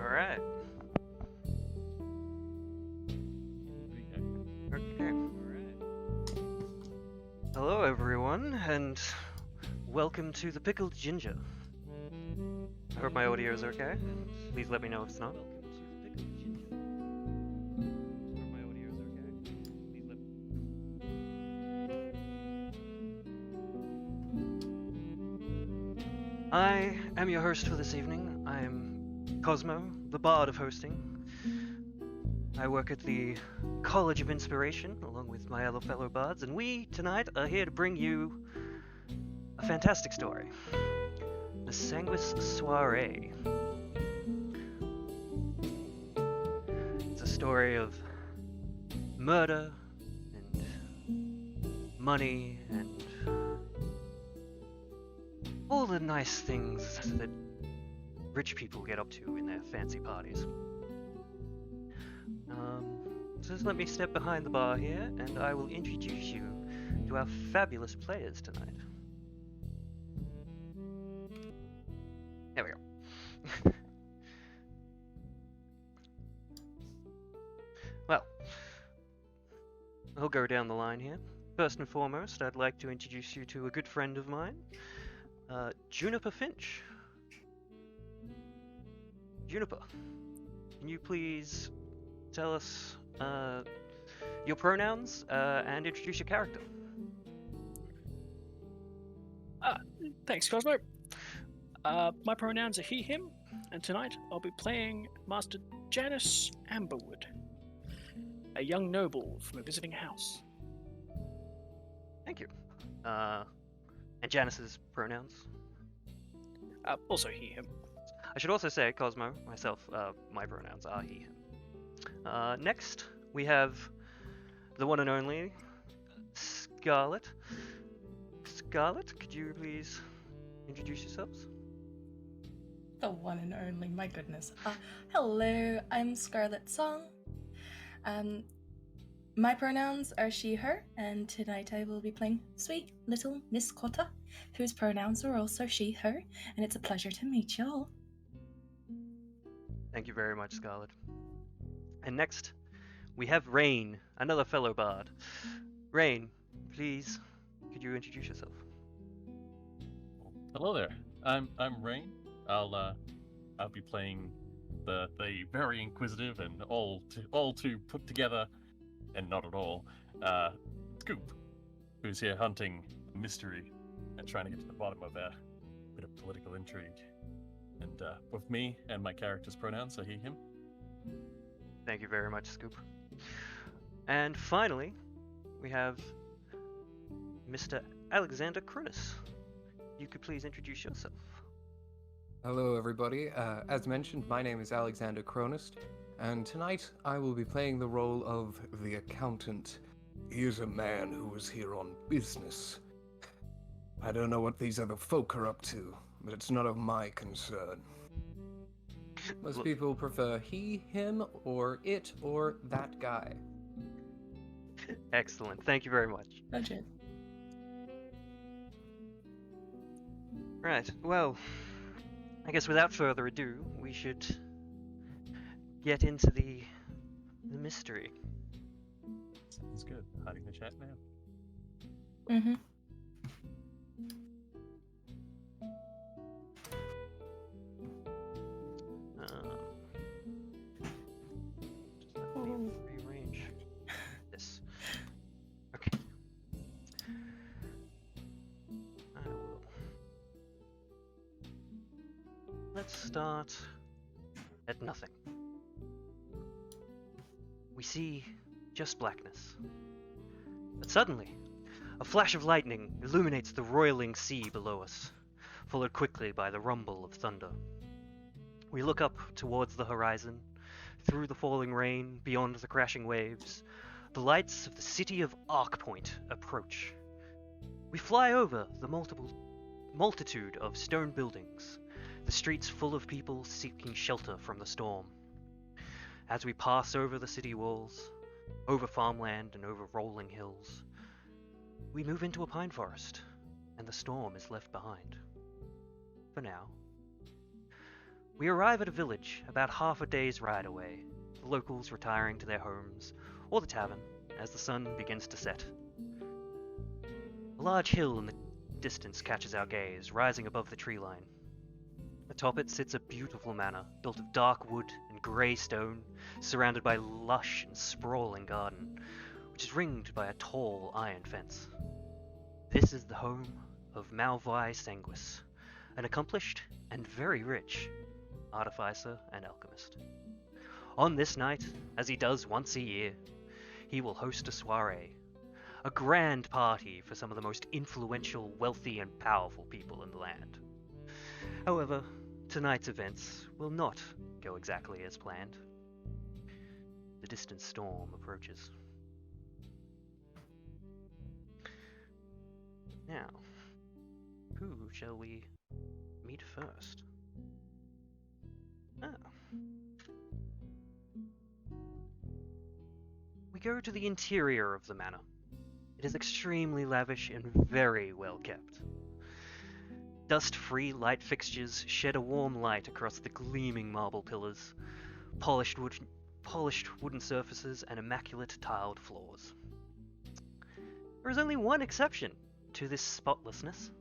Alright. Okay. Hello everyone, and welcome to the Pickled Ginger. I hope my audio is okay. Please let me know if it's not. I am your host for this evening. I'm Cosmo, the bard of hosting. I work at the College of Inspiration, along with my other fellow bards, and we, tonight, are here to bring you a fantastic story. The Sanguis Soirée. It's a story of murder, and money, and all the nice things that rich people get up to in their fancy parties. So just let me step behind the bar here, and I will introduce you to our fabulous players tonight. There we go. Well, I'll go down the line here. First and foremost, I'd like to introduce you to a good friend of mine, Juniper Finch. Juniper, can you please tell us your pronouns and introduce your character? Thanks, Cosmo. My pronouns are he, him, and tonight I'll be playing Master Janus Amberwood, a young noble from a visiting house. Thank you. And Janus's pronouns? Also he, him. I should also say, Cosmo, myself, my pronouns are he, him. Next, we have the one and only Scarlet. Scarlet, could you please introduce yourselves? The one and only, my goodness. Hello, I'm Scarlet Song. My pronouns are she, her, and tonight I will be playing sweet little Miss Cotta, whose pronouns are also she, her, and it's a pleasure to meet y'all. Thank you very much, Scarlet. And next, we have Rain, another fellow bard. Rain, please, could you introduce yourself? Hello there. I'm Rain. I'll be playing the very inquisitive and all too put together, and not at all, Scoop, who's here hunting a mystery and trying to get to the bottom of a bit of political intrigue. And with me and my character's pronouns are he, him. Thank you very much, Scoop. And finally, we have Mr. Alexander Cronist. You could please introduce yourself. Hello, everybody. As mentioned, my name is Alexander Cronist, and tonight I will be playing the role of the accountant. He is a man who was here on business. I don't know what these other folk are up to, but it's none of my concern. Most people prefer he, him, or it, or that guy. Excellent. Thank you very much. Legit. Right. Well, I guess without further ado, we should get into the mystery. Sounds good. Hiding the chat now. Mm-hmm. Just let me rearrange this. Okay. I will. Let's start at nothing. We see just blackness. But suddenly, a flash of lightning illuminates the roiling sea below us, followed quickly by the rumble of thunder. We look up towards the horizon, through the falling rain, beyond the crashing waves. The lights of the city of Arkpoint approach. We fly over the multitude of stone buildings, the streets full of people seeking shelter from the storm. As we pass over the city walls, over farmland and over rolling hills, we move into a pine forest, and the storm is left behind. For now. We arrive at a village about half a day's ride away, the locals retiring to their homes or the tavern as the sun begins to set. A large hill in the distance catches our gaze, rising above the tree line. Atop it sits a beautiful manor, built of dark wood and grey stone, surrounded by lush and sprawling garden, which is ringed by a tall iron fence. This is the home of Malvi Sanguis, an accomplished and very rich artificer and alchemist. On this night, as he does once a year, he will host a soiree, a grand party for some of the most influential, wealthy, and powerful people in the land. However, tonight's events will not go exactly as planned. The distant storm approaches. Now, who shall we meet first? We go to the interior of the manor. It is extremely lavish and very well kept. Dust-free light fixtures shed a warm light across the gleaming marble pillars, polished wooden surfaces, and immaculate tiled floors. There is only one exception to this spotlessness,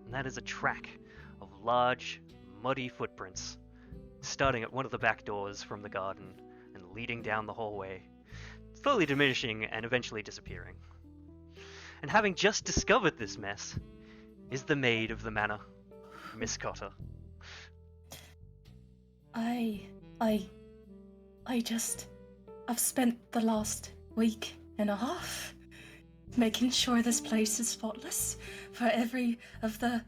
and that is a track of large, muddy footprints, starting at one of the back doors from the garden and leading down the hallway, slowly diminishing and eventually disappearing. And having just discovered this mess is the maid of the manor, Miss Cotter. I've spent the last week and a half making sure this place is spotless for every of the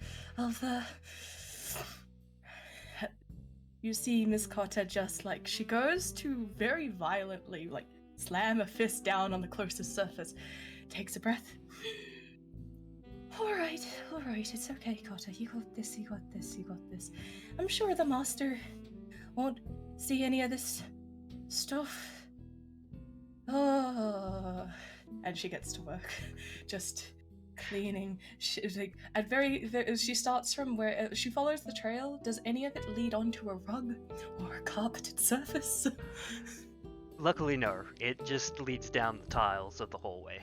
You see Miss Cotter just like she goes to very violently like slam a fist down on the closest surface, takes a breath. All right, it's okay, Cotter. You got this. I'm sure the master won't see any of this stuff. Oh, and she gets to work, just cleaning. She starts from where she follows the trail. Does any of it lead onto a rug or a carpeted surface? Luckily, no. It just leads down the tiles of the hallway.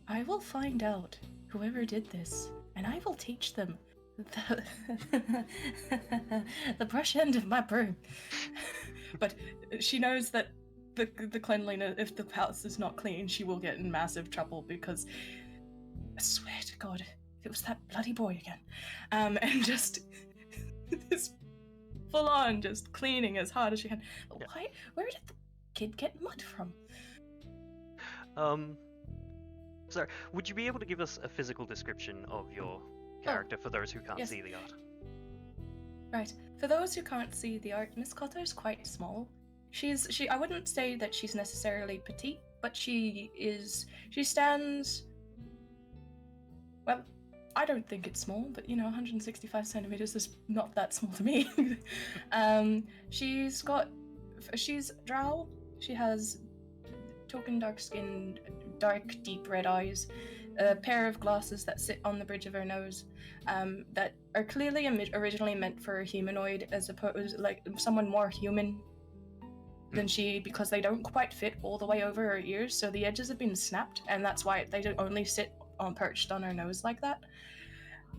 I will find out whoever did this, and I will teach them the brush end of my broom. But she knows that the cleanliness, if the house is not clean, she will get in massive trouble, because I swear to God, if it was that bloody boy again. And just this full on just cleaning as hard as she can. But why? Where did the kid get mud from? Sorry, would you be able to give us a physical description of your character for those who can't see the art? Right. For those who can't see the art, Miss Cotter is quite small. I wouldn't say that she's necessarily petite, but she stands, well, I don't think it's small, but 165 centimeters is not that small to me. She's drow. She has token dark-skinned, dark, deep red eyes, a pair of glasses that sit on the bridge of her nose, that are clearly originally meant for a humanoid, as opposed like someone more human than she, because they don't quite fit all the way over her ears, so the edges have been snapped, and that's why they don't only sit perched on her nose like that.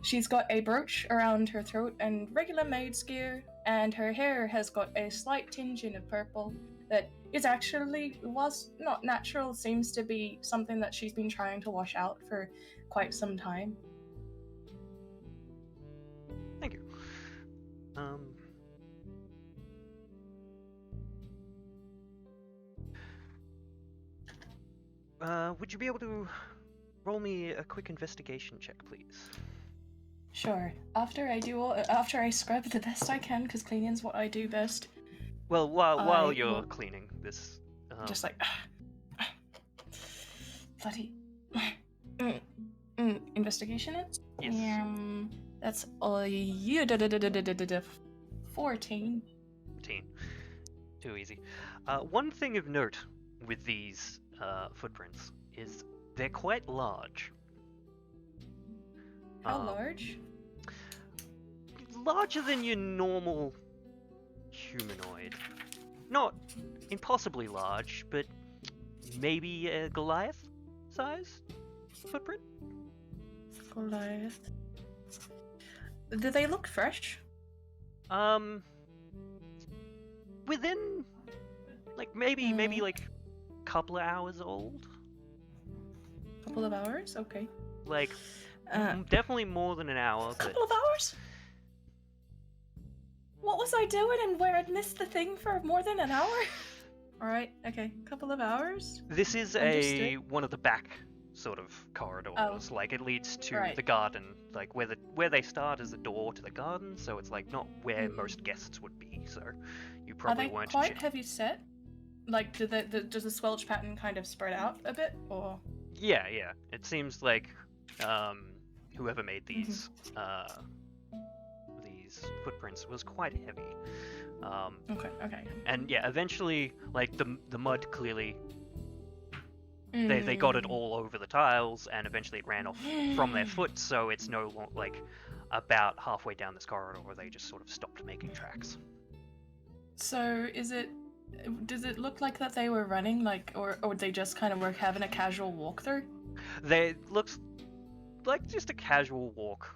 She's got a brooch around her throat and regular maid's gear, and her hair has got a slight tinge of purple that is actually, was not natural, seems to be something that she's been trying to wash out for quite some time. Thank you. Would you be able to roll me a quick investigation check, please? Sure. After I scrub the best I can, because cleaning's what I do best. Well, while you're cleaning this, just like bloody investigation. It. Yes. That's all you. 14. Too easy. One thing of note with these footprints is they're quite large. How large? larger than your normal humanoid. Not impossibly large, but maybe a Goliath size footprint. Goliath. Do they look fresh? Within like maybe like a couple of hours old. Couple of hours? Okay. Like definitely more than an hour. But Couple of hours? What was I doing and where I'd missed the thing for more than an hour? Alright, okay. Couple of hours? this is Understood. one of the back sort of corridors. Like it leads to Right. the garden. Like where they start is the door to the garden, so it's like not where most guests would be. So you Are probably they weren't. quite heavy set? Like, does the squelch pattern kind of spread out a bit, or? Yeah. It seems like whoever made these footprints was quite heavy. Okay. And yeah, eventually, like the mud clearly they got it all over the tiles, and eventually it ran off from their foot. So it's no longer like about halfway down this corridor where they just sort of stopped making tracks. So does it look like that they were running, like, or they just kind of were having a casual walkthrough? They looks like just a casual walk.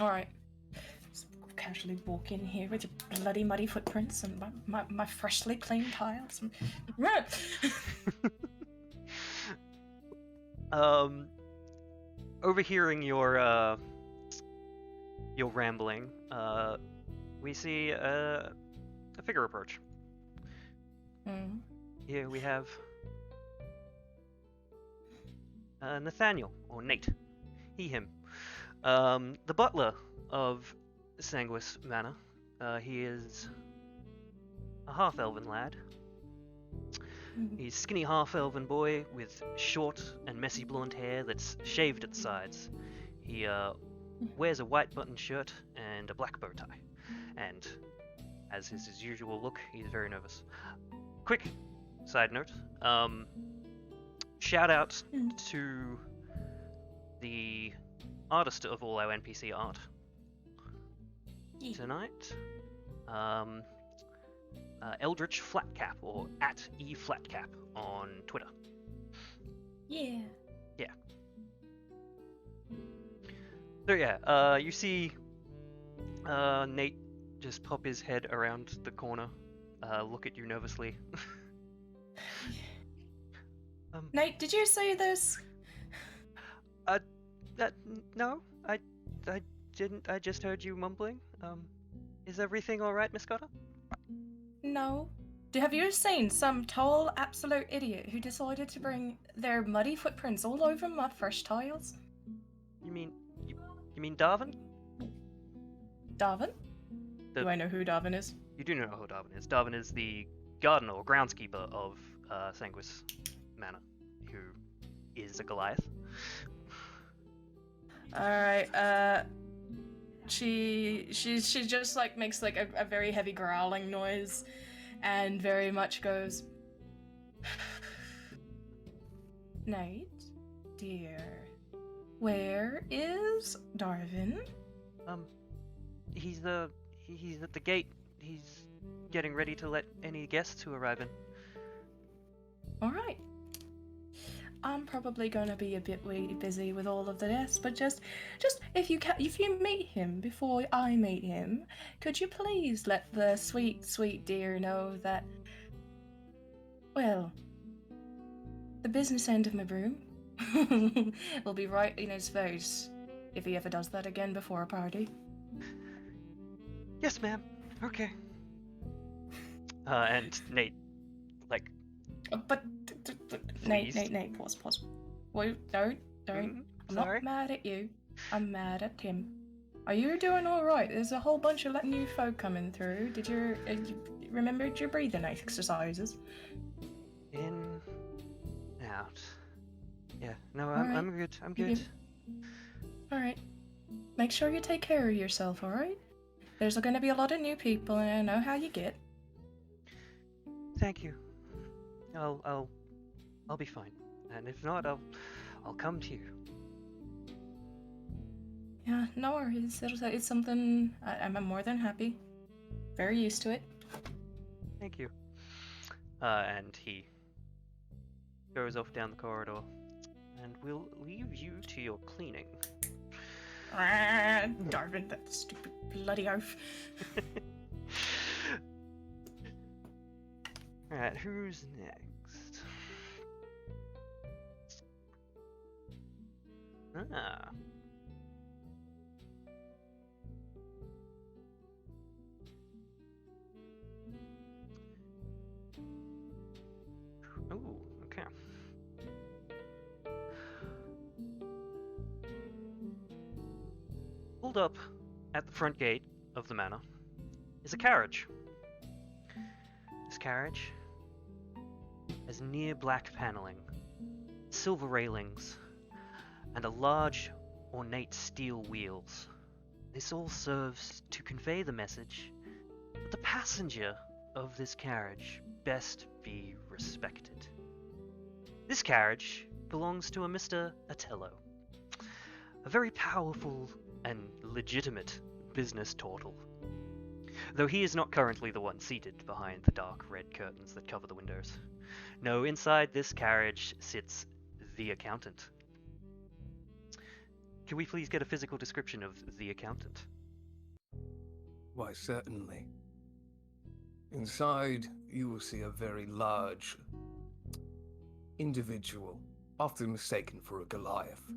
Alright. Just casually walk in here with your bloody muddy footprints and my freshly cleaned tiles. Overhearing your rambling, we see a figure approach. Here we have Nathaniel, or Nate, he, him, the butler of Sanguis Manor. He is a half-elven lad. He's a skinny half-elven boy with short and messy blonde hair that's shaved at the sides. He wears a white button shirt and a black bow tie. And as is his usual look, he's very nervous. Quick side note, shout out to the artist of all our NPC art tonight. Eldritch Flatcap, or @eFlatcap on Twitter. Yeah. So yeah, you see Nate just pop his head around the corner, look at you nervously. Nate, did you say this? No, I didn't. I just heard you mumbling. Is everything all right, Miss Cotter? No. Have you seen some tall, absolute idiot who decided to bring their muddy footprints all over my fresh tiles? You mean Darwin? Darwin? Do I know who Darwin is? You do know who Darwin is. Darwin is the gardener or groundskeeper of Sanguis Manor, who is a Goliath. Alright, she just like makes like a very heavy growling noise and very much goes, Nate, dear, where is Darwin? He's at the gate. He's getting ready to let any guests who arrive in. Alright. I'm probably gonna be a bit busy with all of this, but just if you meet him before I meet him, could you please let the sweet dear know that, well, the business end of my broom will be right in his face if he ever does that again before a party. Yes, ma'am. Okay. And Nate, like, But Nate, pause. Wait, don't. I'm sorry? not mad at you. I'm mad at him. Are you doing all right? There's a whole bunch of new folk coming through. Did you remembered your breathing exercises? in, out. Yeah. No, Alright. I'm good. I'm You good. All right. Make sure you take care of yourself. All right. There's going to be a lot of new people, and I know how you get. Thank you. I'll be fine. And if not, I'll come to you. Yeah, no worries. It's something I'm more than happy. Very used to it. Thank you. And he goes off down the corridor, and we'll leave you to your cleaning. Darwin, that stupid bloody oaf. Alright, who's next? Ah. Ooh, okay. Pulled up at the front gate of the manor is a carriage. This carriage has near black paneling, silver railings, and a large, ornate steel wheels. This all serves to convey the message that the passenger of this carriage best be respected. This carriage belongs to a Mr. Otello, a very powerful and legitimate business turtle, though he is not currently the one seated behind the dark red curtains that cover the windows. No, inside this carriage sits the accountant. Can we please get a physical description of the accountant? Why, certainly. Inside, you will see a very large individual, often mistaken for a Goliath.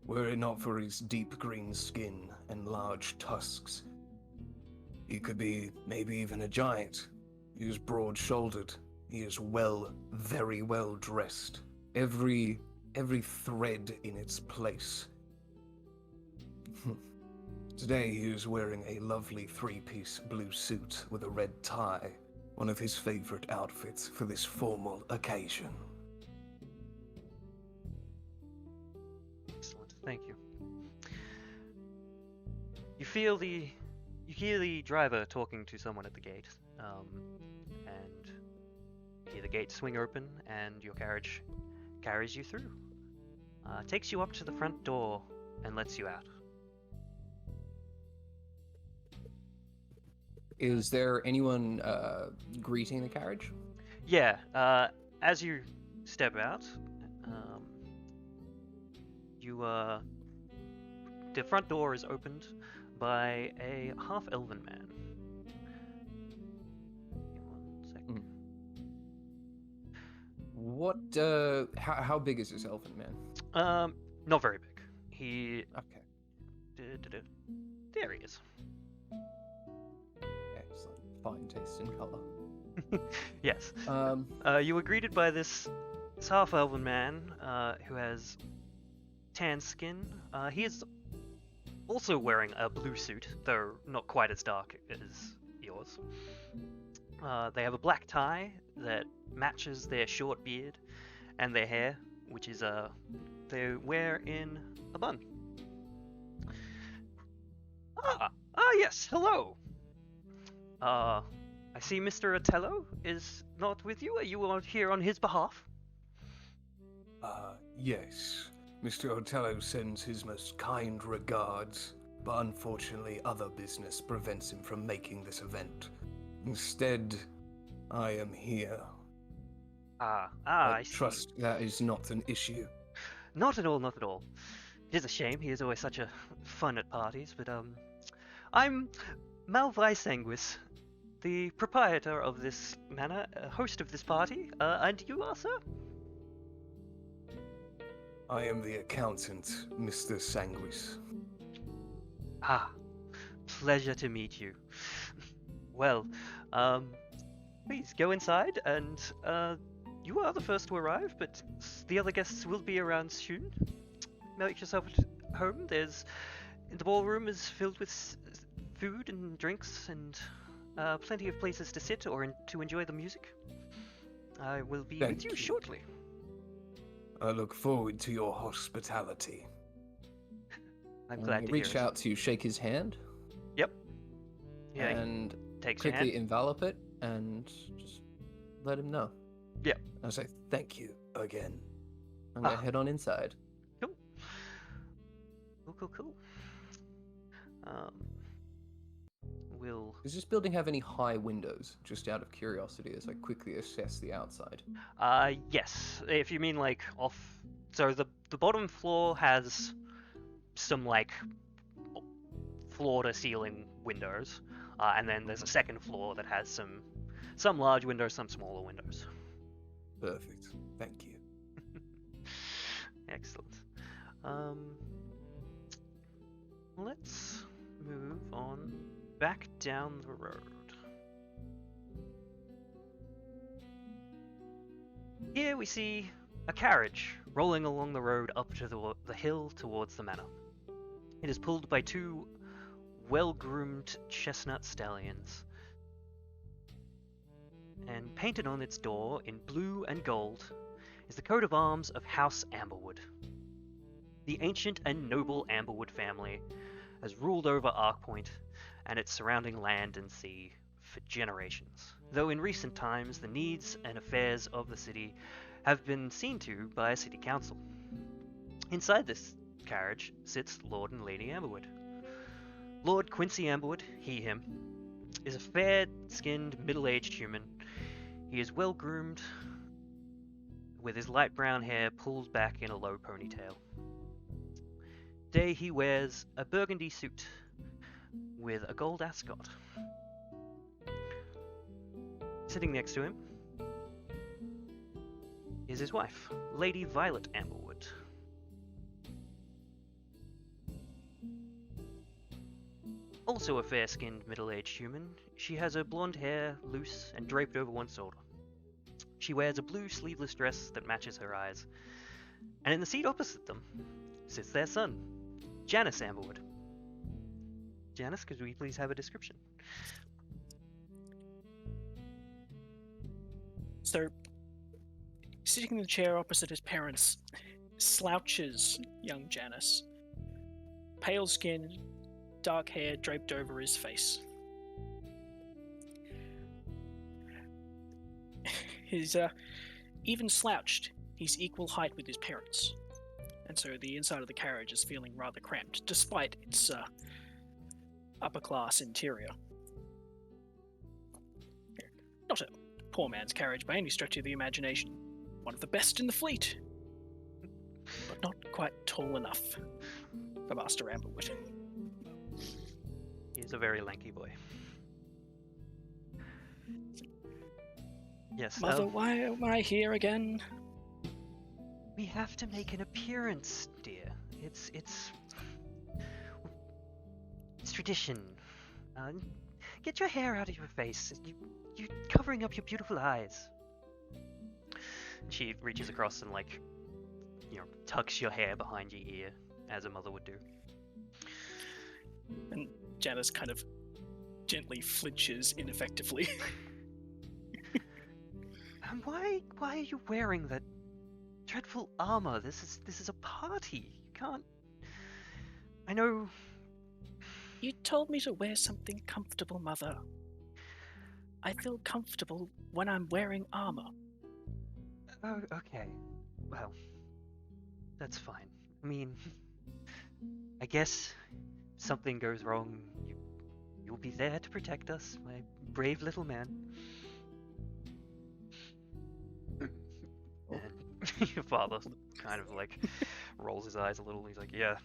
Were it not for his deep green skin and large tusks, he could be maybe even a giant. He is broad-shouldered. He is very well dressed. Every thread in its place. Today he is wearing a lovely three-piece blue suit with a red tie, one of his favorite outfits for this formal occasion. Excellent, thank you. You hear the driver talking to someone at the gate, and you hear the gate swing open, and your carriage carries you through. Takes you up to the front door and lets you out. Is there anyone greeting the carriage? Yeah, as you step out, the front door is opened by a half-elven man. Give me 1 second. What, how big is this elven man? Not very big. He... Okay. There he is. Excellent. Fine taste in color. Yes. You were greeted by this half-elven man who has tan skin. He is also wearing a blue suit, though not quite as dark as yours. They have a black tie that matches their short beard and their hair, which is they wear in a bun. Yes, hello. I see Mr. Otello is not with you. Are you here on his behalf? Yes. Mr. Otello sends his most kind regards, but unfortunately other business prevents him from making this event. Instead, I am here. I see. Trust that is not an issue. Not at all, not at all. It is a shame, he is always such a fun at parties, but I'm Sanguis, the proprietor of this manor, host of this party, and you are, sir? I am the accountant, Mr. Sanguis. Pleasure to meet you. Well, please go inside, and you are the first to arrive, but the other guests will be around soon. Make yourself at home. The ballroom is filled with food and drinks, and plenty of places to sit or to enjoy the music. I will be with you shortly. I look forward to your hospitality. I'm glad to reach hear it. out to shake his hand. Yep. Yeah. And takes your quickly hand. envelop it and just let him know. Yep. I say thank you again. I'm gonna head on inside. Cool. Cool. Um, we'll. Does this building have any high windows? Just out of curiosity, as I quickly assess the outside. Yes. If you mean like off. So the bottom floor has some like floor to ceiling windows, and then there's a second floor that has some large windows, some smaller windows. Perfect. Thank you. Excellent. Let's move on back down the road. Here we see a carriage rolling along the road up to the hill towards the manor. It is pulled by two well-groomed chestnut stallions, and painted on its door in blue and gold is the coat of arms of House Amberwood. The ancient and noble Amberwood family has ruled over Arkpoint and its surrounding land and sea for generations, though in recent times the needs and affairs of the city have been seen to by a city council. Inside this carriage sits Lord and Lady Amberwood. Lord Quincy Amberwood, he/him, is a fair-skinned, middle-aged human. He is well-groomed, with his light brown hair pulled back in a low ponytail. Today he wears a burgundy suit with a gold ascot. Sitting next to him is his wife, Lady Violet Amberwood. Also a fair-skinned, middle-aged human, she has her blonde hair loose and draped over one shoulder. She wears a blue sleeveless dress that matches her eyes, and in the seat opposite them sits their son, Janus Amberwood. Janus, could we please have a description? So, sitting in the chair opposite his parents, slouches young Janus. Pale skin, dark hair draped over his face. He's even slouched, he's equal height with his parents. And so the inside of the carriage is feeling rather cramped, despite its upper-class interior. Not a poor man's carriage by any stretch of the imagination. One of the best in the fleet. But not quite tall enough for Master Amberwood. He is a very lanky boy. Yes. Mother, why am I here again? We have to make an appearance, dear. It's tradition. Get your hair out of your face. You're covering up your beautiful eyes. She reaches across and tucks your hair behind your ear, as a mother would do. And Janus kind of gently flinches ineffectively. And why are you wearing that dreadful armor? This is a party. You can't. I know. You told me to wear something comfortable, Mother. I feel comfortable when I'm wearing armor. Oh, okay. Well, that's fine. I mean, I guess if something goes wrong, you'll be there to protect us, my brave little man. And your father kind of rolls his eyes a little. He's like, yeah.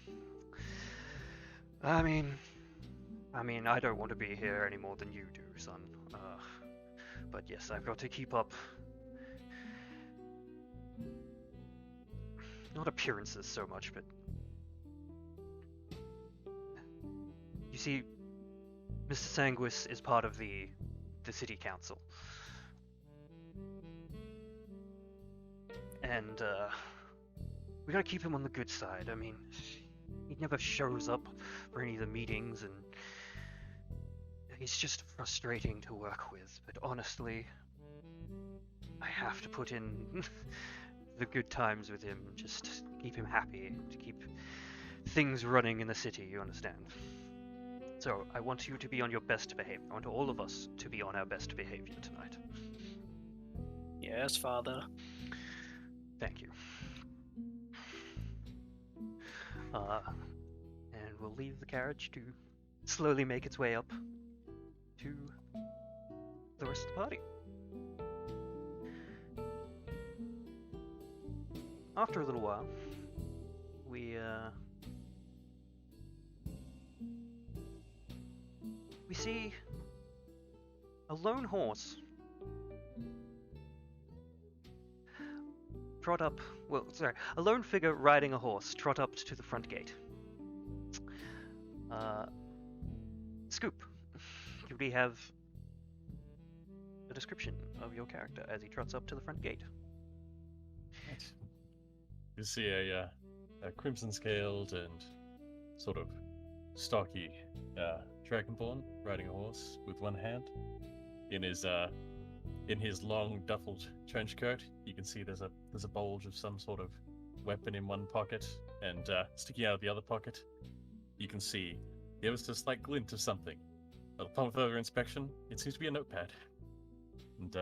I mean, I don't want to be here any more than you do, son. But yes, I've got to keep up. Not appearances so much, but you see, Mr. Sanguis is part of the city council. And we gotta keep him on the good side. I mean, he never shows up for any of the meetings, and he's just frustrating to work with. But honestly, I have to put in the good times with him, just to keep him happy, to keep things running in the city, you understand? So, I want you to be on your best behavior. I want all of us to be on our best behavior tonight. Yes, Father. Thank you. And we'll leave the carriage to slowly make its way up to the rest of the party. After a little while, we see a lone horse a lone figure riding a horse trot up to the front gate. Scoop, could we have a description of your character as he trots up to the front gate? You see a crimson-scaled and sort of stocky dragonborn riding a horse with one hand. In his long duffled trench coat, you can see there's a bulge of some sort of weapon in one pocket, and sticking out of the other pocket, you can see there was a slight glint of something. Upon further inspection, it seems to be a notepad. And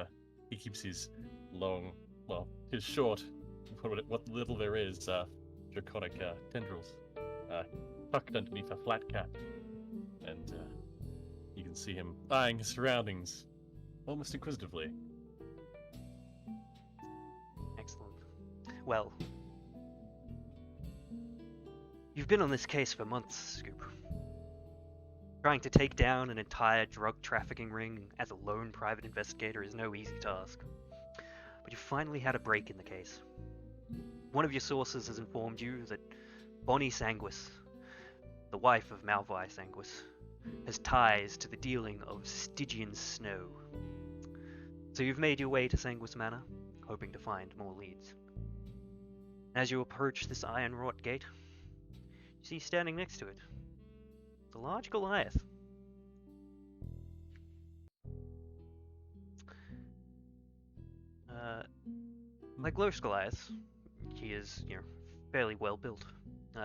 he keeps his his short, what little there is, draconic tendrils tucked underneath a flat cap. And you can see him eyeing his surroundings almost inquisitively. Excellent. Well, you've been on this case for months, Scoop. Trying to take down an entire drug trafficking ring as a lone private investigator is no easy task. But you finally had a break in the case. One of your sources has informed you that Bonnie Sanguis, the wife of Malvi Sanguis, has ties to the dealing of Stygian snow. So you've made your way to Sanguis Manor, hoping to find more leads. As you approach this iron-wrought gate, you see standing next to it the large Goliath. Like most Goliaths, he is, fairly well built.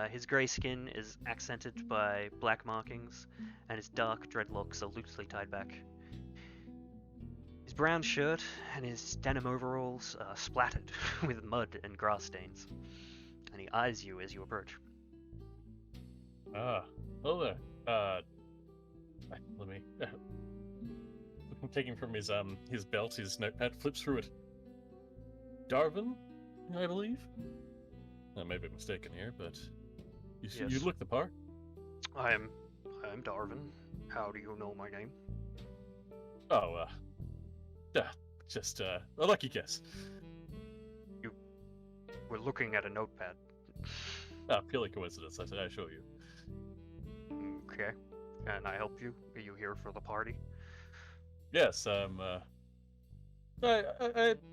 His grey skin is accented by black markings, and his dark dreadlocks are loosely tied back. His brown shirt and his denim overalls are splattered with mud and grass stains, and he eyes you as you approach. Hello there. Let me. Taking from his belt, his notepad, flips through it. Darwin, I believe. I may be mistaken here, but you look the part. I am Darwin. How do you know my name? Oh, just a lucky guess. You were looking at a notepad. Purely coincidence, I assure you. Okay. Can I help you? Are you here for the party? Yes, I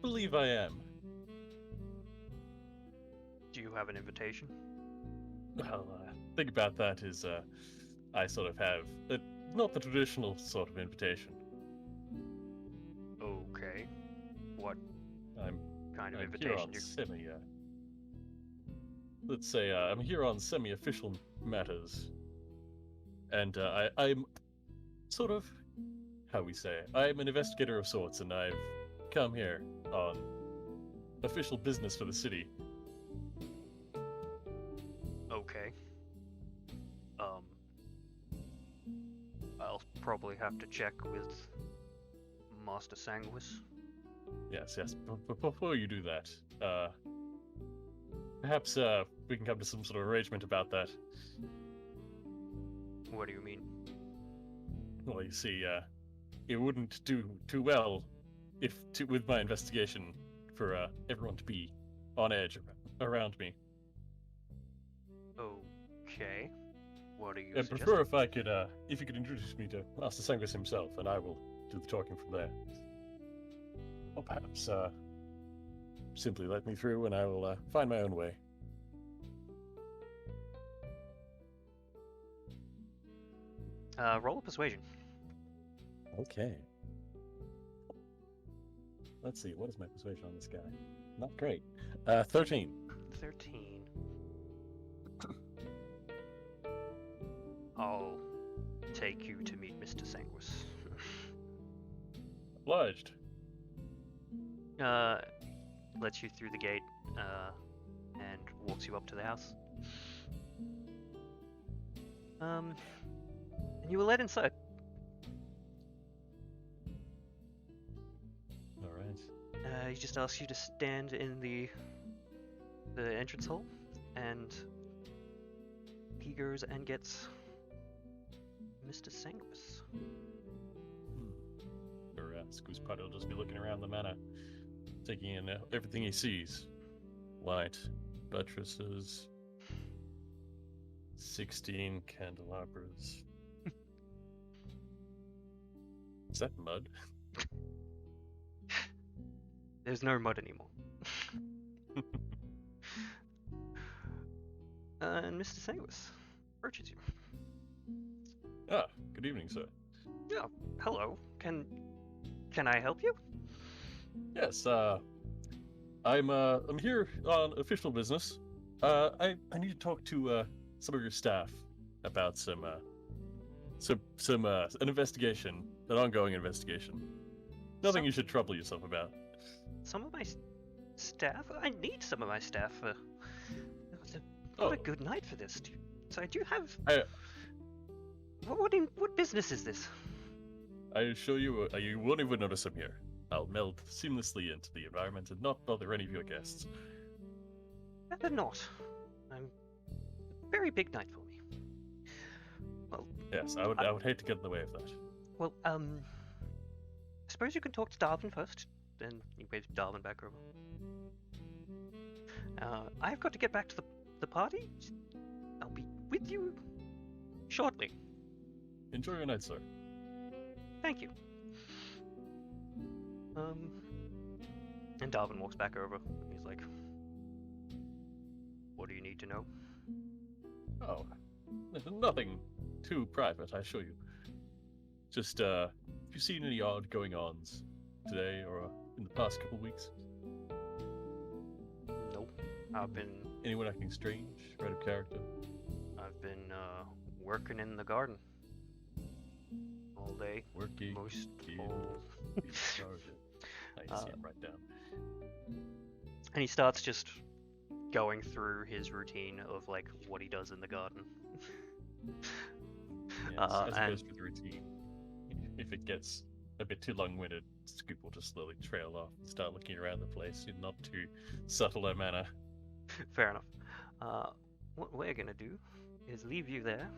believe I am. Do you have an invitation? Well, thing about that is, I sort of have not the traditional sort of invitation. Okay. What kind of I'm invitation? Here on let's say I'm here on semi-official matters, and I'm sort of, how we say, I'm an investigator of sorts, and I've come here on official business for the city. Okay. I'll probably have to check with Master Sanguis. Yes. But before you do that, perhaps we can come to some sort of arrangement about that. What do you mean? Well, you see, it wouldn't do too well with my investigation for everyone to be on edge around me. Okay. What are you I'd suggesting? prefer if you could introduce me to Master Sanguis himself, and I will do the talking from there. Or perhaps, simply let me through, and I will find my own way. Roll a persuasion. Okay. Let's see, what is my persuasion on this guy? Not great. 13. 13. I'll take you to meet Mr. Sanguis. Obliged. Lets you through the gate, and walks you up to the house. And You were led inside. All right. He just asks you to stand in the entrance hall, and he goes and gets Mr. Sanguis. Or Squeeze Puddle will just be looking around the manor, taking in everything he sees. Light, buttresses, 16 candelabras. Is that mud? There's no mud anymore. And Mr. Sanguis approaches you. Ah, good evening, sir. Yeah, hello. Can I help you? Yes, I'm here on official business. I need to talk to some of your staff about an investigation, an ongoing investigation. Nothing you should trouble yourself about. Some of my staff? I need some of my staff for... What a good night for this. So do you have... What business is this? I assure you, you won't even notice I'm here. I'll meld seamlessly into the environment and not bother any of your guests. Better not. A very big night for me. Well... Yes, I would hate to get in the way of that. Well, I suppose you can talk to Darwin first. Then you wave Darwin back over. I've got to get back to the party. I'll be with you shortly. Enjoy your night, sir. Thank you. And Darwin walks back over. He's like, "What do you need to know?" Oh, nothing too private, I assure you. Just, have you seen any odd going-ons today or in the past couple weeks? Nope. I've been Anyone acting strange, out of character? Working in the garden all day. Working Most in all. the garden. I see it right down. And he starts just going through his routine of like what he does in the garden. Yes, as and goes with the routine. If it gets a bit too long-winded, Scoop will just slowly trail off and start looking around the place in not too subtle a manner. fair enough. What we're gonna do is leave you there,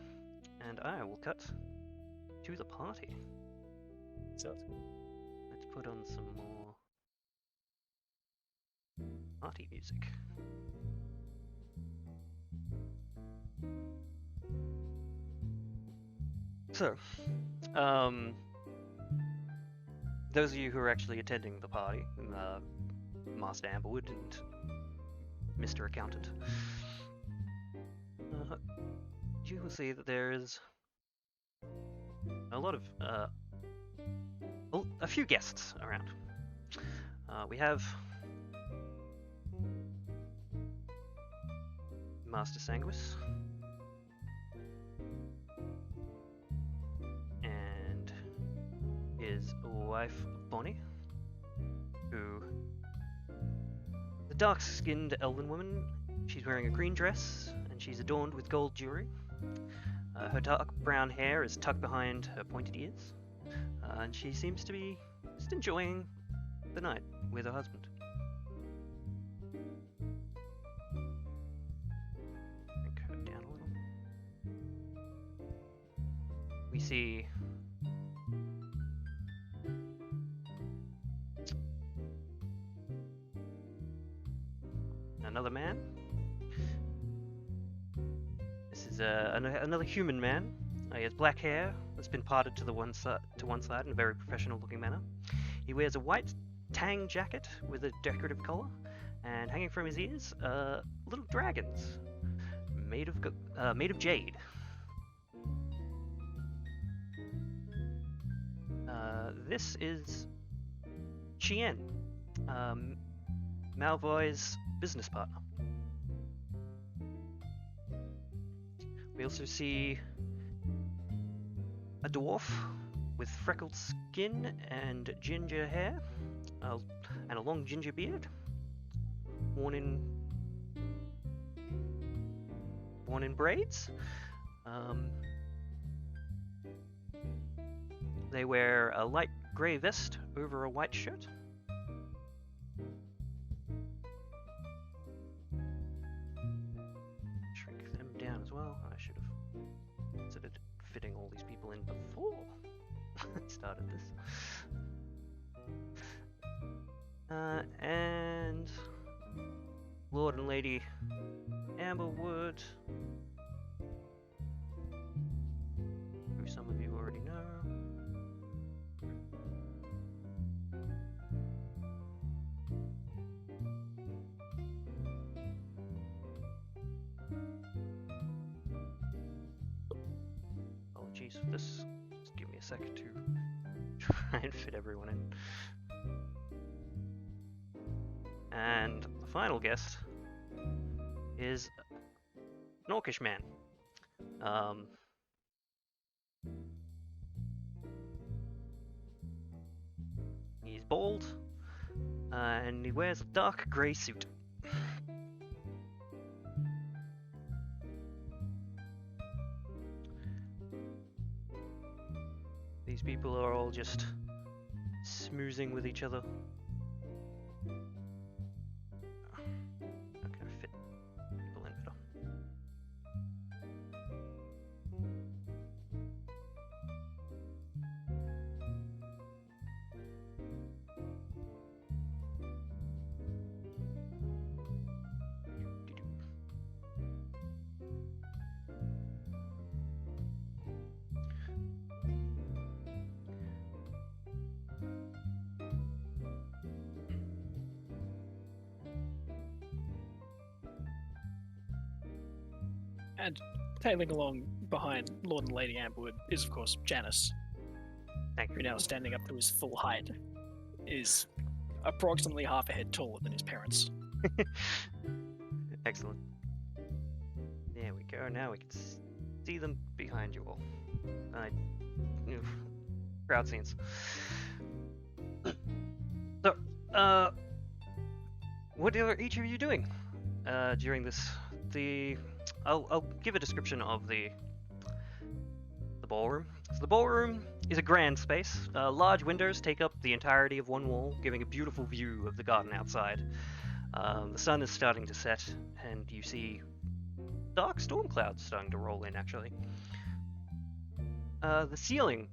and I will cut to the party. Sounds good. Let's put on some more party music. So, those of you who are actually attending the party, Master Amberwood and Mr. Accountant, you will see that there is a lot of, a few guests around. We have Master Sanguis and his wife Bonnie, who, the dark-skinned elven woman. She's wearing a green dress and she's adorned with gold jewelry. Her dark brown hair is tucked behind her pointed ears, and she seems to be just enjoying the night with her husband. Bring her down a little. We see another man. This is another human man. He has black hair that's been parted to one side in a very professional-looking manner. He wears a white tang jacket with a decorative collar, and hanging from his ears are little dragons made of jade. This is Chien, Malvoy's business partner. We also see a dwarf with freckled skin and ginger hair, and a long ginger beard, worn in braids. They wear a light grey vest over a white shirt. Shrink them down as well. I should have considered fitting all these people in before I started this. And Lord and Lady Amberwood, who some of you already know. Apologies for this. Just give me a second to try and fit everyone in. And the final guest is an orcish man. He's bald, and he wears a dark grey suit. These people are all just smoozing with each other. How can I fit people in better? And tailing along behind Lord and Lady Amberwood is, of course, Janus, Thank who you. now standing up to his full height is approximately half a head taller than his parents. Excellent. There we go. Now we can see them behind you all. Crowd scenes. So, what are each of you doing during this? I'll give a description of the ballroom. So the ballroom is a grand space. Large windows take up the entirety of one wall, giving a beautiful view of the garden outside. The sun is starting to set, and you see dark storm clouds starting to roll in, actually. The ceiling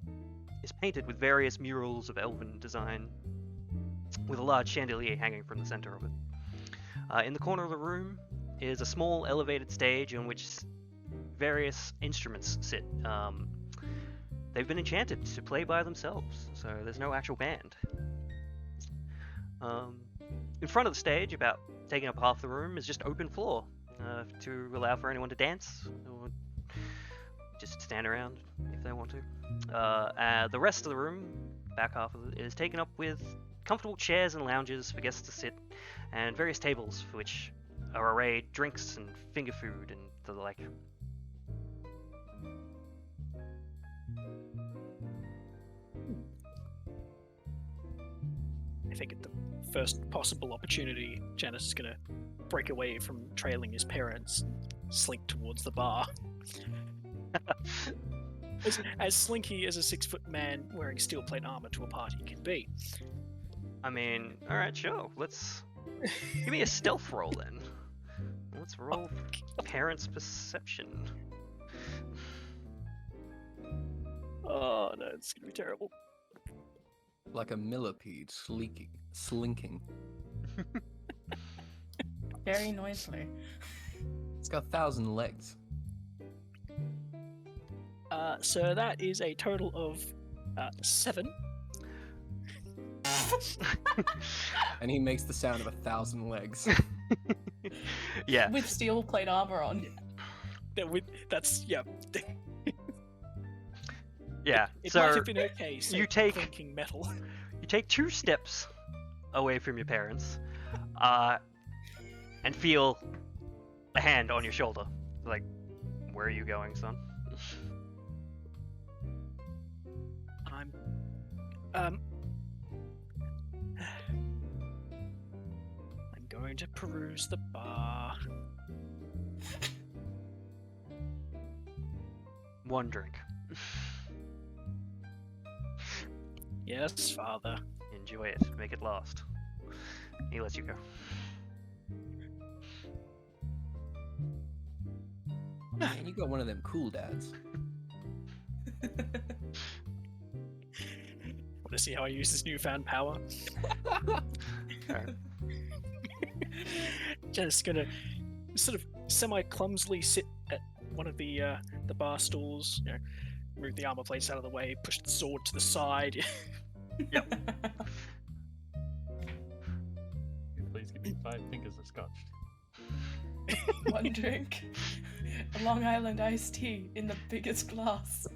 is painted with various murals of elven design, with a large chandelier hanging from the center of it. In the corner of the room is a small elevated stage on which various instruments sit. They've been enchanted to play by themselves, so there's no actual band. In front of the stage, about taking up half the room, is just open floor to allow for anyone to dance or just stand around if they want to. The rest of the room, back half of it, is taken up with comfortable chairs and lounges for guests to sit, and various tables for which are arrayed drinks and finger food and the like. I think at the first possible opportunity, Janus is going to break away from trailing his parents and slink towards the bar. as slinky as a 6-foot man wearing steel plate armor to a party can be. I mean, alright, sure. Let's give me a stealth roll then. Let's roll parents' perception. Oh no, it's gonna be terrible. Like a millipede slinking. Very noisily. It's got 1,000 legs. So that is a total of 7. And he makes the sound of 1,000 legs. Yeah. With steel plate armor on. That's yeah. Yeah. It So might have been okay. So you take- clinking metal. you take 2 steps away from your parents, and feel a hand on your shoulder. Like, where are you going, son? I'm going to peruse the bar. One drink. Yes, father. Enjoy it. Make it last. He lets you go. Man, you got one of them cool dads. Want to see how I use this newfound power? Alright. Just gonna sort of semi-clumsily sit at one of the bar stools, move the armor plates out of the way, push the sword to the side. Please give me 5 fingers of scotch. One drink. A Long Island iced tea in the biggest glass.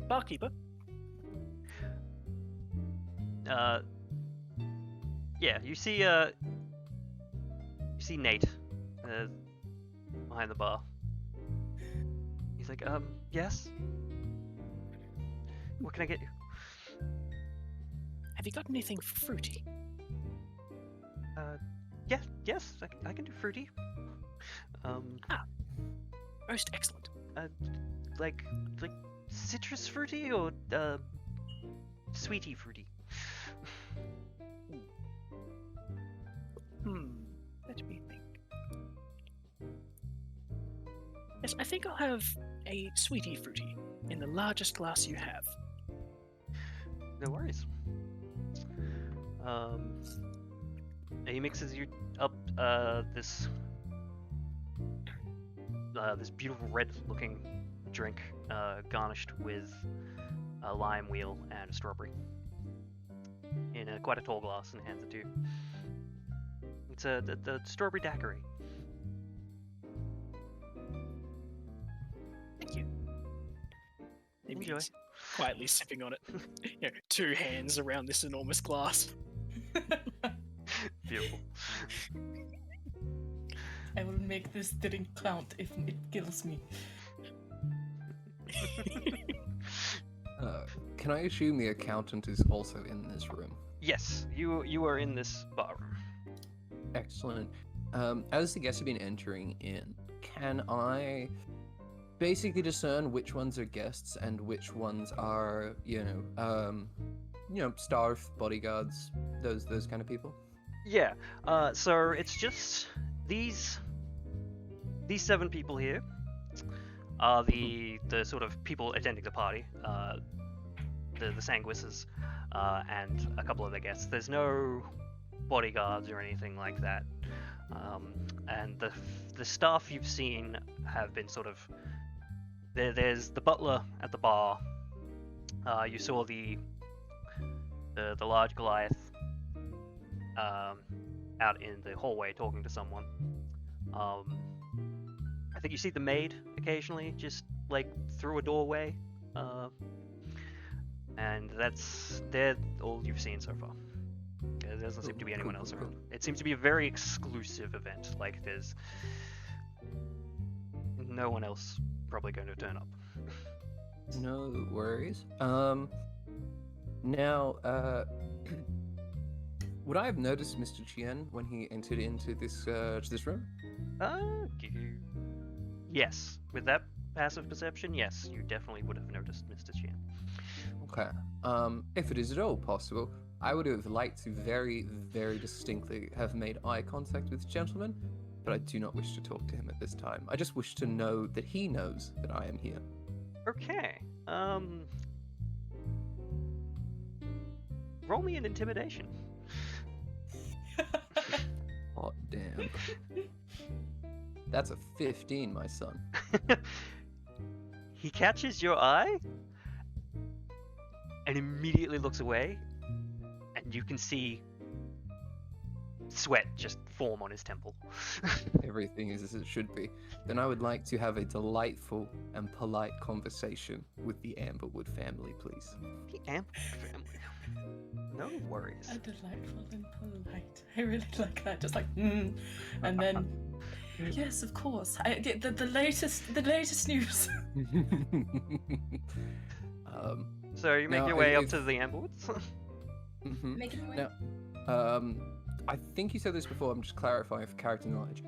Barkeeper. Yeah, you see Nate, behind the bar. He's like, yes? What can I get you? Have you got anything fruity? Yes, I can do fruity. Most excellent. Like citrus fruity or, sweetie fruity? Let me think. Yes, I think I'll have a sweetie fruity in the largest glass you have. No worries. He mixes you up this beautiful red-looking drink, garnished with a lime wheel and a strawberry, in quite a tall glass, and hands it to you. It's the strawberry daiquiri. Thank you. Maybe Enjoy. he's quietly sipping on it. 2 hands around this enormous glass. Beautiful. I will make this drink count if it kills me. Can I assume the accountant is also in this room? Yes, you are in this barroom. Excellent. As the guests have been entering in, can I basically discern which ones are guests and which ones are, staff, bodyguards, those kind of people? Yeah. So it's just these 7 people here are the sort of people attending the party. The Sanguises, and a couple of the guests. There's no bodyguards or anything like that. And the staff you've seen have been sort of there's the butler at the bar. You saw the large Goliath out in the hallway talking to someone. I think you see the maid occasionally, just like through a doorway. And they're all you've seen so far. There doesn't seem to be anyone else around. It seems to be a very exclusive event. Like there's no one else probably going to turn up. No worries. Now, would I have noticed Mr. Chien when he entered into this room? Yes. With that passive perception, yes, you definitely would have noticed Mr. Chien. Okay. If it is at all possible, I would have liked to very, very distinctly have made eye contact with the gentleman, but I do not wish to talk to him at this time. I just wish to know that he knows that I am here. Okay. Roll me an intimidation. Hot damn. That's a 15, my son. He catches your eye and immediately looks away, and you can see sweat just form on his temple. Everything is as it should be. Then I would like to have a delightful and polite conversation with the Amberwood family, please. The Amberwood family. No worries. A delightful and polite. I really like that. Just like, and then, yes, of course. The latest news. So you make now, your way up to the Amberwoods? Making your way. Now, I think you said this before. I'm just clarifying for character knowledge.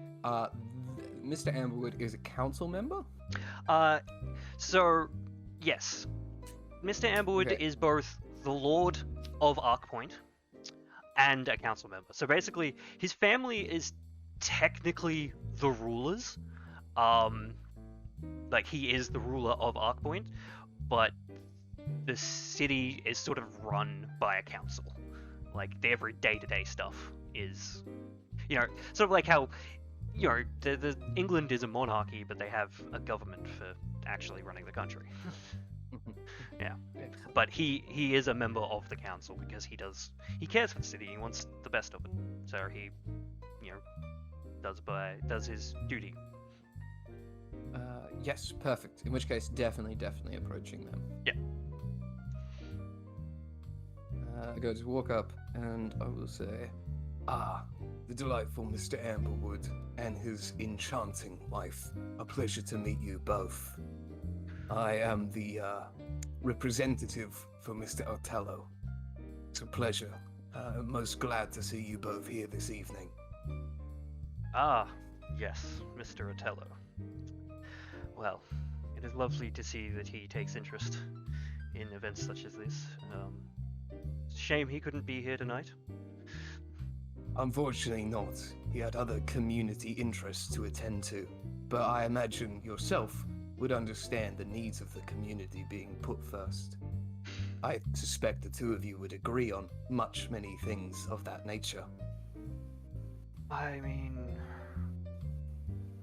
Mr. Amberwood is a council member? So, yes. Mr. Amberwood Okay. is both the Lord of Arkpoint and a council member. So basically, his family is technically the rulers. Like, he is the ruler of Arkpoint, but the city is sort of run by a council. Like, the every day-to-day stuff is, sort of like how, the England is a monarchy, but they have a government for actually running the country. Yeah. Excellent. But he is a member of the council because he cares for the city. He wants the best of it. So he, does his duty. Yes, perfect. In which case, definitely approaching them. Yeah. I go to walk up and I will say, the delightful Mr. Amberwood and his enchanting wife. A pleasure to meet you both. I am the representative for Mr. Otello. It's a pleasure. Most glad to see you both here this evening. Ah, yes, Mr. Otello. Well, it is lovely to see that he takes interest in events such as this. It's a shame he couldn't be here tonight. Unfortunately not. He had other community interests to attend to. But I imagine yourself would understand the needs of the community being put first. I suspect the two of you would agree on many things of that nature. I mean,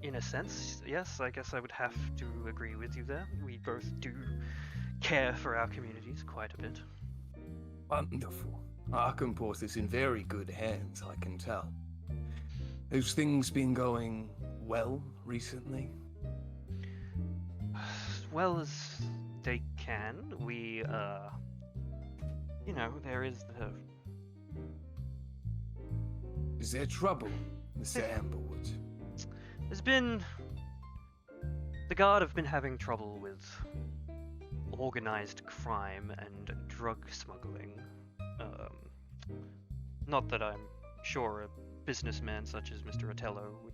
in a sense, yes, I guess I would have to agree with you there. We both do care for our communities quite a bit. Wonderful. Arkenport is in very good hands, I can tell. Has things been going well recently? As well as they can. We, there is the... Is there trouble, Mr. Amberwood? There's been... The Guard have been having trouble with organized crime and drug smuggling. Not that I'm sure a businessman such as Mr. Otello would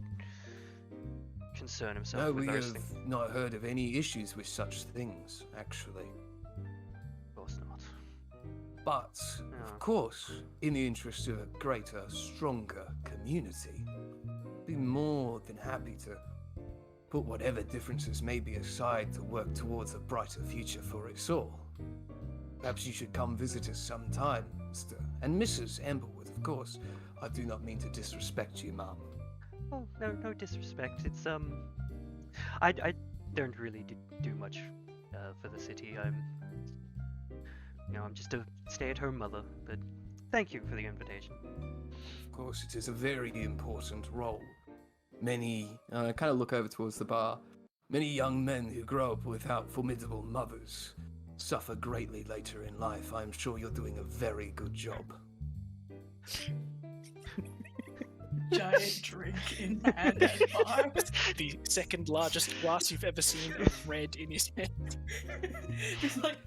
concern himself No, with we those have things. not heard of any issues with such things, actually. Of course not. But, Yeah. of course, in the interest of a greater, stronger community, I'd be more than happy to put whatever differences may be aside to work towards a brighter future for us all. Perhaps you should come visit us sometime, Mr. and Mrs. Amberwood, of course. I do not mean to disrespect you, ma'am. Oh, no disrespect. It's, I don't really do much for the city. I'm just a stay-at-home mother, but thank you for the invitation. Of course, it is a very important role. Many, I kind of look over towards the bar. Many young men who grow up without formidable mothers suffer greatly later in life. I'm sure you're doing a very good job. Giant drink in hand at bar. The second largest glass you've ever seen of red in his hand. He's like,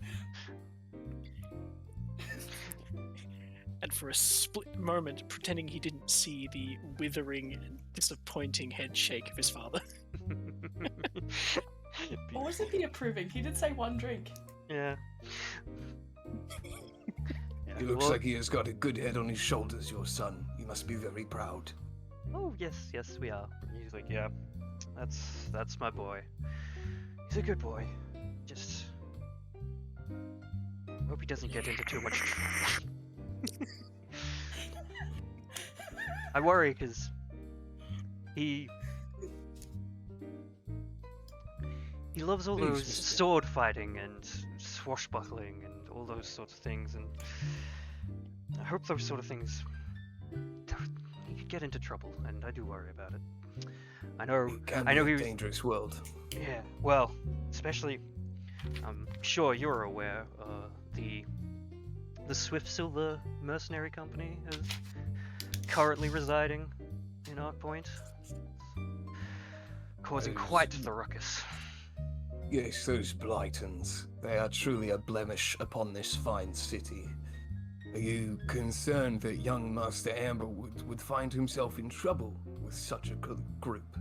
And for a split moment, pretending he didn't see the withering and disappointing head shake of his father. what was he approving? He did say one drink. Yeah. He looks like he has got a good head on his shoulders, your son. You must be very proud. Oh, yes, we are. He's like, yeah, that's my boy. He's a good boy. Just hope he doesn't get into too much trouble. I worry because he loves all Please, those Mr. sword fighting and swashbuckling and all those sorts of things, and I hope those sort of things he could get into trouble, and I do worry about it. I know He was dangerous world. yeah, well, especially I'm sure you're aware the Swiftsilver mercenary company is currently residing in Arkpoint, causing quite the ruckus. Yes, those Blightons. They are truly a blemish upon this fine city. Are you concerned that young Master Amberwood would find himself in trouble with such a group?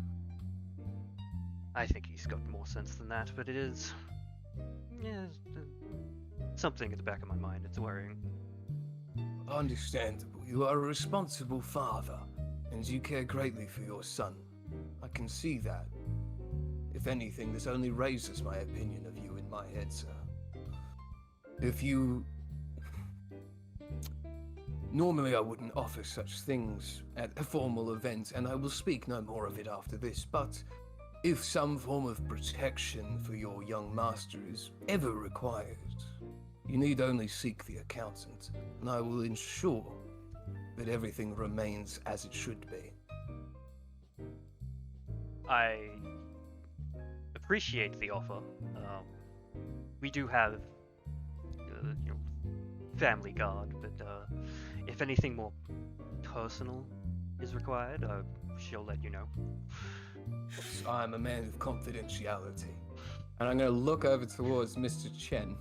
I think he's got more sense than that, but it is... Yeah, something at the back of my mind. It's worrying. Understandable. You are a responsible father, and you care greatly for your son. I can see that. If anything, this only raises my opinion of you in my head, sir. If you... Normally I wouldn't offer such things at a formal event, and I will speak no more of it after this, but if some form of protection for your young master is ever required, you need only seek the accountant, and I will ensure that everything remains as it should be. I appreciate the offer. We do have, family guard, but if anything more personal is required, she'll let you know. I'm a man of confidentiality. And I'm going to look over towards Mr. Chen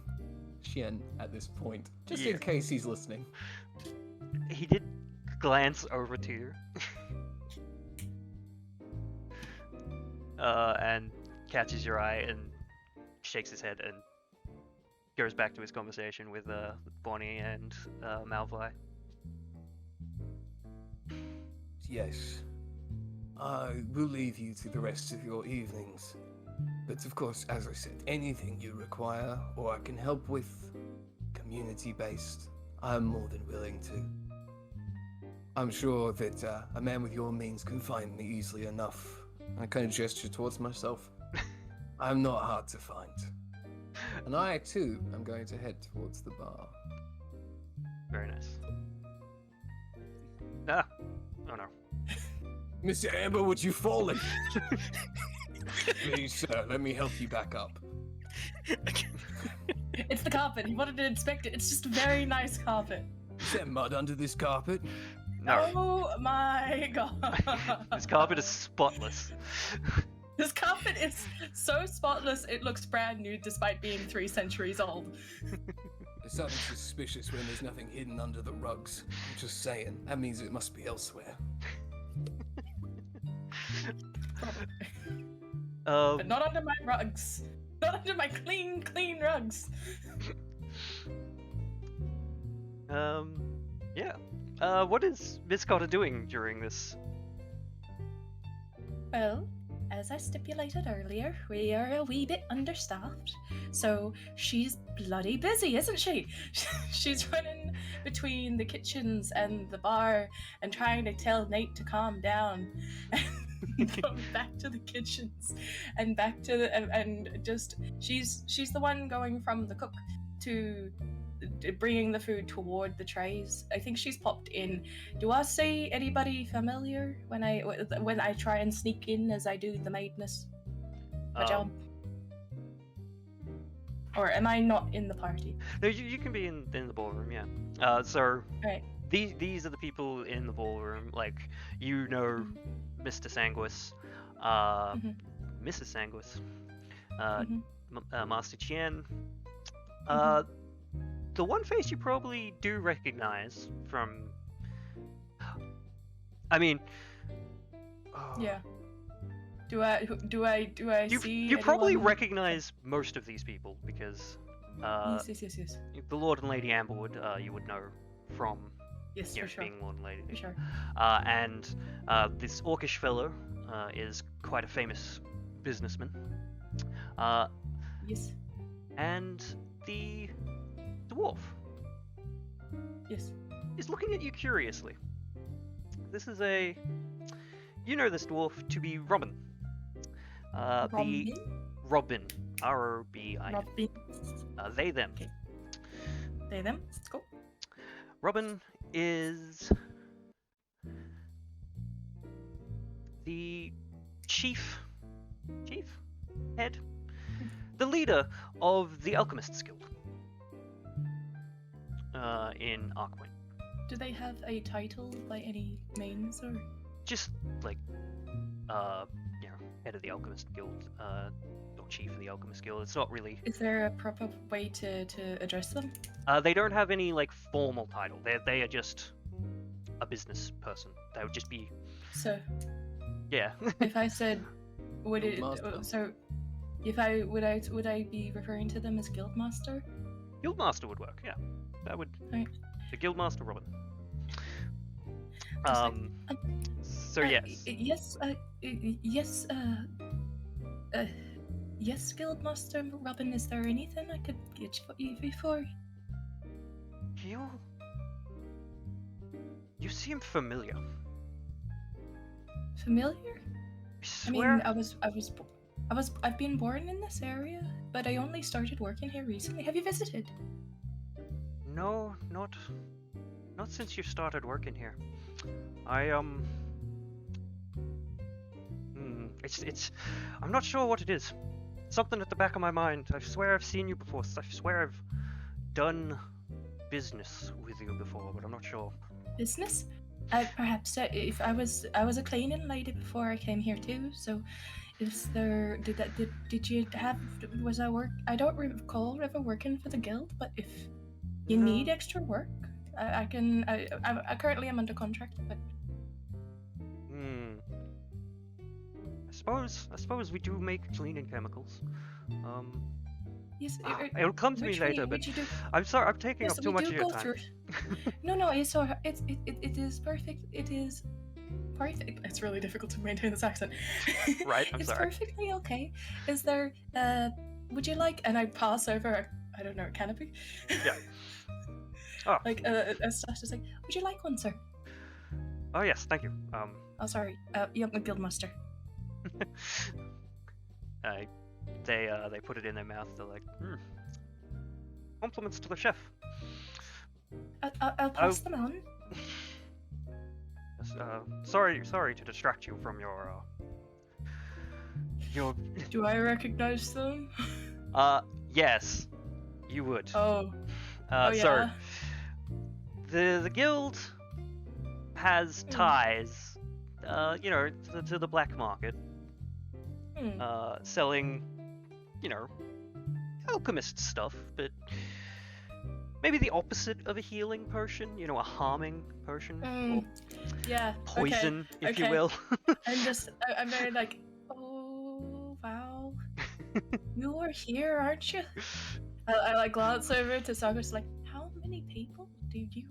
at this point, just in case he's listening. He did glance over to you. And catches your eye and shakes his head and goes back to his conversation with Bonnie and Malvi. Yes. I will leave you to the rest of your evenings. But of course, as I said, anything you require or I can help with, community-based, I'm more than willing to. I'm sure that a man with your means can find me easily enough. I kind of gesture towards myself. I'm not hard to find. And I, too, am going to head towards the bar. Very nice. Ah! Oh no. Mr. Amberwood, you've fallen! Please, sir, let me help you back up. It's the carpet. He wanted to inspect it. It's just a very nice carpet. Is there mud under this carpet? No. Oh my god. This carpet is spotless. This carpet is so spotless it looks brand new despite being 3 centuries old. There's something suspicious when there's nothing hidden under the rugs. I'm just saying. That means it must be elsewhere. But not under my rugs. Not under my clean rugs. Yeah. What is Miss Cotter doing during this? Well, as I stipulated earlier, we are a wee bit understaffed, so she's bloody busy, isn't she? She's running between the kitchens and the bar and trying to tell Nate to calm down. Going back to the kitchens and back to the and just she's the one going from the cook to bringing the food toward the trays. I think she's popped in. Do I see anybody familiar when I try and sneak in as I do the maidness? My job. Or am I not in the party? No, you can be in the ballroom, yeah. So Right. these are the people in the ballroom. Like, Mr. Sanguis, Mrs. Sanguis, Master Chen. The one face you probably do recognize from... I mean... Yeah. Do I see You probably anyone? recognize most of these people because... Yes. the Lord and Lady Amberwood, you would know from... Yes, for sure. being Lord and Lady. For sure. And this orcish fellow is quite a famous businessman. Yes. And the dwarf Yes. is looking at you curiously. This is you know this dwarf to be Robin. The Robin. R-O-B-I-N. Robin. They, them. Okay. They, them. Let's go. Robin is the head, the leader of the Alchemists Guild in Arcpoint. Do they have a title by any means, or? Just like, head of the Alchemist Guild, or chief of the Alchemist Guild. It's not really. Is there a proper way to address them? They don't have any like formal title. They are just a business person. They would just be. So. Yeah. If I said, would it? Guildmaster. So, if would I be referring to them as guildmaster? Guildmaster would work. Yeah, that would. Right. The Guildmaster Robin. Just like, So yes. Yes. Yes. Yes, Guildmaster Robin. Is there anything I could get you before? You seem familiar. Familiar? I I swear. mean, I've been born in this area, but I only started working here recently. Have you visited? No, not since you started working here. It's I'm not sure what it is. Something at the back of my mind. I swear I've seen you before. I swear I've done business with you before, but I'm not sure. Business? Perhaps if I was a cleaning lady before I came here too. So, did you have was I work? I don't recall ever working for the guild, but if you No. need extra work, I can. I currently am under contract, but I suppose we do make cleaning chemicals. yes, It'll come to me which later, way but would you do? I'm sorry, I'm taking Yes, up too we much do of your go time. through. No, it's all. It is perfect. It is perfect. It's really difficult to maintain this accent. Right, I'm it's sorry. perfectly okay. Is there? Would you like? And I pass over. I don't know, a canopy. Yeah. Oh. Like a stash is like. Would you like one, sir? Oh yes, thank you. Oh, sorry. Young guildmaster. They put it in their mouth. They're like, compliments to the chef. I'll pass them on. Sorry to distract you from your. Do I recognize them? Yes, you would. Oh. So, Yeah. the guild has ties, to the black market, selling, alchemist stuff, but maybe the opposite of a healing potion, a harming potion, or Yeah. poison, if you okay. will. I'm very like, oh wow, you are here, aren't you? I like glance over to Sanguis, like, how many people do you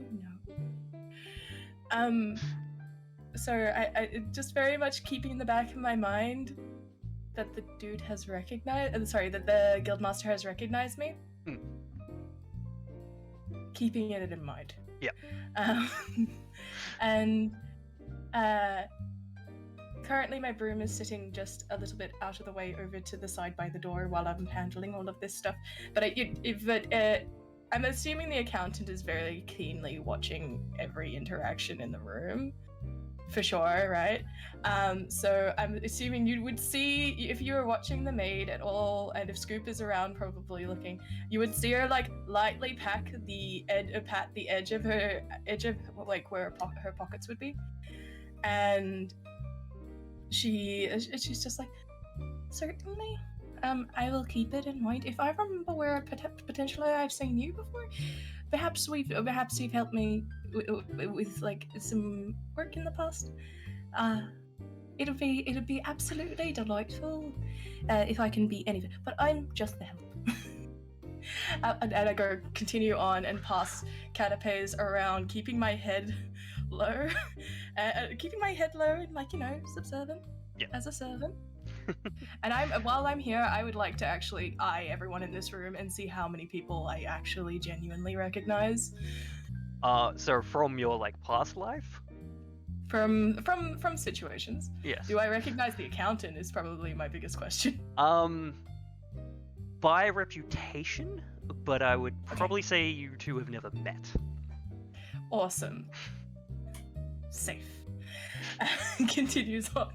know? So I just very much keeping in the back of my mind that the dude has recognized. That the guildmaster has recognized me. Keeping it in mind. Yeah. And currently my broom is sitting just a little bit out of the way over to the side by the door while I'm handling all of this stuff. But I'm assuming the accountant is very keenly watching every interaction in the room. For sure, right? So I'm assuming you would see, if you were watching the maid at all, and if Scoop is around probably looking, you would see her like lightly pat the edge of like where her pockets would be, and she's just like, certainly, I will keep it in mind. If I remember where potentially I've seen you before, perhaps you've helped me with like some work in the past. It'd be absolutely delightful if I can be anything, but I'm just the help. And I go continue on and pass canapes around, keeping my head low, and like subservient as a servant. And while I'm here, I would like to actually eye everyone in this room and see how many people I actually genuinely recognize. So from your past life? From situations. Yes. Do I recognize the accountant is probably my biggest question. By reputation, but I would probably say you two have never met. Awesome. Safe. Continues on.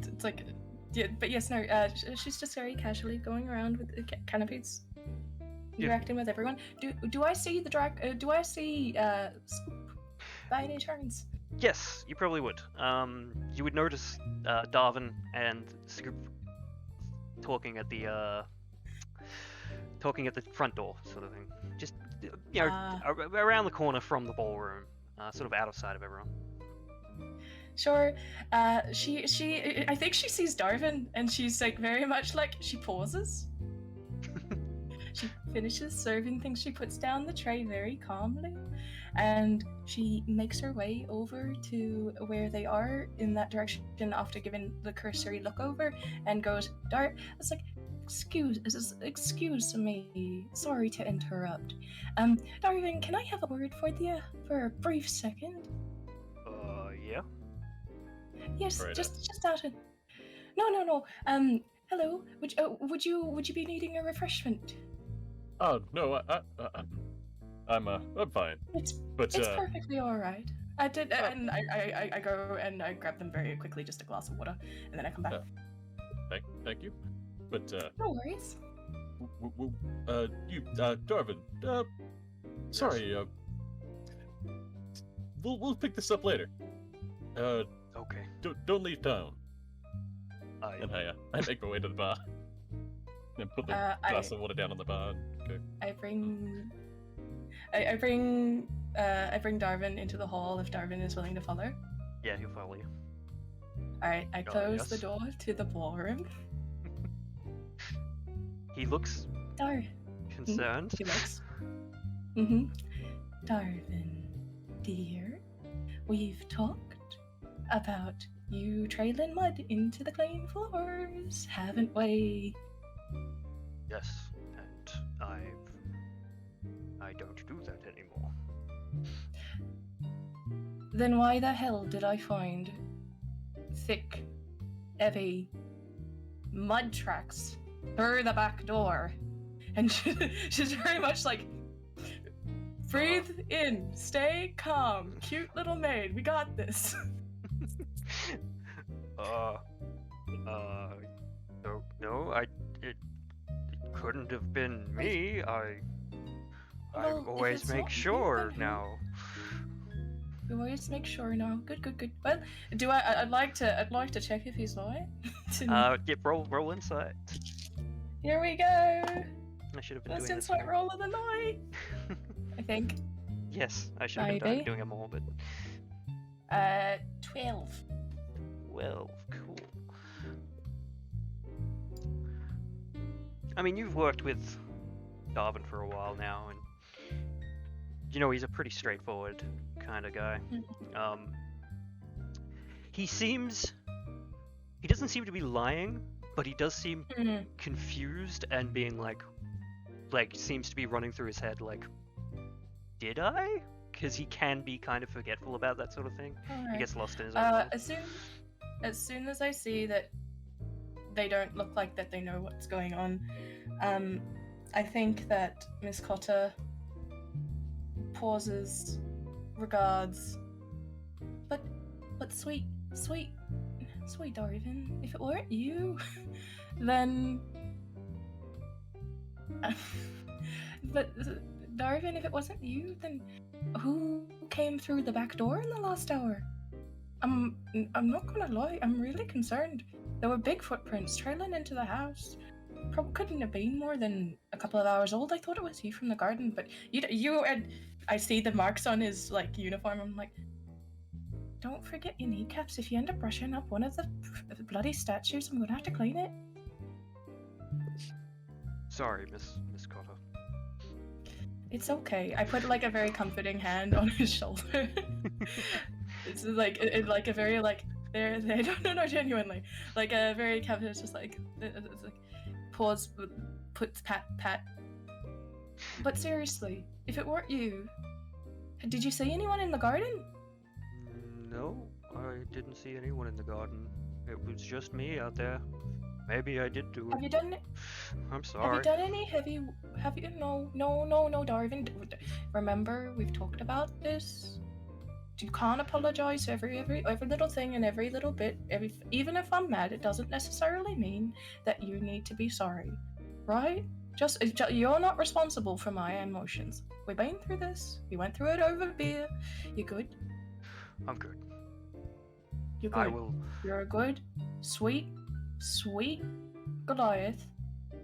It's like, yeah, but yes, no. She's just very casually going around with the canopies, interacting with everyone. Do I see the drag? Do I see Scoop by any chance? Yes, you probably would. You would notice Darwin and Scoop talking at the front door, sort of thing. Just around the corner from the ballroom, sort of out of sight of everyone. Sure. I think she sees Darwin, and she's like very much like she pauses. She finishes serving things. She puts down the tray very calmly, and she makes her way over to where they are in that direction after giving the cursory look over, and goes, It's like, excuse me. Sorry to interrupt. Darwin, can I have a word for you for a brief second? Yeah. Yes, Right, just out of. No. Hello. Would you be needing a refreshment? Oh no, I'm fine. It's But it's perfectly all right. I did, and I go and I grab them very quickly, just a glass of water, and then I come back. thank you. But No worries. Darwin, sorry, we'll pick this up later. Okay. Don't leave town. And I I make my way to the bar. And put the glass of water down on the bar. Okay. I bring Darwin into the hall if Darwin is willing to follow. Yeah, he'll follow you. All right, I close the yes. door to the ballroom. He looks concerned. He looks. Darwin, dear, we've talked about you trailing mud into the clean floors, haven't we? Yes, and I don't do that anymore. Then why the hell did I find thick, heavy mud tracks through the back door? And she's very much like, breathe in, stay calm, cute little maid, we got this. No, it couldn't have been me. I Well, if always it's make not you, sure then who? now. You always make sure now. Good. Well, I'd like to check if he's lying. Roll insight. Here we go. I should have been First doing this insight more. roll of the night. I think. Yes, I should have been Maybe. doing it more, but 12. well, cool. I mean, you've worked with Darwin for a while now, and you know he's a pretty straightforward kind of guy. He doesn't seem to be lying, but he does seem confused and being like seems to be running through his head like, did I? Because he can be kind of forgetful about that sort of thing. He gets lost in his own world. As soon as I see that they don't look like that they know what's going on, I think that Miss Cotter pauses, regards, but sweet Darwin, if it weren't you, then but Darwin, if it wasn't you, then who came through the back door in the last hour? I'm not gonna lie, I'm really concerned. There were big footprints trailing into the house. Probably couldn't have been more than a couple of hours old. I thought it was you from the garden, but you and I see the marks on his like uniform. I'm like, don't forget your kneecaps. If you end up brushing up one of the bloody statues, I'm gonna have to clean it. Sorry, Miss Cotter. It's okay. I put like a very comforting hand on his shoulder. It's like like a very like they no genuinely like a very comforting. It's just like it's like pause, puts pat. But seriously, if it weren't you, did you see anyone in the garden? No, I didn't see anyone in the garden. It was just me out there. Maybe I did do it. Have you done it? I'm sorry. Have you done any heavy? Have you? No, Darwin. Remember, we've talked about this. You can't apologize for every little thing and every little bit. Even if I'm mad, it doesn't necessarily mean that you need to be sorry, right? Just you're not responsible for my emotions. We've been through this. We went through it over beer. You good? I'm good. You're good. I will. You're a good, sweet Goliath.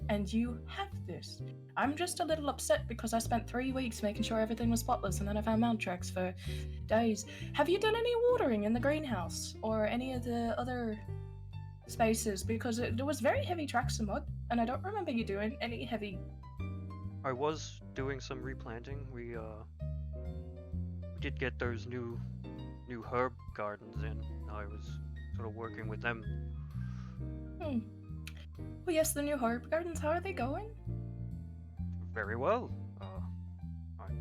and you have this. I'm just a little upset because I spent 3 weeks making sure everything was spotless, and then I found mount tracks for days. Have you done any watering in the greenhouse or any of the other spaces? Because there was very heavy tracks of mud, and I don't remember you doing any heavy. I was doing some replanting. We did get those new herb gardens in. I was sort of working with them. Well, yes, the new herb gardens. How are they going? Very well.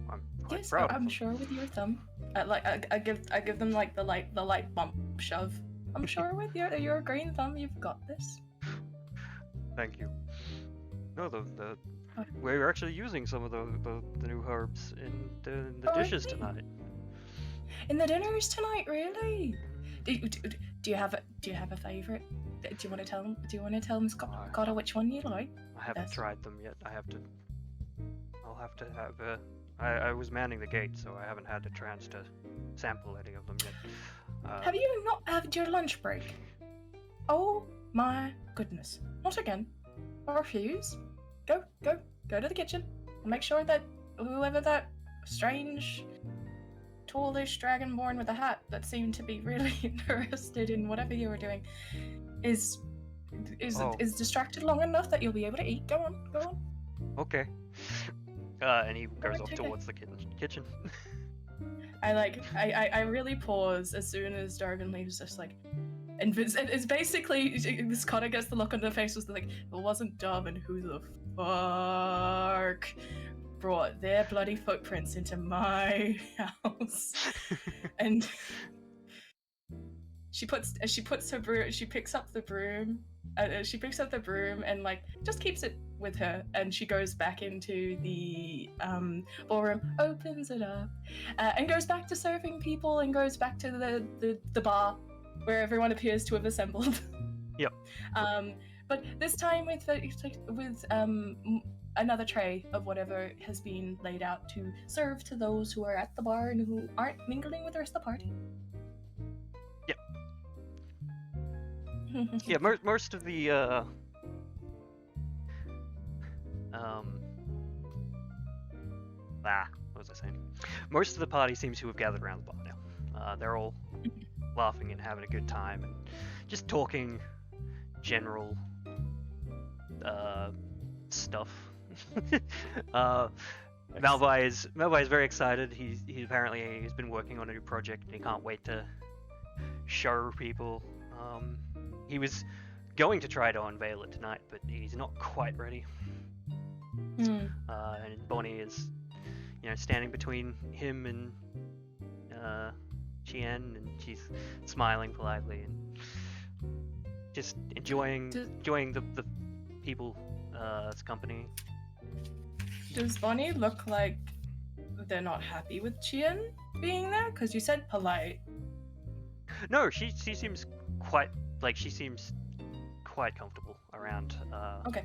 I'm quite Yes, proud of I'm them. sure with your thumb. I give them like the light bump shove. I'm sure with your green thumb, you've got this. Thank you. No, we're actually using some of the new herbs in the Oh, dishes really? tonight. In the dinners tonight, really? Do you have a favorite? Do you want to tell them? Do you want to tell Miss Cotta which one you like? I haven't Yes. tried them yet. I'll have to have. I was manning the gate, so I haven't had a chance to sample any of them yet. Have you not had your lunch break? Oh my goodness! Not again. Refuse. Go to the kitchen and make sure that whoever that strange, tallish dragonborn with a hat that seemed to be really interested in whatever you were doing is distracted long enough that you'll be able to eat. Go on. Okay. And he goes off okay. towards the kitchen. I really pause as soon as Dargan leaves, just like, and it's basically this Connor gets the look on her face was like, it wasn't Darwin, who the fuck brought their bloody footprints into my house? And she picks up the broom. She picks up the broom and like just keeps it with her, and she goes back into the ballroom, opens it up, and goes back to serving people, and goes back to the bar where everyone appears to have assembled. Yep. But this time with another tray of whatever has been laid out to serve to those who are at the bar and who aren't mingling with the rest of the party. Yeah, most of the what was I saying? Most of the party seems to have gathered around the bar now. They're all laughing and having a good time and just talking general stuff. Malvi is very excited. He's been working on a new project and he can't wait to show people. He was going to try to unveil it tonight, but he's not quite ready. And Bonnie is, standing between him and Chien, and she's smiling politely and just enjoying the people's company. Does Bonnie look like they're not happy with Chien being there? Because you said polite. No, she seems quite comfortable around Okay.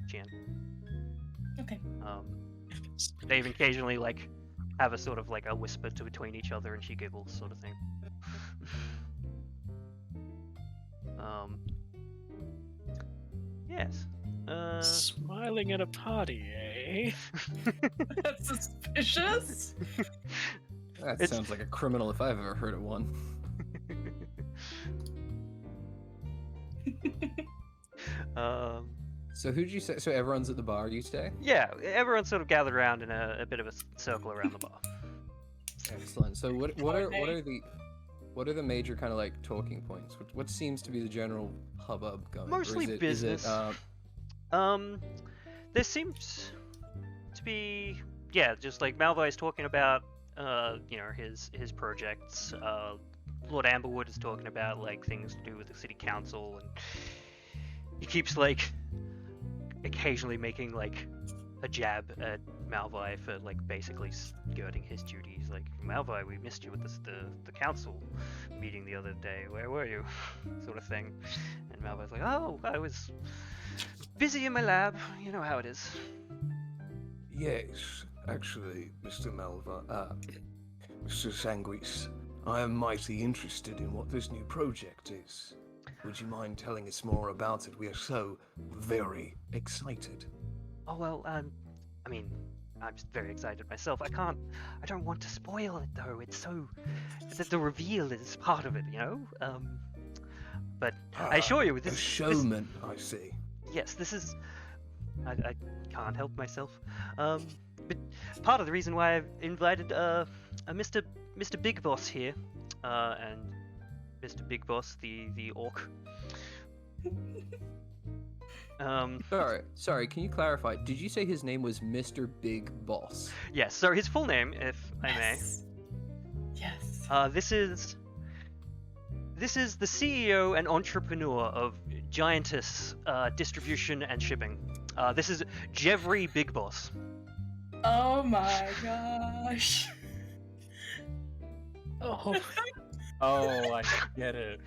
Chien. Okay. They even occasionally have a sort of a whisper between each other, and she giggles, sort of thing. Yes. Smiling at a party, eh? That's suspicious. That sounds like a criminal if I've ever heard of one. So who'd you say? So everyone's at the bar, you say? Yeah, everyone's sort of gathered around in a bit of a circle around the bar. Excellent. So what are the major kind of talking points? What seems to be the general hubbub going? Mostly business. There seems to be just Malvi's talking about his projects. Lord Amberwood is talking about things to do with the city council, and he keeps occasionally making a jab at Malvi for basically skirting his duties. Malvi, we missed you at the council meeting the other day. Where were you? Sort of thing. And Malvi's like, oh, I was busy in my lab. You know how it is. Yes, actually, Mr. Mr. Sanguis, I am mighty interested in what this new project is. Would you mind telling us more about it? We are so very excited. Oh, well, I mean, I'm just very excited myself. I don't want to spoil it, though. It's so... The reveal is part of it, you know? But I assure you, A this... showman, I see. Yes, this is... I can't help myself. But part of the reason why I've invited, Mr. Big Boss here, and Mr. Big Boss, the orc. Sorry, can you clarify? Did you say his name was Mr. Big Boss? Yes, so his full name, if I may. Yes. This is the CEO and entrepreneur of Giantus Distribution and Shipping. This is Jeffrey Big Boss. Oh my gosh. Oh, Oh, I get it.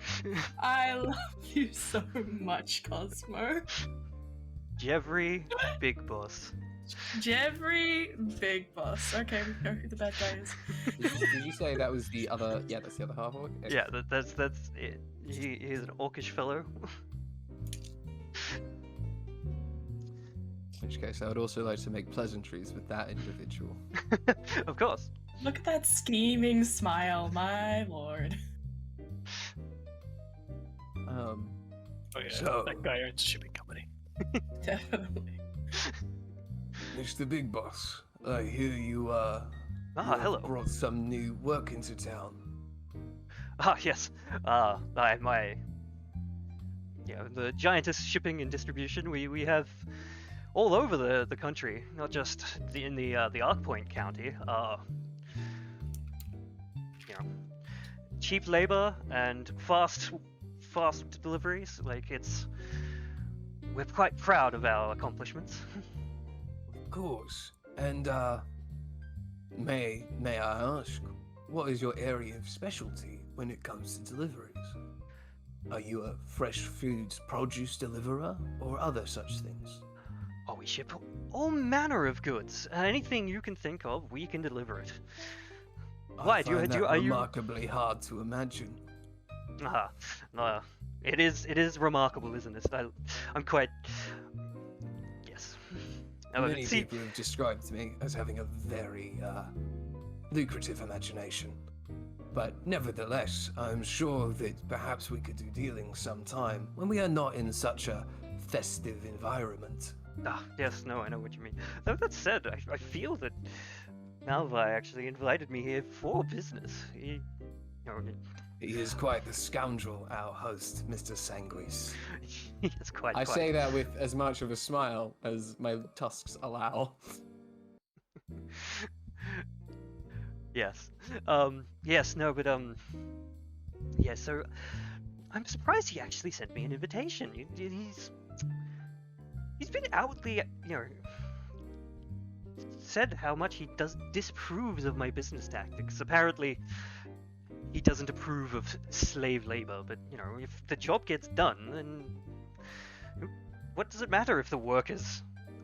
I love you so much, Cosmo. Jeffrey Big Boss. Jeffrey Big Boss. Okay, we know who the bad guy is. Did you say that was the other? Yeah, that's the other half orc. Okay. Yeah, that's it. He's an orcish fellow. In which case, I would also like to make pleasantries with that individual. Of course. Look at that scheming smile, my lord. oh yeah, So- that guy owns a shipping company. Definitely. Mr. Big Boss, I hear you, you have Hello. brought some new work into town. Yes. The Giantus Shipping and Distribution. We have all over the country, not just in the Arkpoint County. Cheap labor and fast deliveries. Like we're quite proud of our accomplishments. Of course. And, may I ask, what is your area of specialty when it comes to deliveries? Are you a fresh foods produce deliverer or other such things? Oh, we ship all manner of goods. Anything you can think of, we can deliver it. Why? I find that are you? remarkably hard to imagine. No. It is remarkable, isn't it? I'm quite. Yes. Many people have described me as having a very, lucrative imagination. But nevertheless, I'm sure that perhaps we could do dealings sometime when we are not in such a festive environment. Yes, no, I know what you mean. Though that said, I feel that Malvi actually invited me here for business. He He is quite the scoundrel, our host, Mr. Sanguis. is quite. I say that with as much of a smile as my tusks allow. Yes. Yes, no, but yeah. So, I'm surprised he actually sent me an invitation. He's been outwardly, said how much he disapproves of my business tactics. Apparently, he doesn't approve of slave labor. But if the job gets done, then what does it matter if the workers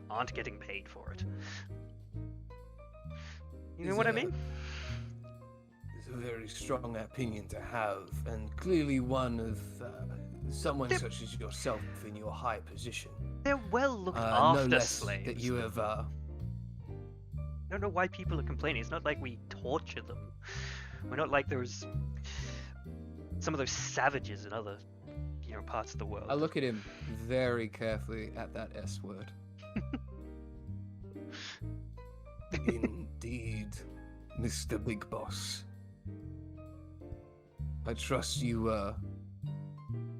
aren't getting paid for it? You know what I mean? It's a very strong opinion to have, and clearly one of someone such as yourself in your high position. They're well looked No after less slaves. that you have. I don't know why people are complaining. It's not like we torture them. We're not like those some of those savages in other parts of the world. I look at him very carefully at that S word. Indeed, Mr. Big Boss. I trust you,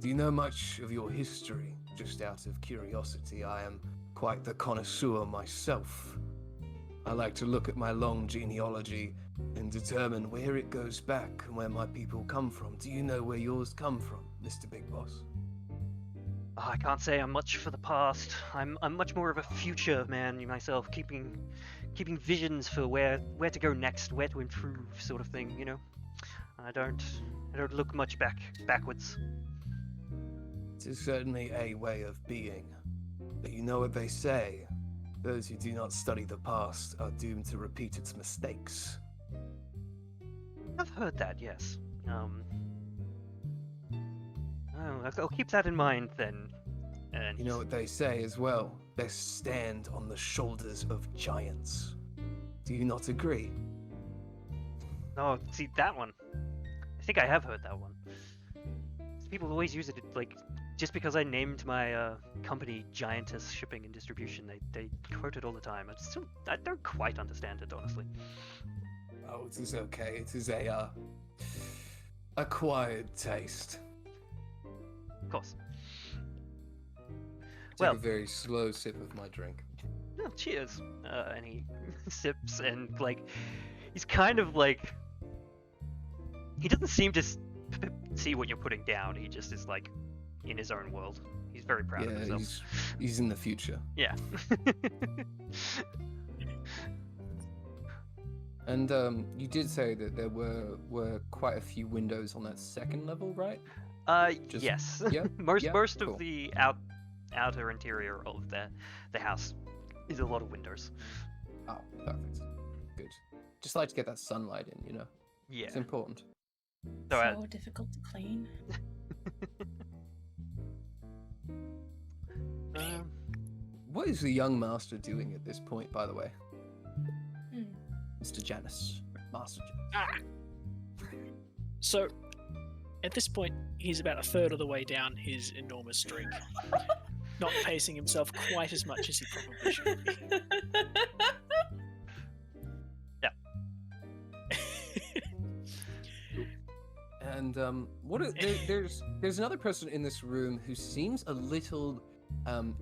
do you know much of your history? Just out of curiosity, I am quite the connoisseur myself. I like to look at my long genealogy and determine where it goes back and where my people come from. Do you know where yours come from, Mr. Big Boss? I can't say I'm much for the past. I'm much more of a future man myself, keeping visions for where to go next, where to improve, sort of thing. I don't look much backwards. It is certainly a way of being. But you know what they say? Those who do not study the past are doomed to repeat its mistakes. I've heard that, yes. I'll keep that in mind then. And You know what they say as well? They stand on the shoulders of giants. Do you not agree? Oh, see that one. I think I have heard that one. People always use it like just because I named my company Giantess Shipping and Distribution. They quote it all the time. I don't quite understand it honestly. Oh, it is okay. It is a acquired taste. Of course. Take Well- a very slow sip of my drink. Oh, cheers. And he sips and like he's kind of like he doesn't seem to see what you're putting down. He just is like in his own world. He's very proud of Yeah, himself. he's in the future. Yeah. And you did say that there were quite a few windows on that second level, right? Just- Yes. yeah, most yeah, of cool. the outer interior of the house is a lot of windows. Oh, perfect. Good. Just like to get that sunlight in, you know. Yeah. It's important. So, So difficult to clean. What is the young master doing at this point, by the way? Hmm. Mr. Janus. Master Janus. Ah. So, at this point, he's about a third of the way down his enormous drink, not pacing himself quite as much as he probably should be. And there's another person in this room who seems a little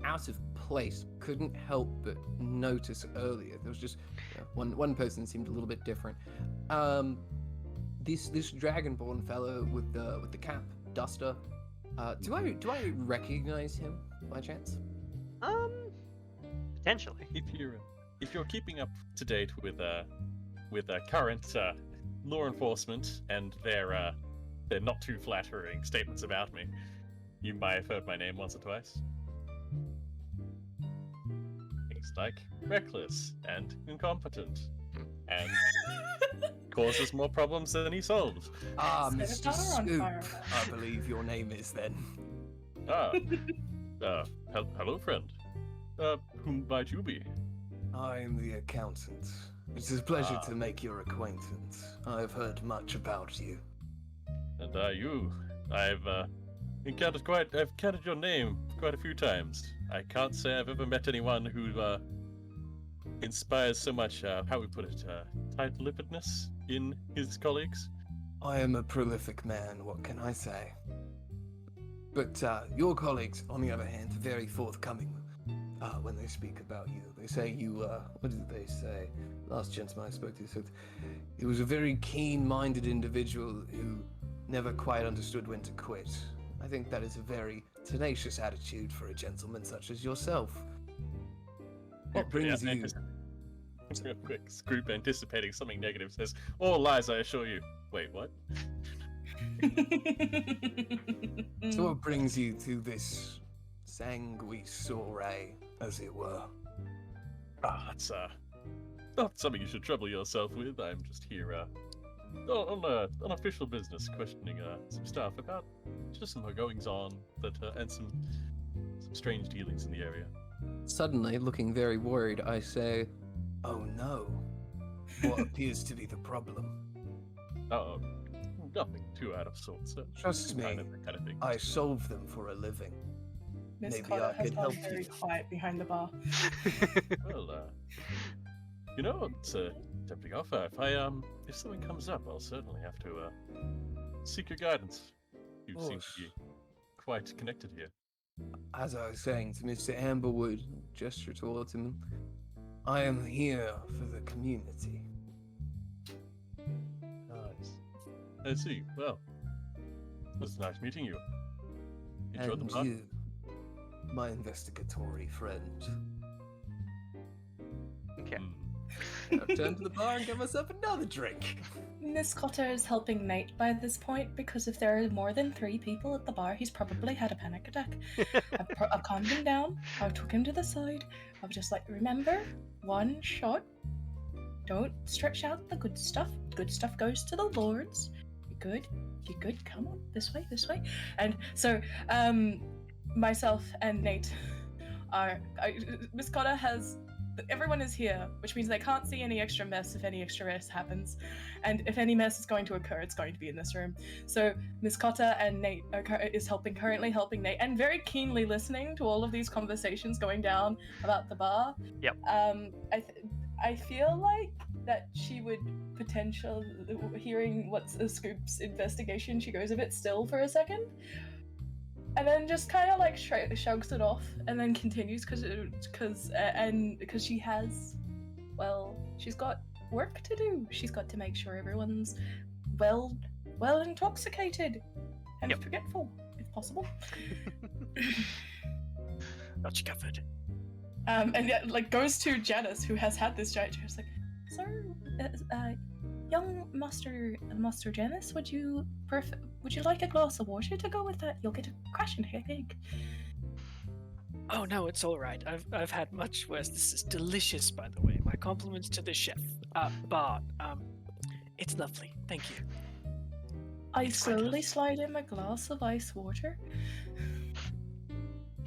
out of place. Couldn't help but notice earlier. There was just one person seemed a little bit different. This dragonborn fellow with the cap, Duster. Do I recognize him by chance? potentially. If you're keeping up to date with current law enforcement and their not too flattering statements about me, you might have heard my name once or twice. Things like reckless and incompetent, and causes more problems than he solves. Ah, Set a Mr. daughter on Scoop, fire. I believe your name is then. Hello, friend. Whom might you be? I am the accountant. It is a pleasure Ah. to make your acquaintance. I have heard much about you. And you? I've encountered your name quite a few times. I can't say I've ever met anyone who inspires so much, how we put it, tight-lippedness in his colleagues. I am a prolific man, what can I say? But your colleagues, on the other hand, are very forthcoming when they speak about you. They say you, what did they say? Last gentleman I spoke to said he was a very keen-minded individual who never quite understood when to quit. I think that is a very tenacious attitude for a gentleman such as yourself. What brings you... Real quick, Scroop, anticipating something negative, says, "All lies, I assure you." Wait, what? So what brings you to this Sanguis Soirée, as it were? That's not something you should trouble yourself with. I'm just here on official business, questioning some stuff about just some goings on that and some strange dealings in the area. Suddenly, looking very worried, I say, "Oh no, what appears to be the problem?" Oh, nothing too out of sorts. Trust me, kind of thing. I solve them for a living. Miss Maybe Carter I has could gone help very you. quiet behind the bar. Well, it's a tempting offer. If something comes up, I'll certainly have to seek your guidance. You seem to be quite connected here. As I was saying to Mr. Amberwood, gesture towards him, I am here for the community. Nice. I see. Well, it was nice meeting you. Enjoy the And bar. you, my investigatory friend. Okay. Now turn to the bar and get myself another drink. Miss Cotter is helping Nate by this point because if there are more than 3 people at the bar, he's probably had a panic attack. I've calmed him down. I took him to the side. I was just like, remember, 1 shot. Don't stretch out the good stuff. Good stuff goes to the lords. good? You good? Come on, this way, this way. And so, myself and Nate Miss Cotta has. Everyone is here, which means they can't see any extra mess if any extra mess happens. And if any mess is going to occur, it's going to be in this room. So Miss Cotta and Nate is currently helping Nate, and very keenly listening to all of these conversations going down about the bar. Yep. I feel like that she would potentially, hearing what's a Scoop's investigation, she goes a bit still for a second. And then just kind of like shrugs it off, and then continues because she has, well, she's got work to do. She's got to make sure everyone's well intoxicated and forgetful, if possible. Got you covered. And yet, like, goes to Janus, who has had this giant chair. It's like, so, young Master Janus, would you like a glass of water to go with that? You'll get a crashing headache. Oh no, it's all right. I've had much worse. This is delicious, by the way. My compliments to the chef. Bart. It's lovely. Thank you. I slowly slide in a glass of ice water.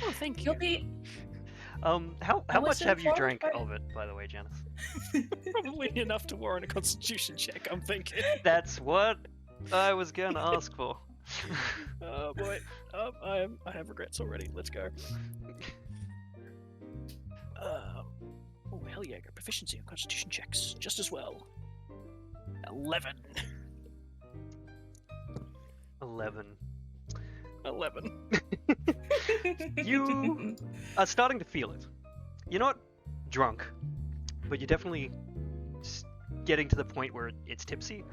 Oh, thank you. You'll be. How I much was have you informed drank by- of it, by the way, Janus? Probably enough to warrant a Constitution check. I'm thinking. That's what I was gonna ask for. Oh boy. I have regrets already. Let's go. Oh hell yeah! Got proficiency on Constitution checks just as well. 11. 11. You are starting to feel it. You're not drunk, but you're definitely getting to the point where it's tipsy.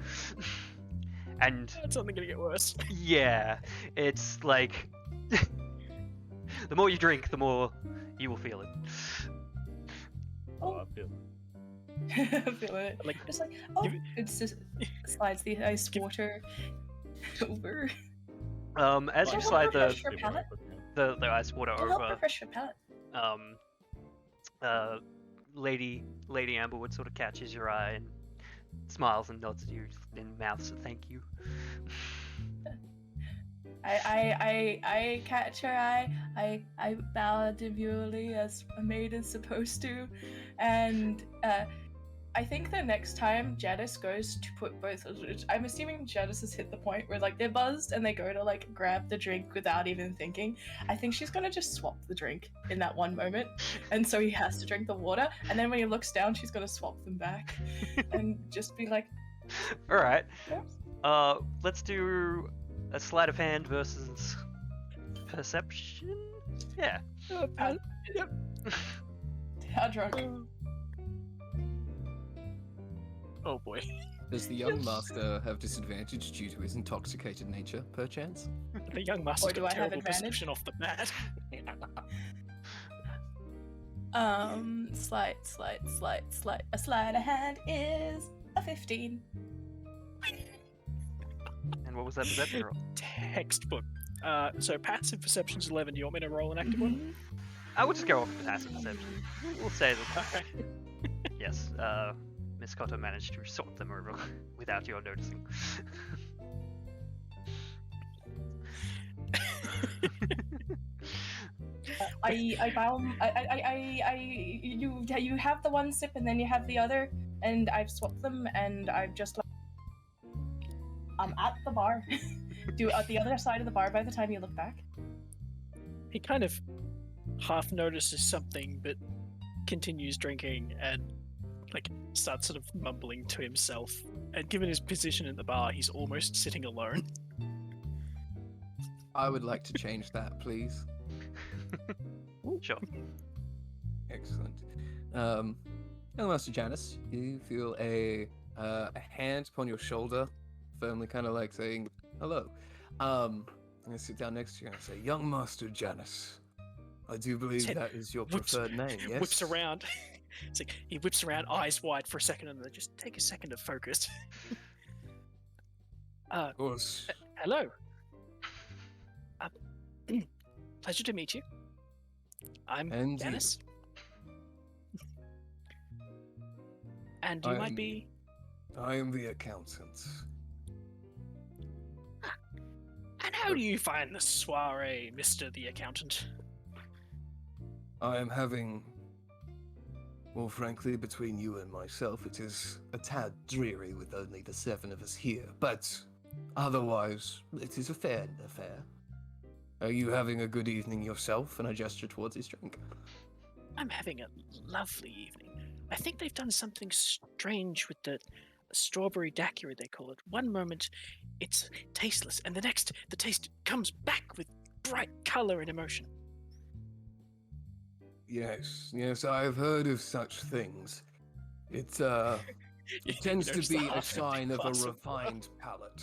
And That's only gonna get worse. yeah, it's like the more you drink, the more you will feel it. Oh, I feel Feeling it. Like, Just like, oh, give it- it's just slides the ice water over. As you Can I slide help refresh your it. palate? the ice water Can help over, refresh your palate. Lady Amberwood sort of catches your eye and smiles and nods at you and mouths a thank you. I catch her eye. I bow demurely as a maid is supposed to, and I think the next time Janus goes to put both, I'm assuming Janus has hit the point where like they're buzzed and they go to like grab the drink without even thinking. I think she's gonna just swap the drink in that one moment, and so he has to drink the water. And then when he looks down, she's gonna swap them back, and just be like, All right. "Oops." Let's do a sleight of hand versus perception. Yeah. "How drunk?" Oh boy. Does the young master have disadvantage due to his intoxicated nature, perchance? The young master's Or do got I have terrible advantage? perception off the bat. Sleight. A sleight of hand is a 15. And what was that perception roll? Textbook. So passive perception's 11. Do you want me to roll an active one? I would just go off the passive perception. We'll say that Okay. yes, Miss Cotta managed to sort them over without your noticing. You have the one sip and then you have the other, and I've swapped them, and I've just like, I'm at the bar. At the other side of the bar by the time you look back. He kind of half notices something, but continues drinking and like starts sort of mumbling to himself. And given his position in the bar, he's almost sitting alone. I would like to change that, please. Sure. Excellent. Young Master Janus, you feel a hand upon your shoulder, firmly kind of like saying, hello. I'm going to sit down next to you and say, Young Master Janus, I do believe Said- that is your whips- preferred name, yes? Whips around. It's like he whips around, eyes wide for a second, and then just take a second to focus. Of course. Hello. Pleasure to meet you. I'm And you. Dennis. And you I might am- be. I am the accountant. How do you find the soiree, Mr. the Accountant? I am having... Well, frankly, between you and myself, it is a tad dreary with only the 7 of us here, but otherwise, it is a fair affair. Are you having a good evening yourself? And I gesture towards his drink. I'm having a lovely evening. I think they've done something strange with the strawberry daiquiri, they call it. One moment, it's tasteless, and the next, the taste comes back with bright color and emotion. Yes, I've heard of such things. It tends to notice the be a half-empty sign of a glass of refined palate.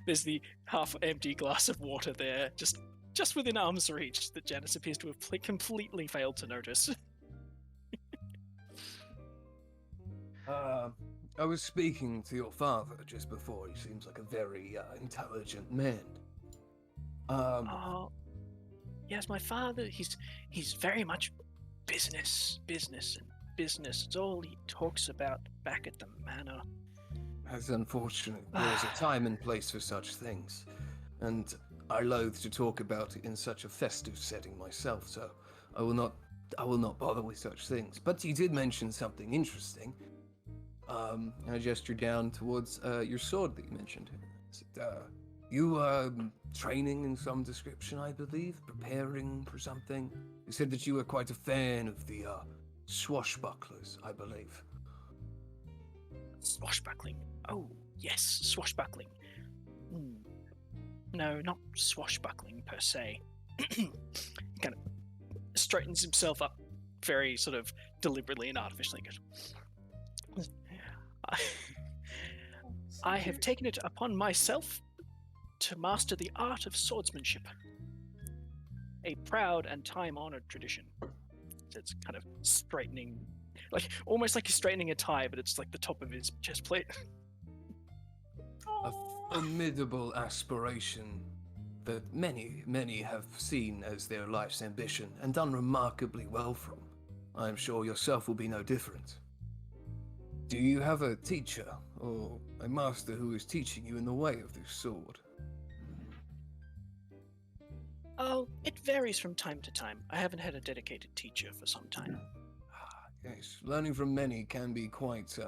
There's the half-empty glass of water there, just within arm's reach, that Janus appears to have completely failed to notice. I was speaking to your father just before. He seems like a very intelligent man. Oh, yes, my father, he's very much business. It's all he talks about back at the manor. That's unfortunate. There's a time and place for such things. And I loathe to talk about it in such a festive setting myself, so I will not bother with such things. But you did mention something interesting. I gestured down towards your sword that you mentioned. You training in some description, I believe, preparing for something. You said that you were quite a fan of the swashbucklers, I believe. Swashbuckling. Oh, yes, swashbuckling. No, not swashbuckling per se. He kind of straightens himself up very sort of deliberately and artificially. I have taken it upon myself to master the art of swordsmanship. A proud and time-honored tradition. It's kind of straightening, almost like he's straightening a tie, but it's like the top of his chest plate. A formidable aspiration that many have seen as their life's ambition and done remarkably well from. I am sure yourself will be no different. Do you have a teacher or a master who is teaching you in the way of this sword? Oh, it varies from time to time. I haven't had a dedicated teacher for some time. Yes, learning from many can be quite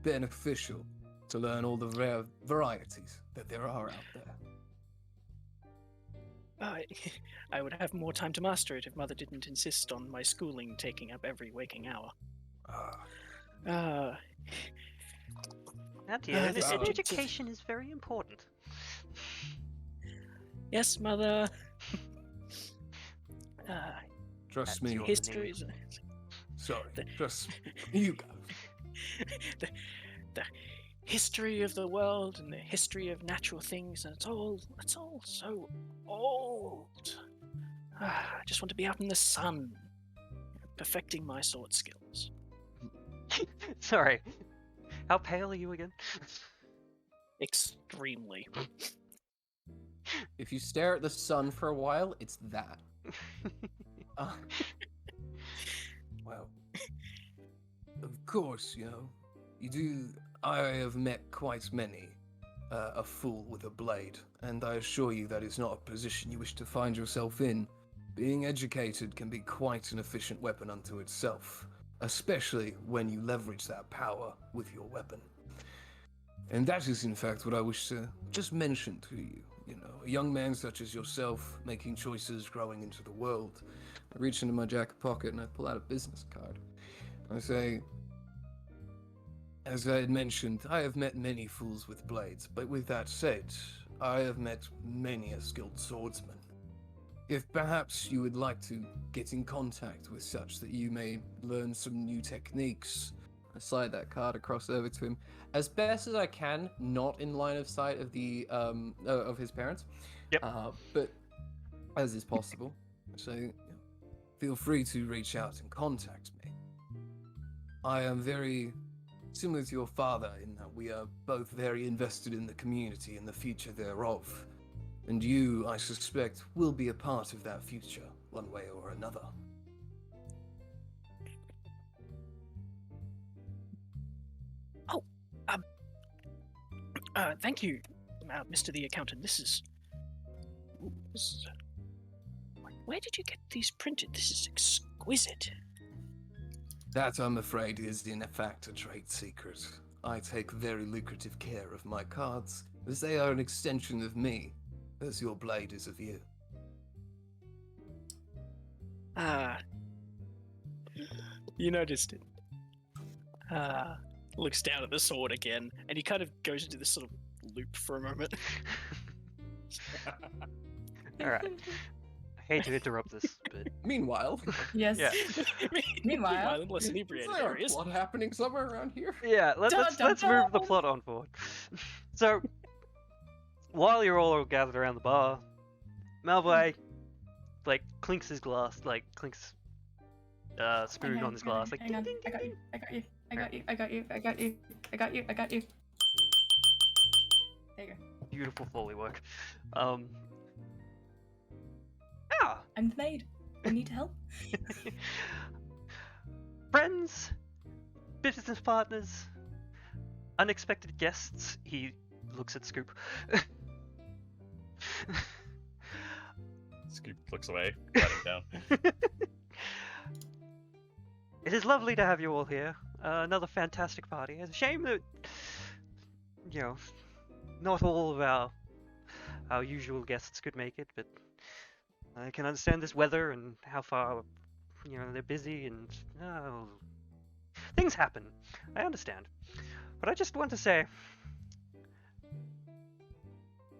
beneficial to learn all the rare varieties that there are out there. I would have more time to master it if Mother didn't insist on my schooling taking up every waking hour. Education is very important. Yes, Mother. Trust me. History. Sorry, just you go. The history of the world and the history of natural things, and it's all so old. I just want to be out in the sun, perfecting my sword skills. Sorry, how pale are you again? Extremely. If you stare at the sun for a while, it's that. Well, of course, you do. I have met quite many a fool with a blade, and I assure you that is not a position you wish to find yourself in. Being educated can be quite an efficient weapon unto itself, especially when you leverage that power with your weapon. And that is in fact what I wish to just mention to you. A young man such as yourself, making choices, growing into the world. I reach into my jacket pocket and I pull out a business card. I say, as I had mentioned, I have met many fools with blades, but with that said, I have met many a skilled swordsman. If perhaps you would like to get in contact with such that you may learn some new techniques, I slide that card across over to him as best as I can, not in line of sight of the of his parents. Yep. But as is possible. So feel free to reach out and contact me. I am very similar to your father in that we are both very invested in the community and the future thereof. And you, I suspect, will be a part of that future, one way or another. Thank you, Mr. the Accountant, this is... Where did you get these printed? This is exquisite. That, I'm afraid, is in fact a trade secret. I take very lucrative care of my cards, as they are an extension of me, as your blade is of you. You noticed it. Looks down at the sword again, and he kind of goes into this sort of loop for a moment. All right. I hate to interrupt this, but Meanwhile, Yes. Yeah. Meanwhile- less is inebriated there a areas. plot happening somewhere around here? yeah, Dun, let's dun, move the dun. plot on forward. So, while you're all gathered around the bar, Malvoy like clinks his glass, like clinks spoon on his glass, like hang on. ding, I ding, got you. ding. I got you. I got you. I got you. I got you. I got you. I got you. There you go. Beautiful Foley work. Ah, I'm the maid. I need help. friends, business partners, unexpected guests. He looks at Scoop. Scoop looks away, writing down. It is lovely to have you all here. Another fantastic party. It's a shame that, not all of our usual guests could make it, but I can understand this weather and how far, they're busy and things happen. I understand. But I just want to say,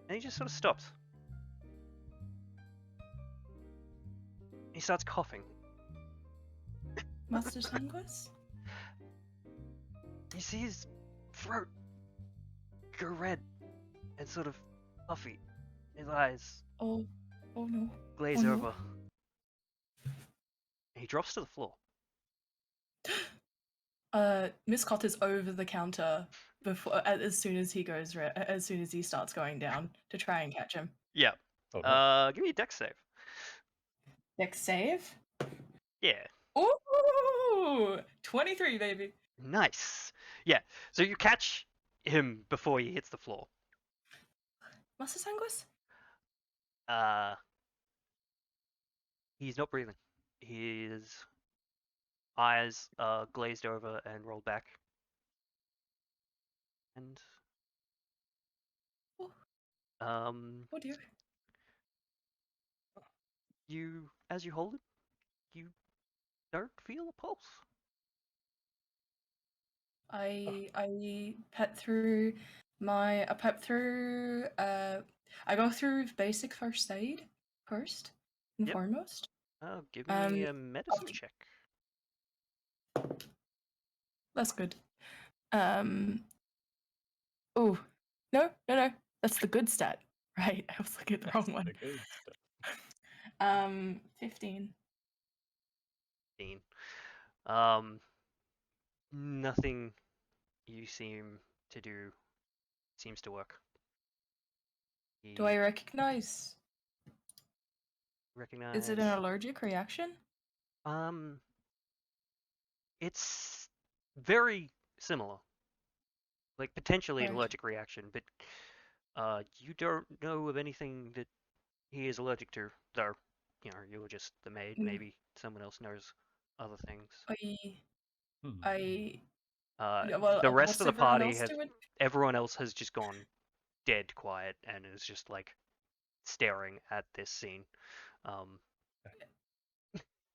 and he just sort of stops. He starts coughing. Master Sanguis? You see his throat go red and sort of puffy. His eyes Oh no. glaze Oh, no. over. He drops to the floor. Miss Cott is over the counter before, as soon as he starts going down to try and catch him. Yeah. Oh, no. Give me a dex save. Dex save. Yeah. Ooh, 23, baby. Nice. Yeah. So you catch him before he hits the floor. Master Sanguis? He's not breathing. His eyes are glazed over and rolled back. And Oh. Oh dear. as you hold it, you don't feel a pulse. I pet through I go through basic first aid first and Yep. foremost. Give me a medicine check. That's good. Oh, no. That's the good stat. Right, I was looking at the wrong one. Okay. 15. 15. Nothing you seem to do seems to work. Do I recognize? recognize? Is it an allergic reaction? It's very similar. Like potentially an Right. allergic reaction, but you don't know of anything that he is allergic to. Though, you're just the maid. Mm. Maybe someone else knows other things. I The well, rest of the what's everyone party else has. doing? Everyone else has just gone dead quiet and is just like staring at this scene.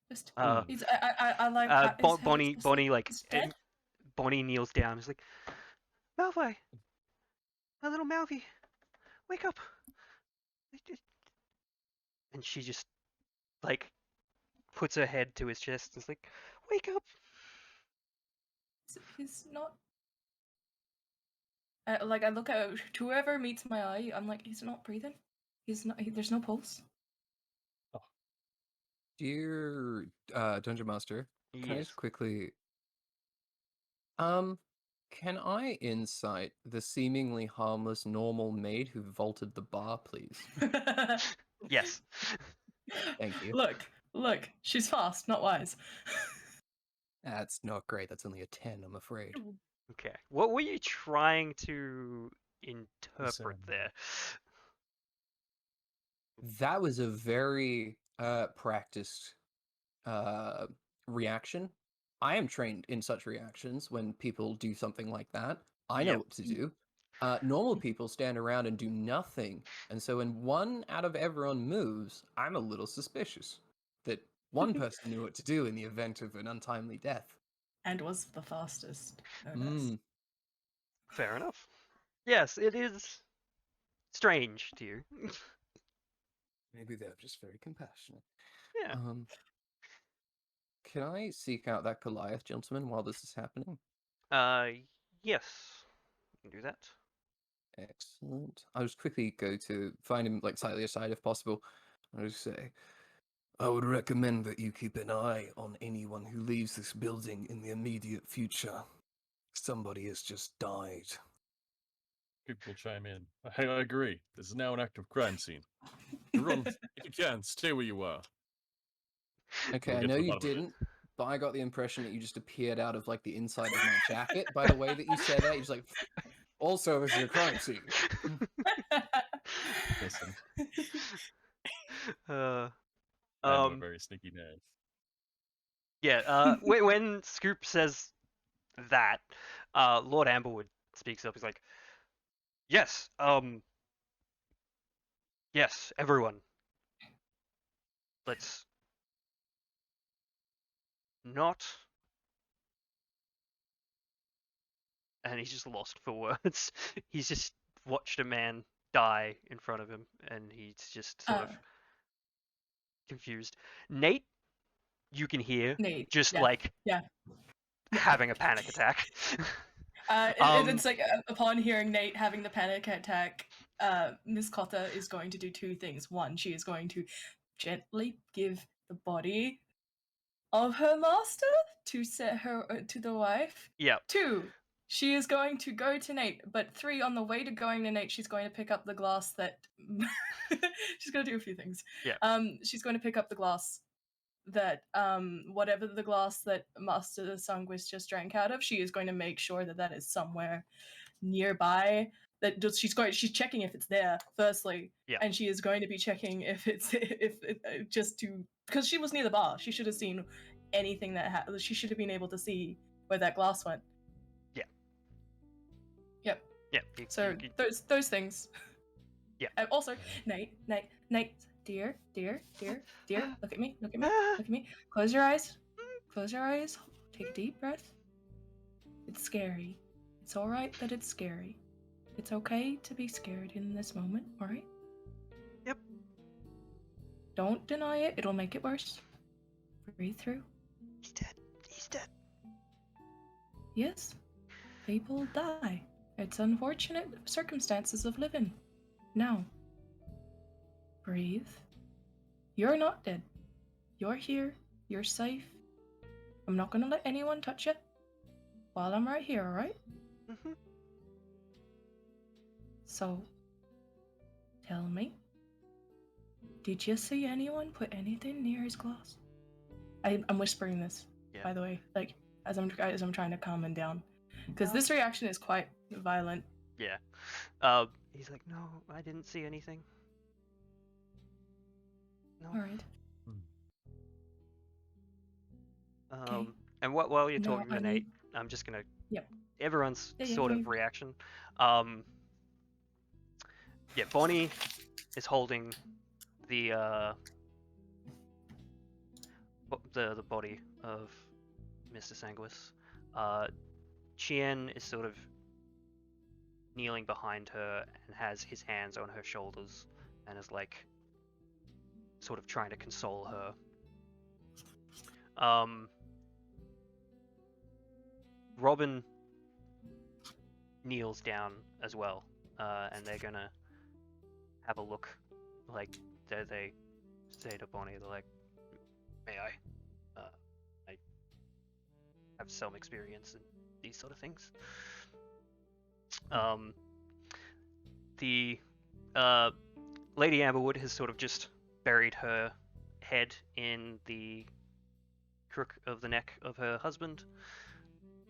Just Uh, he's I like his head Bonnie, is just Bonnie, like, he's dead. Bonnie kneels down. Is like, Malfoy, my little Malfoy, wake up! And she just like puts her head to his chest. Is like, wake up! He's not. Like I look at whoever meets my eye. I'm like, he's not breathing. He's not. There's no pulse. Dear Dungeon Master, can I Yes. just quickly... can I insight the seemingly harmless normal maid who vaulted the bar, please? Yes. Thank you. Look. She's fast, not wise. That's not great. That's only a 10, I'm afraid. Okay. What were you trying to interpret there? That was a very practiced reaction. I am trained in such reactions when people do something like that. I know Yep. what to do. Normal people stand around and do nothing. And so when one out of everyone moves, I'm a little suspicious that one person knew what to do in the event of an untimely death. And was the fastest. No less. Mm, Fair enough. Yes, it is strange to you. maybe they're just very compassionate. Yeah. Can I seek out that Goliath gentleman while this is happening? Yes. You can do that. Excellent. I'll just quickly go to find him like slightly aside if possible. I'll just say, I would recommend that you keep an eye on anyone who leaves this building in the immediate future. Somebody has just died. People chime in. I agree. This is now an active crime scene. Everyone, if you can, stay where you are. Okay, We'll I get know to the you bottom of it. didn't, but I got the impression that you just appeared out of like the inside of my jacket by the way that you said that. You're just like, also, this is a crime scene. Listen, uh, I know a um, very sneaky man. yeah, when Scoop says that, Lord Amberwood speaks up. He's like, yes, yes, everyone. Let's not. And he's just lost for words. He's just watched a man die in front of him, and he's just sort of confused. Nate, you can hear Nate. just Yeah. like Yeah. having a panic attack. It's like upon hearing Nate having the panic attack, Miss Cotta is going to do two things. One, she is going to gently give the body of her master to set her to the wife. Yep. Two, she is going to go to Nate. But three, on the way to going to Nate, she's going to pick up the glass that she's going to do a few things. Yeah. She's going to pick up the glass that whatever the glass that Master Sanguis just drank out of, she is going to make sure that that is somewhere nearby. That just, she's checking if it's there firstly, Yeah. and she is going to be checking if it's just to, because she was near the bar, she should have seen anything that she should have been able to see where that glass went. Yeah. Yep. Yeah. So those things. Yeah. Also, Nate, dear, look at me, look at me. Close your eyes. Take a deep breath. It's scary. It's all right that it's scary. It's okay to be scared in this moment, all right? Yep. Don't deny it. It'll make it worse. Breathe through. He's dead. He's dead. Yes. People die. It's unfortunate circumstances of living. Now, breathe. You're not dead. You're here. You're safe. I'm not gonna let anyone touch you while I'm right here, alright? Mm-hmm. So, tell me, did you see anyone put anything near his glass? I'm whispering this, by the way, like as I'm trying to calm him down, because this reaction is quite violent. Yeah. He's like, no, I didn't see anything. No. All right. Okay. And while you're No, talking to I Nate, need- I'm just gonna. Yep. Everyone's Yeah, sort of you- reaction. Yeah, Bonnie is holding the the body of Mr. Sanguis. Chien is sort of kneeling behind her and has his hands on her shoulders and is like sort of trying to console her. Robin kneels down as well, and they're gonna have a look. Like they say to Bonnie, they're like, "May I? I have some experience in these sort of things." The Lady Amberwood has sort of just buried her head in the crook of the neck of her husband,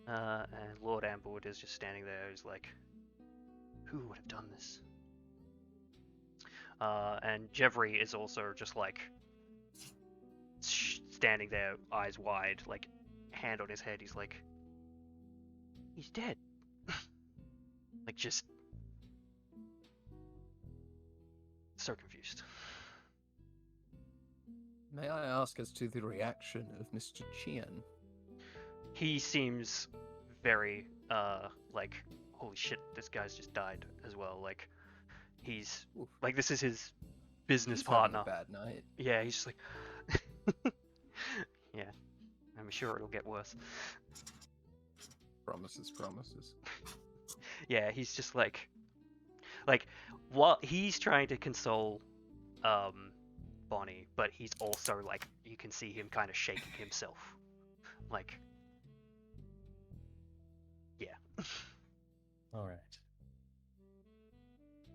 and Lord Amberwood is just standing there. He's like, Who would have done this? And Jevry is also just like standing there, eyes wide, like hand on his head. He's like, he's dead. Like just so confused. May I ask as to the reaction of Mr. Chien? He seems very like, holy shit, this guy's just died as well. Like he's Oof. like, this is his business He's having partner. a bad night. Yeah, he's just like yeah, I'm sure it'll get worse. Promises, promises. Yeah, he's just like while he's trying to console Bonnie, but he's also like, you can see him kind of shaking himself. Like, yeah. All right.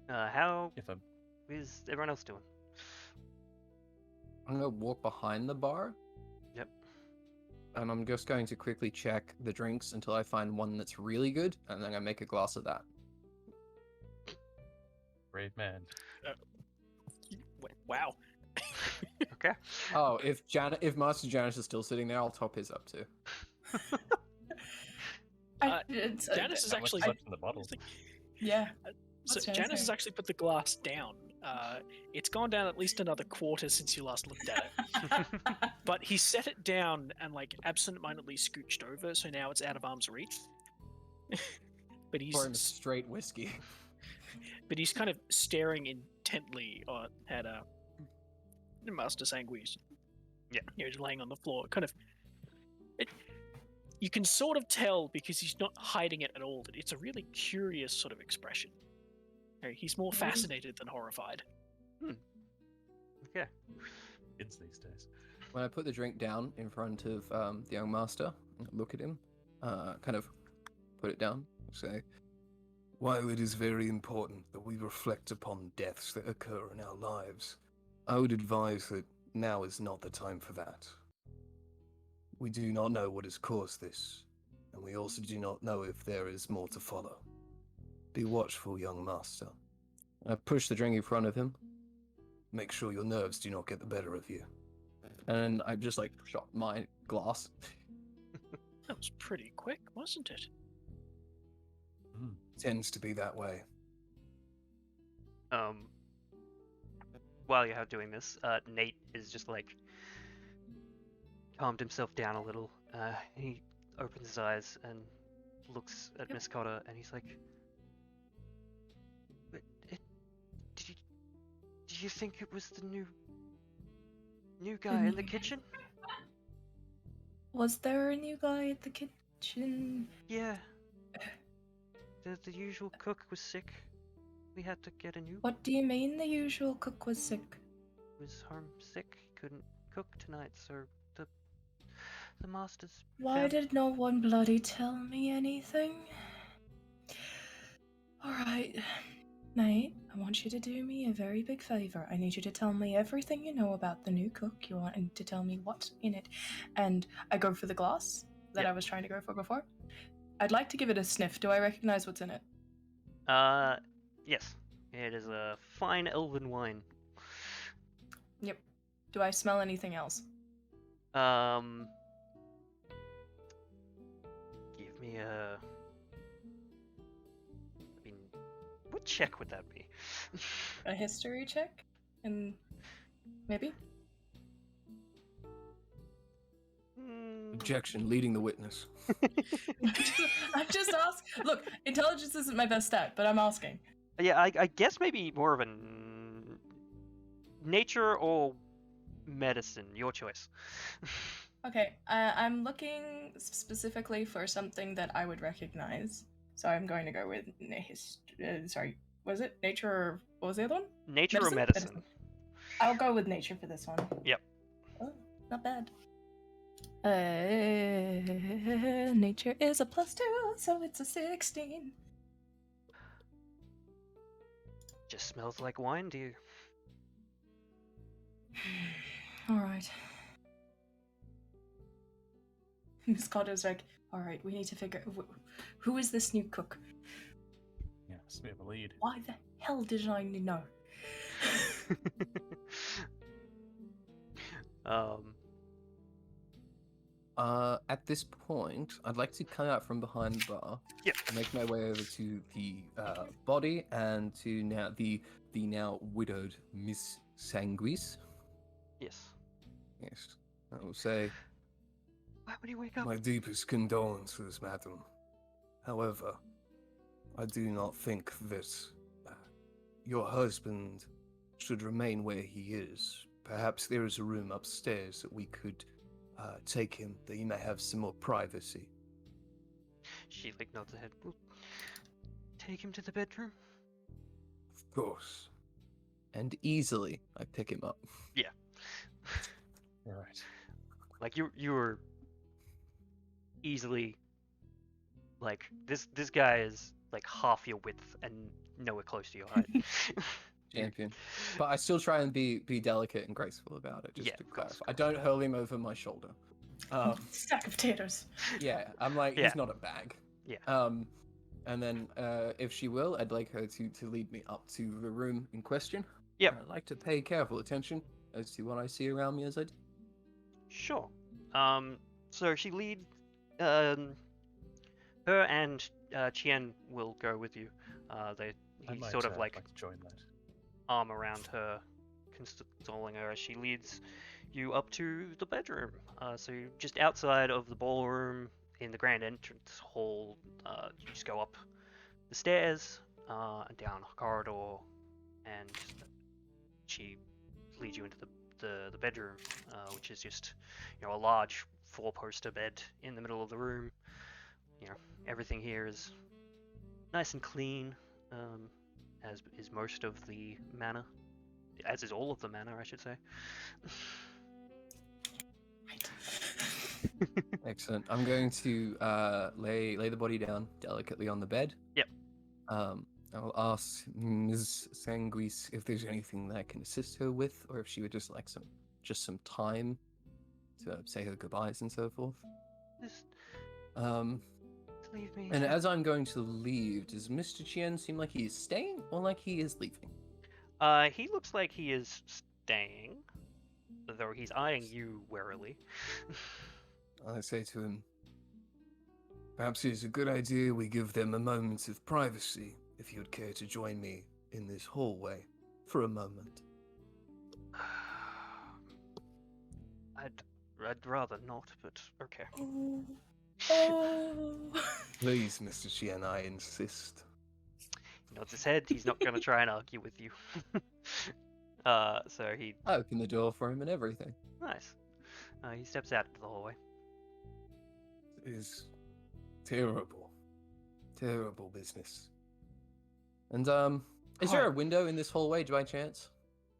How If I'm is everyone else doing? I'm gonna walk behind the bar. Yep. And I'm just going to quickly check the drinks until I find one that's really good, and then I make a glass of that. brave man. Wow. Okay. Oh, if Master Janus is still sitting there, I'll top his up too. Janus is How much actually. left in the bottle? Yeah. So What's Janus Janus has saying? actually put the glass down. It's gone down at least another quarter since you last looked at it. But he set it down and like absent-mindedly scooched over, so now it's out of arm's reach. But Pour him a straight whiskey. he's kind of staring intently at Master Sanguis. Yeah. You know, just laying on the floor. Kind of. You can sort of tell because he's not hiding it at all that it's a really curious sort of expression. You know, he's more fascinated than horrified. Okay. Kids these days. When I put the drink down in front of the young master, look at him, kind of put it down, say, while it is very important that we reflect upon deaths that occur in our lives, I would advise that now is not the time for that. We do not know what has caused this, and we also do not know if there is more to follow. Be watchful, young master. I push the drink in front of him. Make sure your nerves do not get the better of you. And I just like shot my glass. That was pretty quick, wasn't it? Tends to be that way. While you're doing this, Nate is just like calmed himself down a little. He opens his eyes and looks at Miss Cotter, and he's like, "Did you think it was the new guy in the kitchen?" Was there a new guy at the kitchen? Yeah. The usual cook was sick. We had to get a new. What do you mean the usual cook was sick? Was home sick. He couldn't cook tonight, so the master's. Why did no one bloody tell me anything? Alright, Nate, I want you to do me a very big favor. I need you to tell me everything you know about the new cook. You want to tell me what's in it. And I go for the glass that I was trying to go for before. I'd like to give it a sniff. Do I recognize what's in it? Yes. It is a fine elven wine. Yep. Do I smell anything else? Give me a. I mean, what check would that be? A history check? And maybe? Objection, leading the witness. I'm just asking. Look, intelligence isn't my best stat, but I'm asking. Yeah, I guess maybe more of a nature or medicine. Your choice. Okay, I'm looking specifically for something that I would recognize. So I'm going to go with sorry, was it nature or what was the other one? Nature or medicine? I'll go with nature for this one. Yep. Oh, not bad. Nature is a +2, so it's a 16. Just smells like wine to you. Alright. Miss Cotto's like, alright, we need to figure who is this new cook? Yeah. It's a bit of a lead. Why the hell did I know? At this point, I'd like to come out from behind the bar. Yep. Make my way over to the body and to now the now widowed Miss Sanguis. Yes. Yes. I will say Why would he wake up? my deepest condolences, madam. However, I do not think that your husband should remain where he is. Perhaps there is a room upstairs that we could take him, that he may have some more privacy. She like nods her head. We'll take him to the bedroom. Of course. And easily, I pick him up. Yeah. Right. Like you were easily like this guy is like half your width and nowhere close to your height. Champion. But I still try and be delicate and graceful about it, just Yeah, to of course, clarify. I don't hurl him over my shoulder. Stack of potatoes. Yeah, I'm like, Yeah. he's not a bag. Yeah. And then, if she will, I'd like her to lead me up to the room in question. Yep. I'd like to pay careful attention as to what I see around me as I do. Sure. So she lead her and Chien will go with you. I He might, sort of like to join that. arm around her, consoling her as she leads you up to the bedroom. So you're just outside of the ballroom in the grand entrance hall. You just go up the stairs and down a corridor, and she leads you into the bedroom, which is just a large four-poster bed in the middle of the room. Everything here is nice and clean, as is most of the manor, as is all of the manor, I should say. Excellent. I'm going to lay the body down delicately on the bed. Yep. I'll ask Ms. Sanguis if there's anything that I can assist her with, or if she would just like some time to say her goodbyes and so forth. Just Um, leave me. and as I'm going to leave, does Mr. Chien seem like he is staying or like he is leaving? He looks like he is staying, though he's eyeing you warily. I say to him, perhaps it's a good idea we give them a moment of privacy, if you'd care to join me in this hallway for a moment. I'd rather not, but okay. Oh. Please, Mr. Chien, I insist. He nods his head. He's not going to try and argue with you. So he... I open the door for him and everything. Nice. He steps out into the hallway. It is terrible. Terrible business. And, is there a window in this hallway by chance?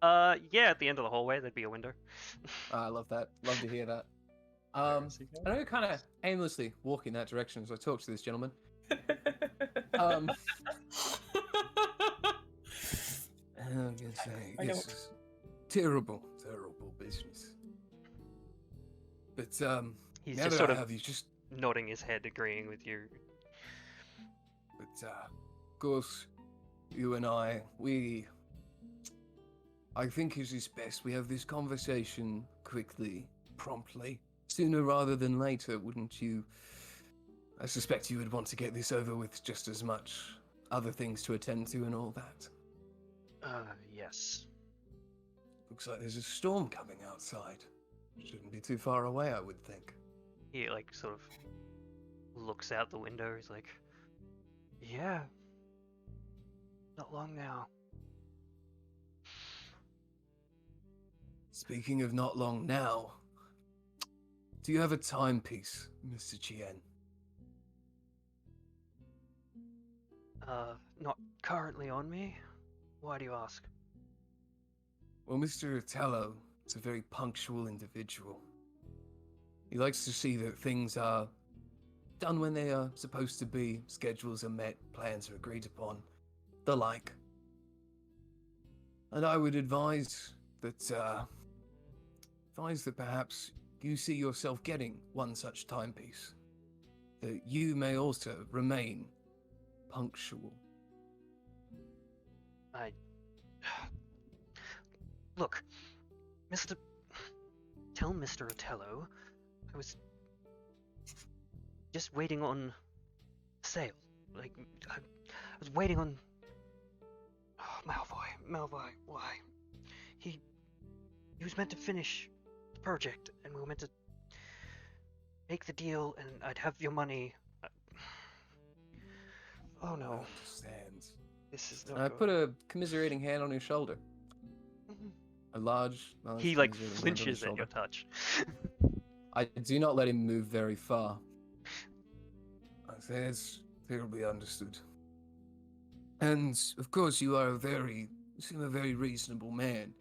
Yeah, at the end of the hallway, there'd be a window. I love that. Love to hear that. Where is he going? I know you're kind of aimlessly walking that direction as I talk to this gentleman. I'm gonna say I this don't. is terrible, terrible business. But He's now just that sort I of have you, just nodding his head, agreeing with you. but of course, you and I think it is best we have this conversation quickly, promptly, sooner rather than later, wouldn't you? I suspect you would want to get this over with just as much other things to attend to and all that. Yes. Looks like there's a storm coming outside. Shouldn't be too far away, I would think. He, like, sort of looks out the window. He's like, yeah. Not long now. Speaking of not long now, do you have a timepiece, Mr. Chien? Not currently on me. Why do you ask? Well, Mr. Otello is a very punctual individual. He likes to see that things are done when they are supposed to be, schedules are met, plans are agreed upon, the like. And I would advise that perhaps you see yourself getting one such timepiece, that you may also remain punctual. I... Look, Mr... Tell Mr. Otello I was just waiting on sale. Like, I was waiting on... Oh, Malfoy, why? He was meant to finish the project, and we were meant to make the deal, and I'd have your money. Oh no. I understand. This is no I good. put a commiserating hand on your shoulder. A large He like commiserating hand on flinches his at your shoulder. touch. I do not let him move very far. I say it's clearly understood. And of course, you seem a very reasonable man.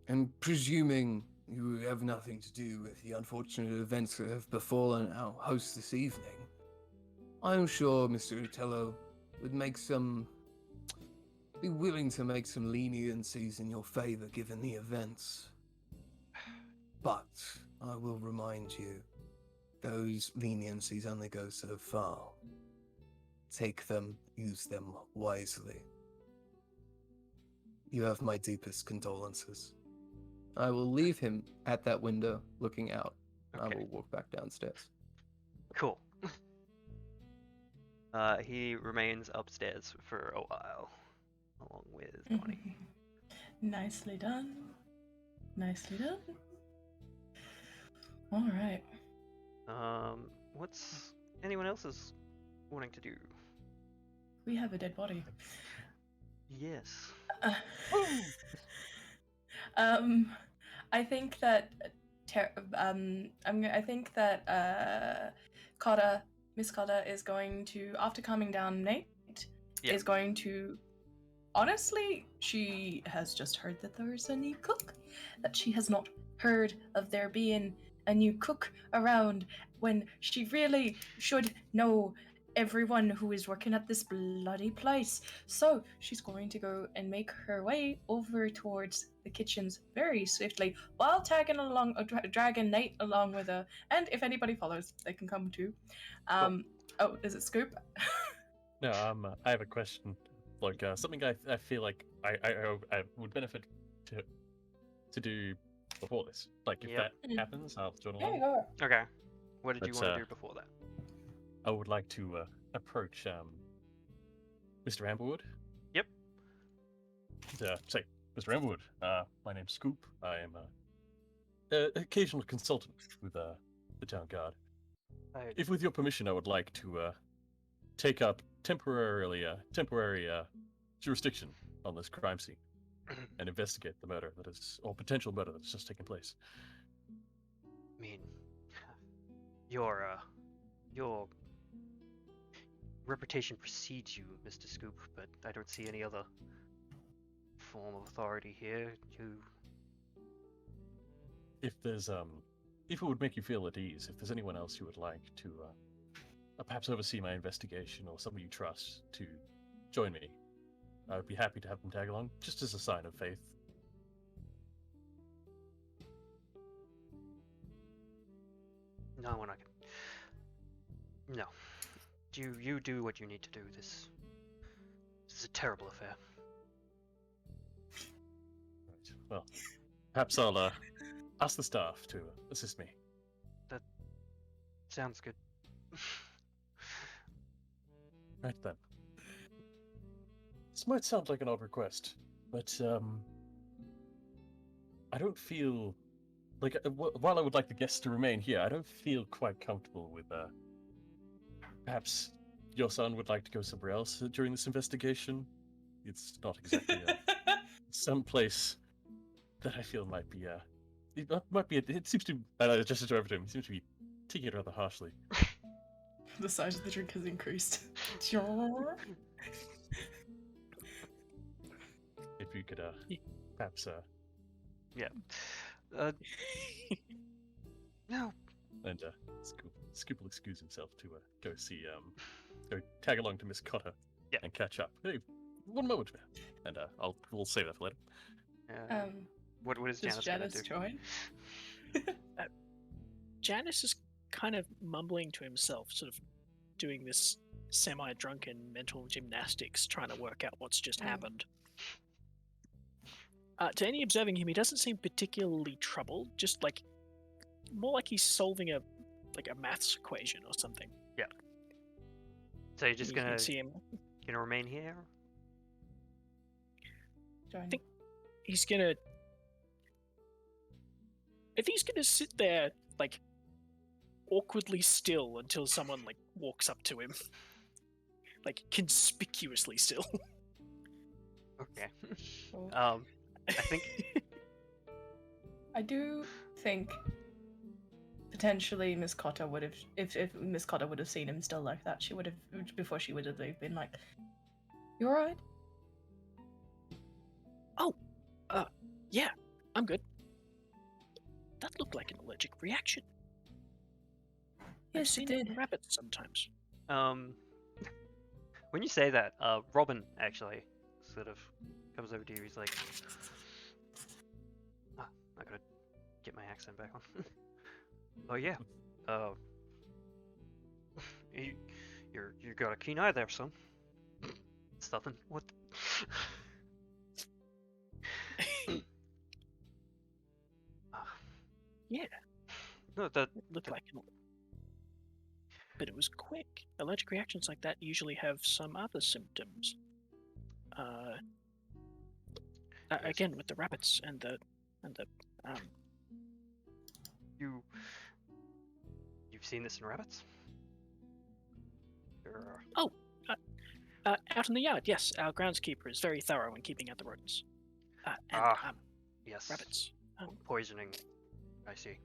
And presuming you have nothing to do with the unfortunate events that have befallen our host this evening, I'm sure Mr. Otello would be willing to make some leniencies in your favor given the events. But I will remind you, those leniencies only go so far. Take them, use them wisely. You have my deepest condolences. I will leave him at that window, looking out. I Okay, will walk back downstairs. cool. He remains upstairs for a while, along with Bonnie. Nicely done. Nicely done. All right. What's anyone else's wanting to do? We have a dead body. Yes. I think that I think that Miss Cotta is going to, after calming down Nate, Yeah. is going to. Honestly, she has just heard that there is a new cook. That she has not heard of there being a new cook around when she really should know everyone who is working at this bloody place. So she's going to go and make her way over towards the kitchens very swiftly while tagging along, dragging Nate along with her. And if anybody follows, they can come too. Oh, is it Scoop? No, I have a question. Like something I feel like I would benefit to do before this. Like if Yep. that happens, I'll join There you along. go. Okay. What did you Let's, want to do before that? I would like to approach Mr. Amberwood. Yep. Say, Mr. Amberwood, my name's Scoop. I am an occasional consultant with the town guard. If with your permission, I would like to take up temporary jurisdiction on this crime scene and investigate the murder or potential murder that's just taken place. I mean, your reputation precedes you, Mr. Scoop, but I don't see any other form of authority here. If there's if it would make you feel at ease, if there's anyone else you would like to perhaps oversee my investigation or someone you trust to join me, I would be happy to have them tag along, just as a sign of faith. No, we're not gonna... No. You do what you need to do. This is a terrible affair. Right. Well, perhaps I'll ask the staff to assist me. Sounds good. Right then. This might sound like an odd request, but I don't feel like while I would like the guests to remain here, I don't feel quite comfortable with perhaps your son would like to go somewhere else during this investigation. It's not exactly some place that I feel might be it seems to I just over to him. He seems to be taking it rather harshly. The size of the drink has increased. If you could perhaps Yeah. No. and Scoop will excuse himself to go go tag along to Miss Cotter and catch up. Hey, one moment, and we'll save that for later. What is Does Janus gonna Janus do? join? Janus is kind of mumbling to himself, sort of doing this semi-drunken mental gymnastics trying to work out what's just happened. To any observing him, he doesn't seem particularly troubled, just like more like he's solving a maths equation or something. Yeah. So you're just You gonna can see him. remain here? Join. think- He's gonna. I think he's gonna sit there like awkwardly still until someone like walks up to him, like conspicuously still. Okay. Well, I think I do think potentially Miss Cotter would have, if Miss Cotter would have seen him still like that, she would have, before she would have been like, "You alright?" Yeah, I'm good. That looked like an allergic reaction. I've Yes, seen it it in did. rabbits sometimes. when you say that, Robin actually sort of comes over to you. He's like, I gotta get my accent back on. Oh yeah. You got a keen eye there, son. It's nothing. What? Yeah, No, that. it looked like an. But it was quick. Allergic reactions like that usually have some other symptoms. Again with the rabbits and the You've seen this in rabbits? Or- out in the yard. Yes, our groundskeeper is very thorough in keeping out the rodents. And Yes. rabbits. Poisoning. I see.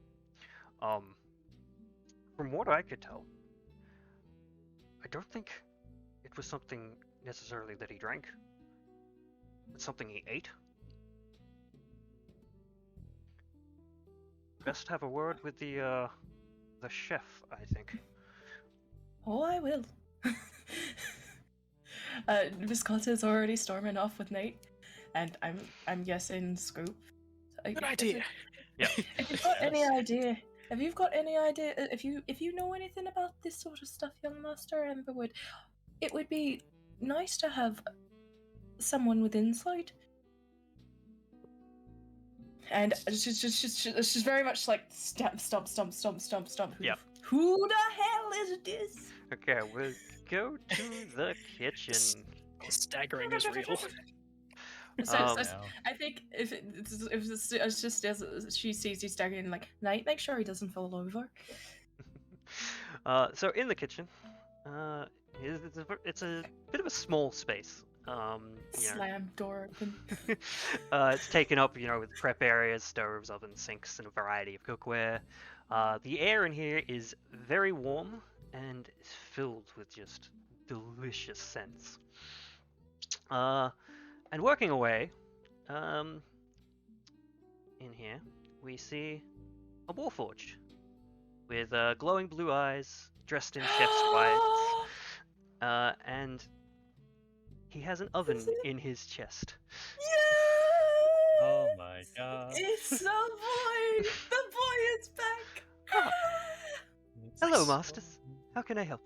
From what I could tell, I don't think it was something necessarily that he drank. It's something he ate. Best have a word with the chef, I think. Oh, I will. Miss Cotter's already storming off with Nate, and I'm guessing Scoop. Good idea. Yeah. If you've got any idea, if you know anything about this sort of stuff, young Master Amberwood, it would be nice to have someone with insight. And it's just very much like stomp. Yep. Who the hell is this? Okay, we'll go to the kitchen. Staggering is real. So Um, I think if it's just as she sees you staggering, like, Knight, make sure he doesn't fall over. So in the kitchen, it's a bit of a small space. You know, Slam door open. it's taken up, with prep areas, stoves, ovens, sinks, and a variety of cookware. The air in here is very warm and is filled with just delicious scents. And working away, in here, we see a warforged with glowing blue eyes, dressed in chef's white, and he has an oven Is it? in his chest. Yeah! Oh my god. It's the boy! The boy is back! Ah. Hello, Nice. masters. How can I help?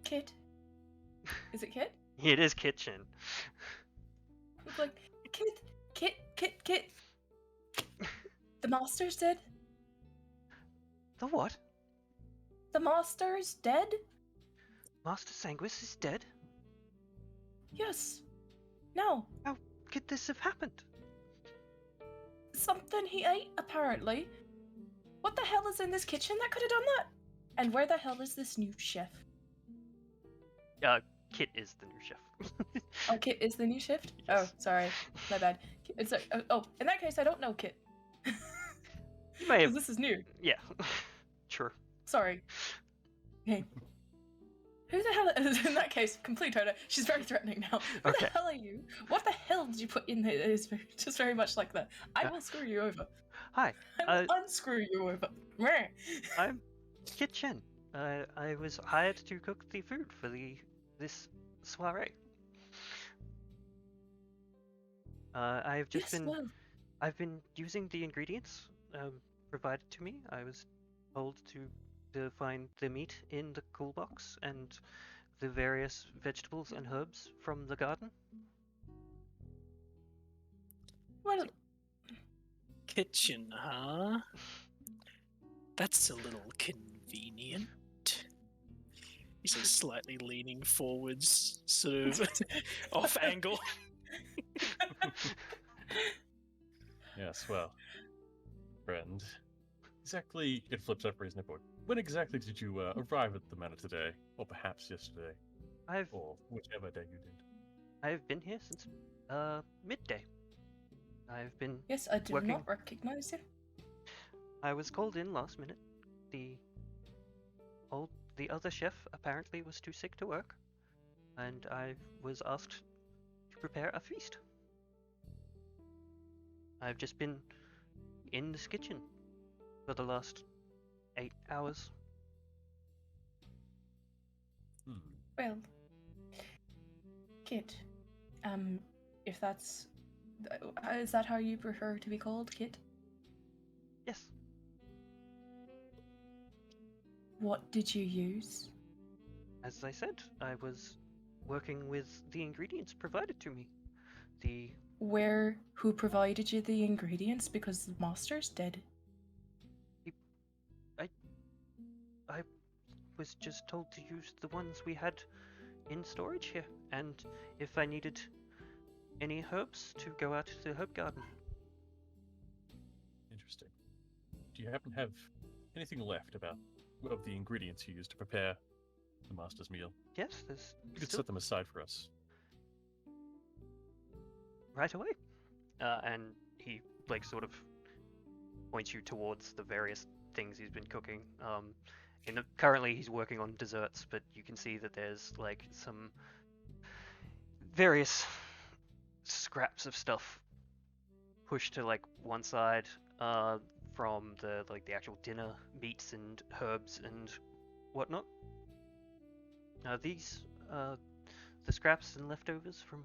Kid. Is it Kid? It is kitchen. It's like, Kid. The master's dead? The what? The master's dead? Master Sanguis is dead? Yes. No. How could this have happened? Something he ate, apparently. What the hell is in this kitchen that could have done that? And where the hell is this new chef? Kit is the new chef. Oh, Kit is the new chef? Yes. Oh, sorry. My bad. It's a, in that case, I don't know Kit. You may have. This is new. Yeah. Sure. Sorry. Okay. Who the hell is in that case? Complete Toto. She's very threatening now. Who Okay. the hell are you? What the hell did you put in there? It's just very much like that. I will screw you over. Hi, I will unscrew you over. Meh. I'm Kitchen. I was hired to cook the food for this soiree. I've just Yes, been well, I've been using the ingredients provided to me. I was told to to find the meat in the cool box and the various vegetables and herbs from the garden. Well, Kitchen, huh? That's a little convenient. He says, slightly leaning forwards, sort of off angle. Yes, well, friend. Exactly, it flips over his nipple. When exactly did you arrive at the manor today? Or perhaps yesterday? Or whichever day you did. I've been here since midday. I've been yes, I do working. not recognize you. I was called in last minute. The other chef apparently was too sick to work, and I was asked to prepare a feast. I've just been in this kitchen for the last 8 hours. Well, Kit, if that's... is that how you prefer to be called, Kit? Yes. What did you use? As I said, I was working with the ingredients provided to me. Who provided you the ingredients? Because the master's dead. I was just told to use the ones we had in storage here, and if I needed any herbs, to go out to the herb garden. Interesting. Do you happen to have anything left of the ingredients you used to prepare the master's meal? Yes, there's You could set them aside for us. Right away. And he sort of points you towards the various things he's been cooking. Currently he's working on desserts, but you can see that there's some various scraps of stuff pushed to one side from the actual dinner meats and herbs and whatnot. These the scraps and leftovers from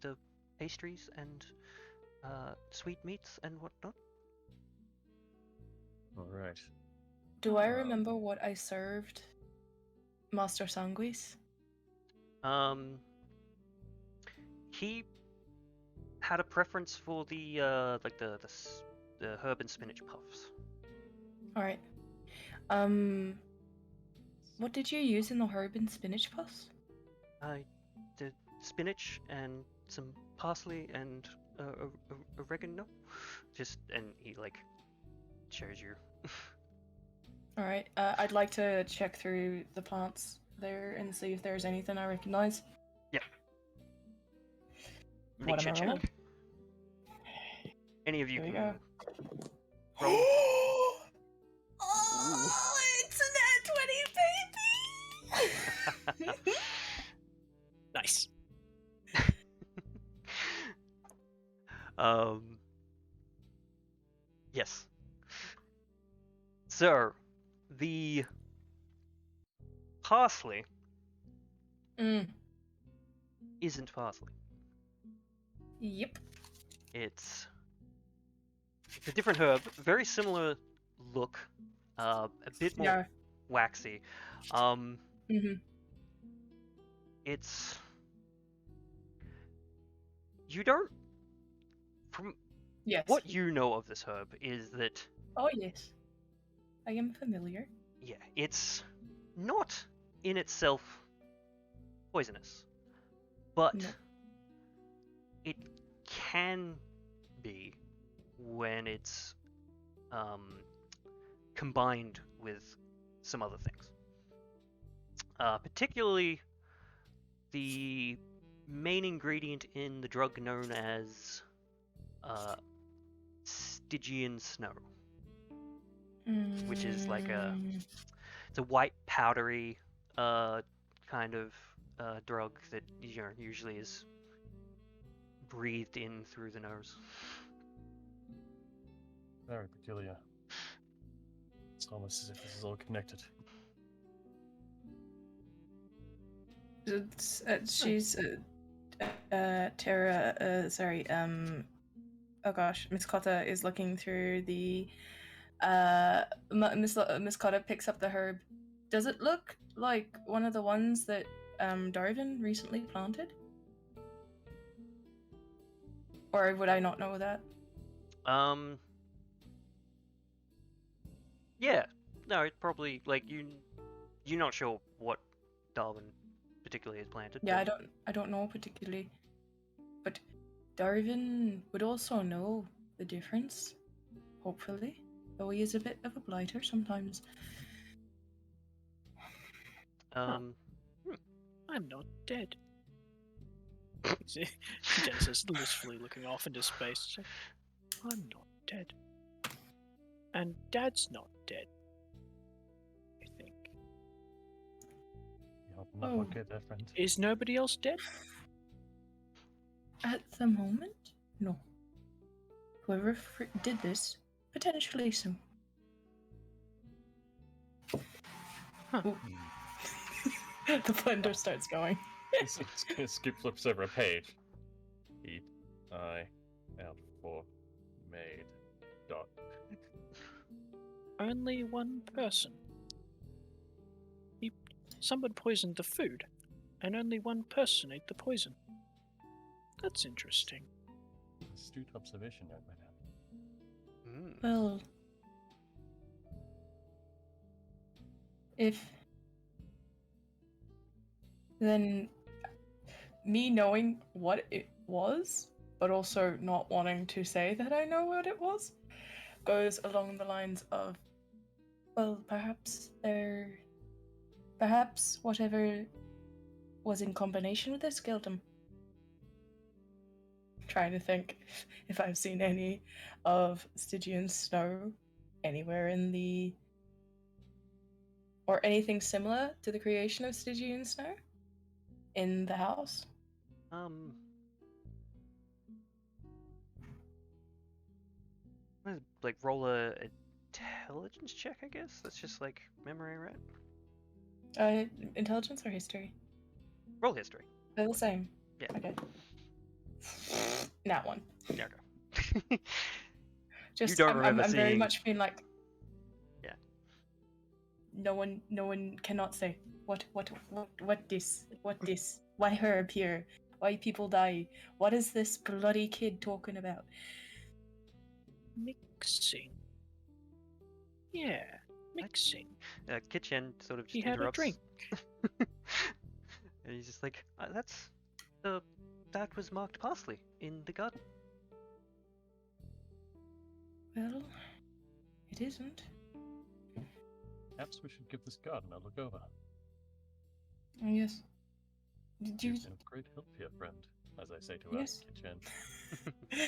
the pastries and sweet meats and whatnot. All right. Do I remember what I served Master Sanguis? He had a preference for the the herb and spinach puffs. All right. What did you use in the herb and spinach puffs? I did spinach and some parsley and oregano. And he shows you. All right. I'd like to check through the plants there and see if there's anything I recognize. Yeah. What am I rolling? Check. Any of you Here we can go. roll. Oh, it's a nat 20, baby! Nice. Yes. So, the parsley isn't parsley. Yep. It's a different herb, very similar look, a bit more waxy. It's... You don't... From what you know of this herb is that... Oh, yes. I am familiar. Yeah, it's not in itself poisonous, but it can be when it's combined with some other things. Particularly the main ingredient in the drug known as Stygian snow, which is it's a white powdery kind of drug that usually is breathed in through the nose. Very peculiar. It's almost as if this is all connected. She's Tara. Sorry. Oh gosh, Miss Cotta is looking through the Miss Cotta picks up the herb. Does it look like one of the ones that Darwin recently planted? Or would I not know that? Yeah. No, it probably like you're not sure what Darwin particularly has planted. Yeah, but... I don't know particularly. But Darwin would also know the difference, hopefully. Though he is a bit of a blighter sometimes. Um I'm not dead. Janus is blissfully looking off into space. She's like, I'm not dead. And Dad's not dead. I think. You're not Oh. okay there, friend. Is nobody else dead? At the moment, no. Whoever did this, potentially so. Huh. Ooh. The blender starts going. Skip flips over a page. Keep eye out for maid. Dot. Only one person. Someone poisoned the food, and only one person ate the poison. That's interesting. Astute observation, young man. Well, if then me knowing what it was, but also not wanting to say that I know what it was, goes along the lines of, well, perhaps whatever was in combination with this killed him. Trying to think if I've seen any of Stygian snow anywhere in the... or anything similar to the creation of Stygian snow in the house. Like roll a intelligence check, I guess. That's just like memory, right? Intelligence or history? Roll history. They're the same. Yeah. Okay. That one. Yeah. Okay. Just don't I'm remember very seeing- much being like. Yeah. No one cannot say what this. Why herb here? Why people die? What is this bloody kid talking about? Mixing. Yeah, mixing. Kitchen sort of just He had a interrupts. drink. And he's just like, that was marked parsley in the garden. Well, it isn't. Perhaps we should give this garden a look over. Oh, yes. Did you? You've been of great help here, friend, as I say to Yes. Kitchen.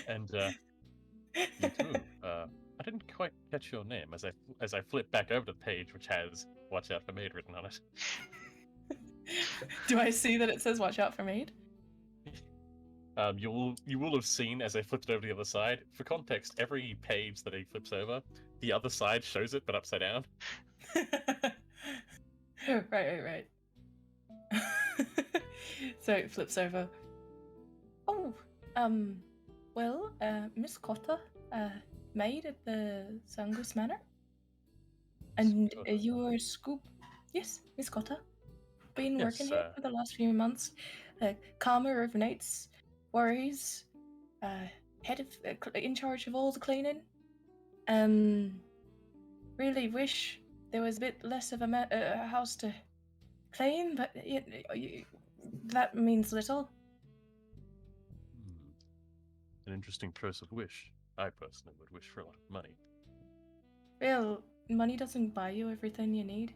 And you too. I didn't quite catch your name as I flip back over the page, which has "Watch out for maid" written on it. Do I see that it says "Watch out for maid"? You will have seen as I flipped it over to the other side. For context, every page that he flips over, the other side shows it, but upside down. Right. So it flips over. Oh, well, Miss Cotta, maid at the Sanguis Manor, and you are Scoop. Yes, Miss Cotta. Been working here for the last few months. Calmer of nights, worries. Head of in charge of all the cleaning. Really wish there was a bit less of a house to clean, but that means little. An interesting choice of wish. I personally would wish for a lot of money. Well, money doesn't buy you everything you need.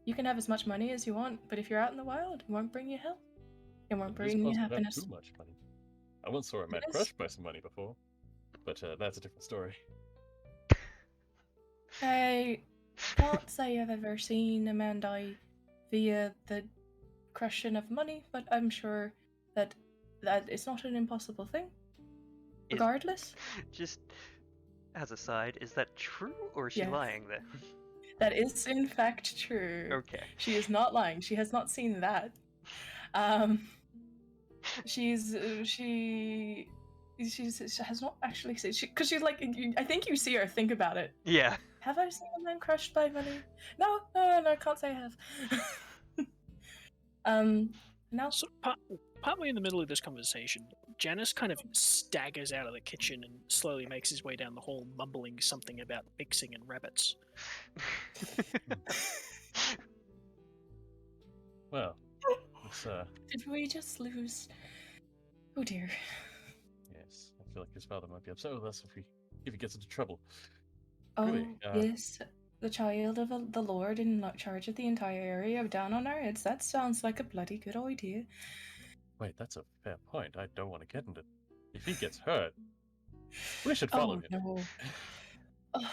You can have as much money as you want, but if you're out in the wild, it won't bring you health. It won't bring you happiness. Too much money. I once saw a mad crush by some money before, but that's a different story. I can't say I've ever seen a man die via the crushing of money, but I'm sure that is not an impossible thing. Regardless. Just as a side, is that true or is she Yes. lying there? That is in fact true. Okay. She is not lying. She has not seen that. She has not actually seen, because she's like, I think you see her think about it. Yeah. Have I seen a man crushed by money? No, I can't say I have. No. So, partway in the middle of this conversation, Janus kind of staggers out of the kitchen and slowly makes his way down the hall, mumbling something about mixing and rabbits. Well, it's Did we just lose? Oh dear. yes. I feel like his father might be upset with us if he gets into trouble. Oh, Really, yes. The child of the Lord in charge of the entire area down on our heads. That sounds like a bloody good idea. Wait, that's a fair point. I don't want to get into. If he gets hurt, we should follow him. No. Ugh.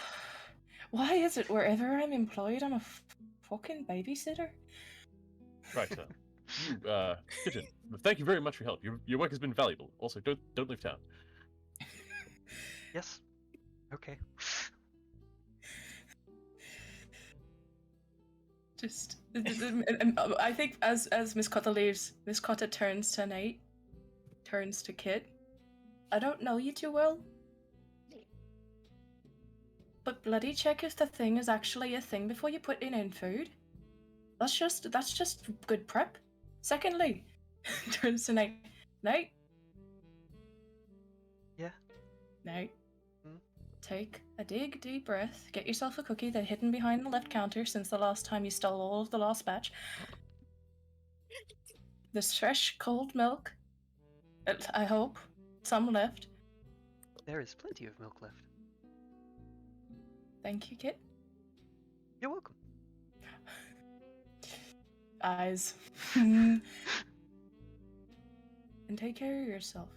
Why is it wherever I'm employed, I'm a fucking babysitter? Right, Pigeon. Thank you very much for your help. Your work has been valuable. Also, don't leave town. Yes. Okay. Just, I think as Miss Cotta leaves, Miss Cotta turns to Nate, turns to Kit. I don't know you too well, but bloody check if the thing is actually a thing before you put it in food. That's just good prep. Secondly, turns to Nate. Nate. Yeah. Nate. Hmm? Take a deep breath. Get yourself a cookie that's hidden behind the left counter since the last time you stole all of the last batch. There's fresh, cold milk. I hope. Some left. There is plenty of milk left. Thank you, Kit. You're welcome. Eyes. And take care of yourself.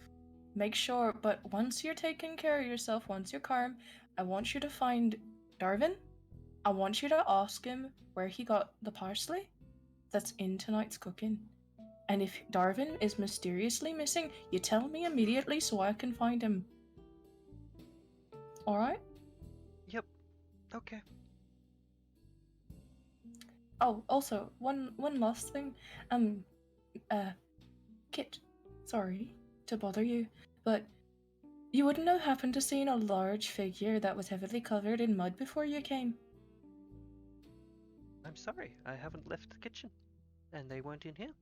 Make sure, but once you're taking care of yourself, once you're calm, I want you to find Darwin. I want you to ask him where he got the parsley that's in tonight's cooking. And if Darwin is mysteriously missing, you tell me immediately so I can find him. Alright? Yep. Okay. Oh, also, one last thing. Kit, sorry to bother you, but you wouldn't have happened to seen a large figure that was heavily covered in mud before you came? I'm sorry. I haven't left the kitchen. And they weren't in here.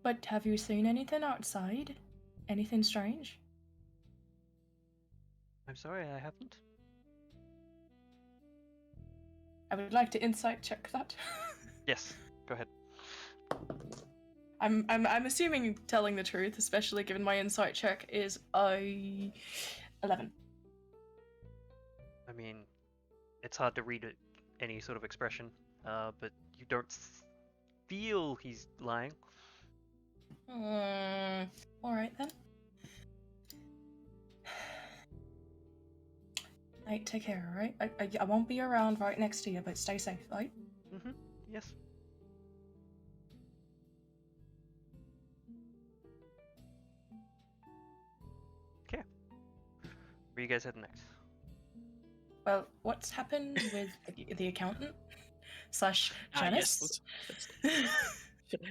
But have you seen anything outside? Anything strange? I'm sorry, I haven't. I would like to insight check that. Yes. Go ahead. I'm assuming telling the truth, especially given my insight check is 11. I mean, it's hard to read any sort of expression, but you don't feel he's lying. Alright then. Right, take care, alright? I won't be around right next to you, but stay safe, right? Mm-hmm. Yes. Okay. Where are you guys heading next? Well, what's happened with the accountant slash Janus? Yes,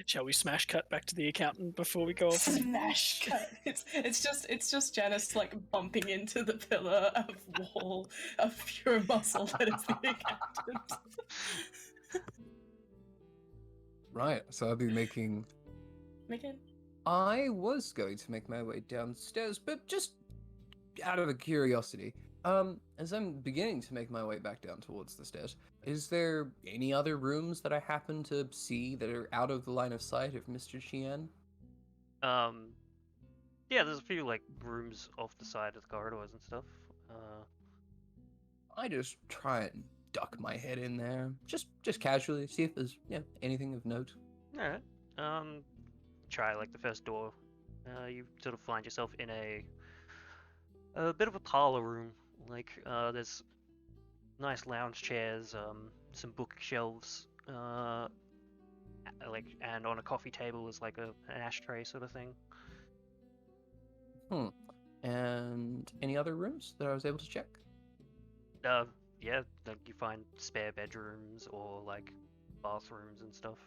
shall we smash cut back to the accountant before we go off? Smash cut. It's just Janus like bumping into the pillar of wall of pure muscle that is the accountant. Right, so I'll be making... Megan? I was going to make my way downstairs, but just out of a curiosity, as I'm beginning to make my way back down towards the stairs, is there any other rooms that I happen to see that are out of the line of sight of Mr. Chien? Yeah, there's a few, like, rooms off the side of the corridors and stuff. I just try and duck my head in there, just casually, see if there's, anything of note. Alright. Try, like, the first door. You sort of find yourself in a bit of a parlor room. Like, there's nice lounge chairs, some bookshelves, like, and on a coffee table is like an ashtray sort of thing. And any other rooms that I was able to check? Yeah, like you find spare bedrooms or like bathrooms and stuff.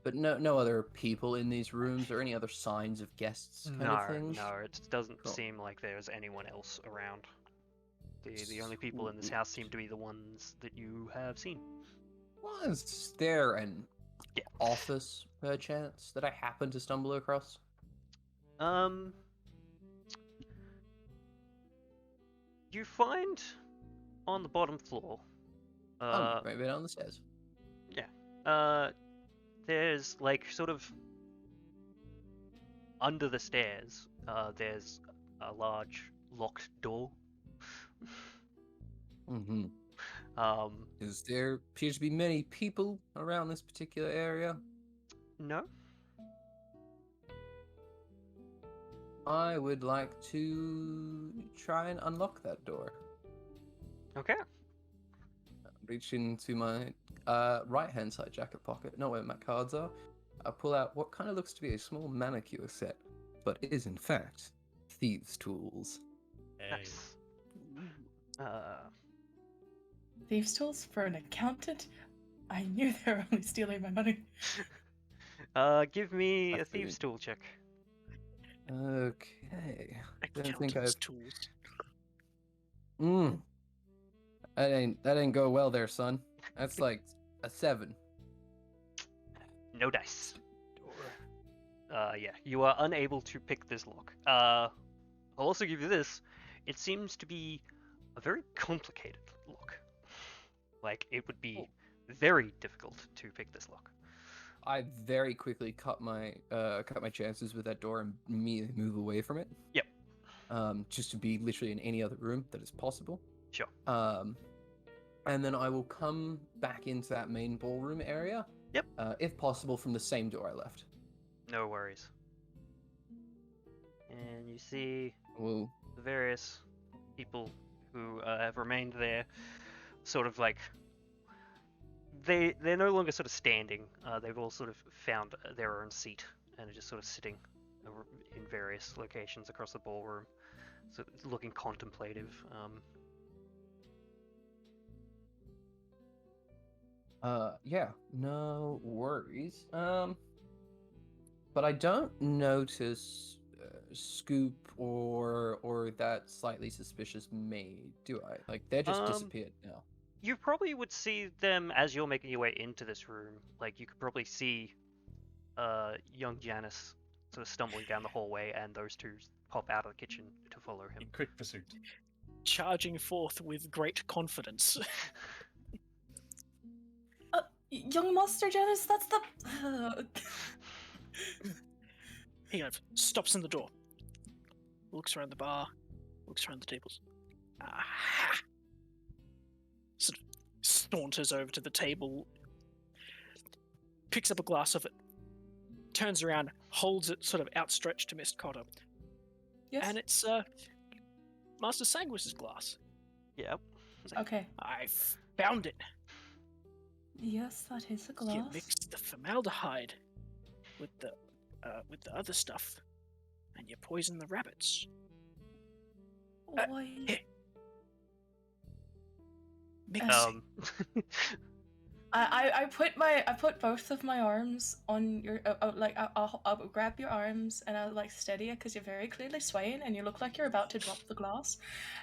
But no other people in these rooms or any other signs of guests kind of things? No, it doesn't Cool. seem like there's anyone else around The only people in this house seem to be the ones that you have seen. Was there an Yeah. office, perchance, that I happened to stumble across? You find on the bottom floor, Maybe down the stairs. there's like sort of under the stairs, there's a large locked door. Mm-hmm. Um, There appears to be many people around this particular area? no. I would like to try and unlock that door. Okay. Reach into my right-hand side jacket pocket, not where my cards are. I pull out what kind of looks to be a small manicure set, but is in fact thieves' tools. Hey. Nice. Thieves' tools for an accountant? I knew they were only stealing my money. Give me I a thieves' tool check. Okay. Don't think Accountant's I've. tools. That ain't go well there, son. That's like a 7. No dice. Yeah, you are unable to pick this lock. I'll also give you this. It seems to be a very complicated lock. Like, it would be very difficult to pick this lock. I very quickly cut my chances with that door and immediately move away from it. Yep. Just to be literally in any other room that is possible. Sure. And then I will come back into that main ballroom area. Yep. If possible, from the same door I left. No worries. And you see Well, the various people who have remained there, sort of like they're no longer sort of standing. They've all sort of found their own seat and are just sort of sitting in various locations across the ballroom, so looking contemplative. Yeah, no worries. But I don't notice Scoop or that slightly suspicious maid, do I? Like, they're just disappeared now. You probably would see them as you're making your way into this room. Like, you could probably see young Janus sort of stumbling down the hallway, and those two pop out of the kitchen to follow him. In quick pursuit. Charging forth with great confidence. Young Master Janus, that's the... He kind of stops in the door, looks around the bar, looks around the tables. Aha! Sort of saunters over to the table, picks up a glass of it, turns around, holds it sort of outstretched to Miss Cotter. Yes? And it's Master Sanguis's glass. Yep. It's like, Okay. I found it. Yes, that is a You glass. mixed the formaldehyde with the other stuff, and you poisoned the rabbits. Why? Here. Mix it. I put both of my arms on your I'll grab your arms and I'll like steady it because you're very clearly swaying and you look like you're about to drop the glass,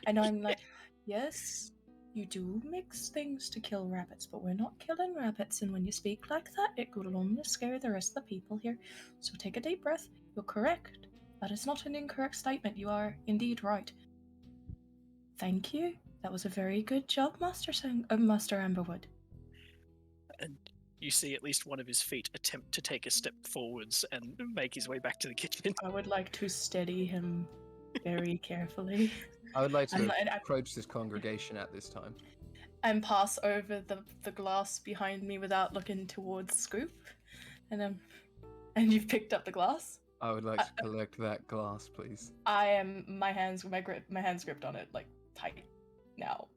and I'm like, yes, you do mix things to kill rabbits, but we're not killing rabbits, and when you speak like that, it will only scare the rest of the people here. So take a deep breath. You're correct. That is not an incorrect statement. You are indeed right. Thank you. That was a very good job, Master Amberwood. And you see at least one of his feet attempt to take a step forwards and make his way back to the kitchen. I would like to steady him very carefully. I would like to And approach this congregation at this time. and pass over the glass behind me without looking towards Scoop. And you've picked up the glass. I would like to collect that glass, please. I am my hands gripped on it like tight now.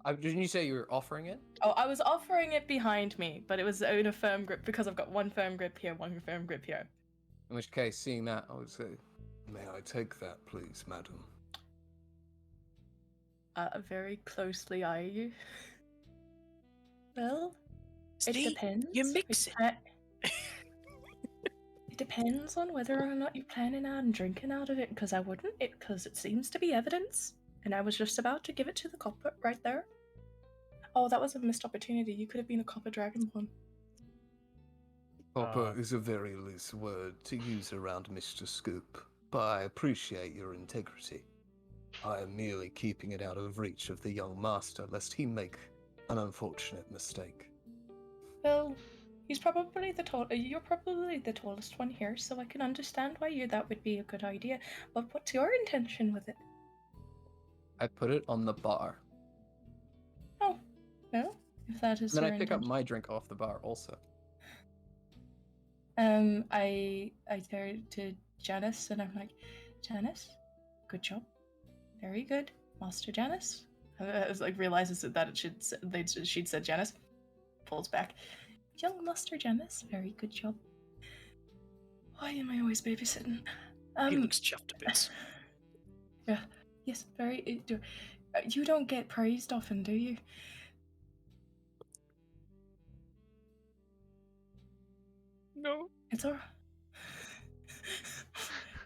Didn't you say you were offering it? Oh, I was offering it behind me, but it was in a firm grip because I've got one firm grip here, one firm grip here. In which case, seeing that, I would say, may I take that, please, madam? Very closely eye you. Well, it See? depends. You mix it. It depends on whether or not you're planning on drinking out of it, because I wouldn't, because it seems to be evidence, and I was just about to give it to the copper right there. Oh, that was a missed opportunity. You could have been a copper dragonborn. Copper is a very loose word to use around Mr. Scoop, but I appreciate your integrity. I am merely keeping it out of reach of the young master, lest he make an unfortunate mistake. Well, he's probably you're probably the tallest one here, so I can understand why that would be a good idea. But what's your intention with it? I put it on the bar. Oh, well, if that is Then your I pick up intention. my drink off the bar also. I turn to Janus and I'm like, Janus, good job, very good, Master Janus. I was like realizes that she'd said Janus, pulls back, young Master Janus, very good job. Why am I always babysitting? He looks chuffed a bit. Yeah, yes, very. You don't get praised often, do you? No. It's all.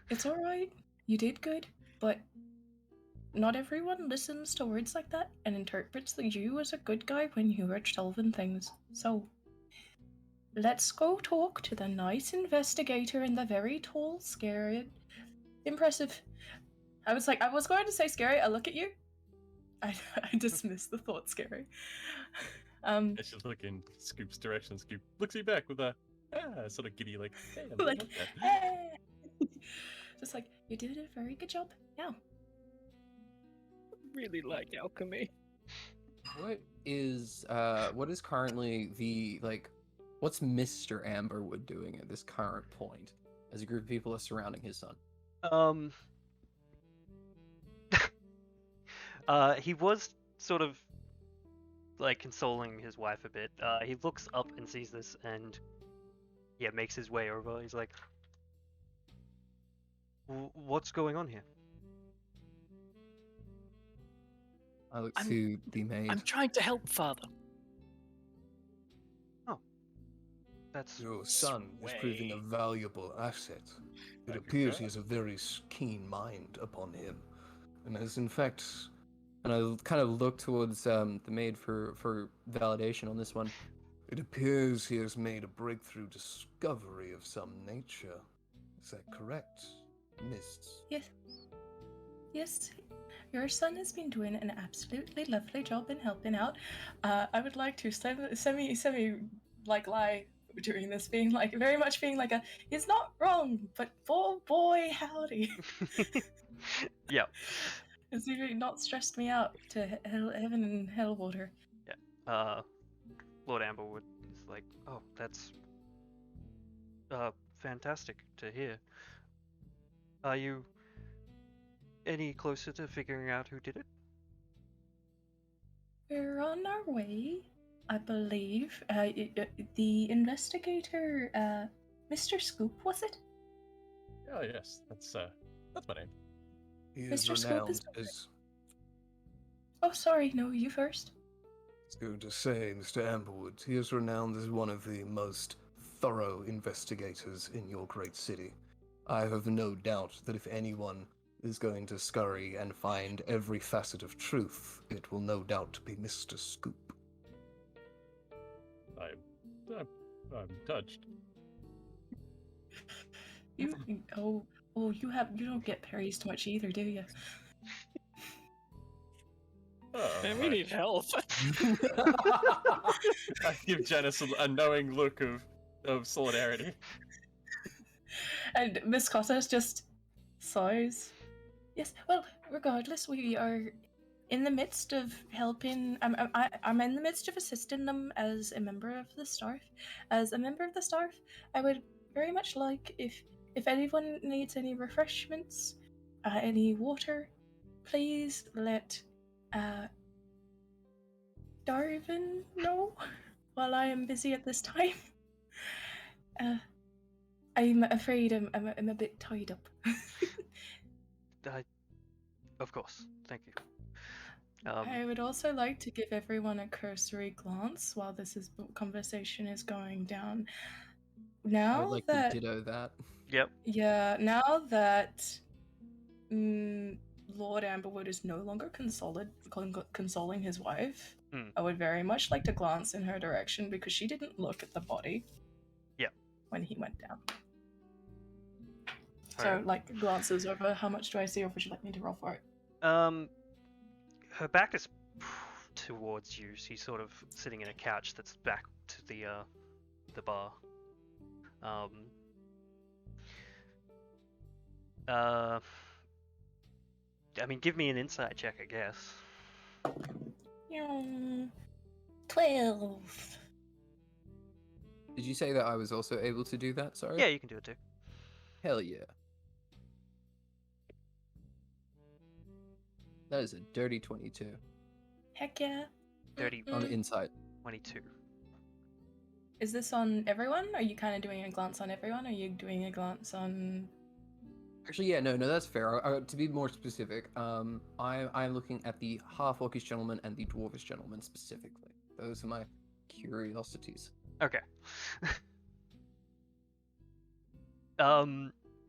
It's all right. You did good, but not everyone listens to words like that and interprets you as a good guy when you are solving things. So, let's go talk to the nice investigator and the very tall, scary, impressive. I was going to say scary. I look at you. I dismiss the thought scary. It's just looking Scoop's direction. Scoop looks you back with a sort of giddy, like, hey, I'm like, like that. hey. Just like, you did a very good job. Yeah. Really like alchemy. What is currently what's Mr. Amberwood doing at this current point as a group of people are surrounding his son? He was sort of like consoling his wife a bit. He looks up and sees this and makes his way over. He's like, what's going on here? I look to the maid. I'm trying to help, Father. Oh. That's... Your son is proving a valuable asset. It appears he has a very keen mind upon him. And as in fact, and I kind of look towards the maid for validation on this one. It appears he has made a breakthrough discovery of some nature. Is that correct, Miss? Yes. Yes. Your son has been doing an absolutely lovely job in helping out. I would like to semi like lie during this, being like very much being like he's not wrong, but boy howdy. Yeah. It's really not stressed me out to heaven and hell water. Yeah. Lord Amberwood is like, oh, that's fantastic to hear. Are you any closer to figuring out who did it? We're on our way, I believe. The investigator, Mr. Scoop, was it? Oh yes, that's my name. He is Mr. Scoop renowned is... as... Oh, sorry, no, you first. I was going to say, Mr. Amberwood, he is renowned as one of the most thorough investigators in your great city. I have no doubt that if anyone is going to scurry and find every facet of truth, it will no doubt be Mr. Scoop. I'm touched. You don't get praised much either, do you? Man, we need help. I give Janus a knowing look of solidarity. And Miss Costas just sighs. Yes, well, regardless, we are in the midst of helping. I'm in the midst of assisting them as a member of the staff. As a member of the staff, I would very much like if anyone needs any refreshments, any water, please let Darwin know while I am busy at this time. I'm afraid I'm a bit tied up. Of course, thank you. I would also like to give everyone a cursory glance while conversation is going down. Now I would like to ditto that. Yep. Yeah, now that Lord Amberwood is no longer consoling his wife, Hmm. I would very much like to glance in her direction because she didn't look at the body. Yeah. When he went down. So, Alright. like, glances over, how much do I see, or would you like me to roll for it? Her back is towards you. She's sort of sitting in a couch that's back to the bar. I mean, give me an insight check, I guess. 12. Did you say that I was also able to do that? Sorry. Yeah, you can do it too. Hell yeah. That is a dirty 22 Heck yeah. Dirty on insight. 22. Is this on everyone? Are you kind of doing a glance on everyone? Are you doing a glance on... Actually, yeah, no, that's fair. To be more specific, I'm looking at the half-orcish gentleman and the dwarvish gentleman specifically. Those are my curiosities. Okay.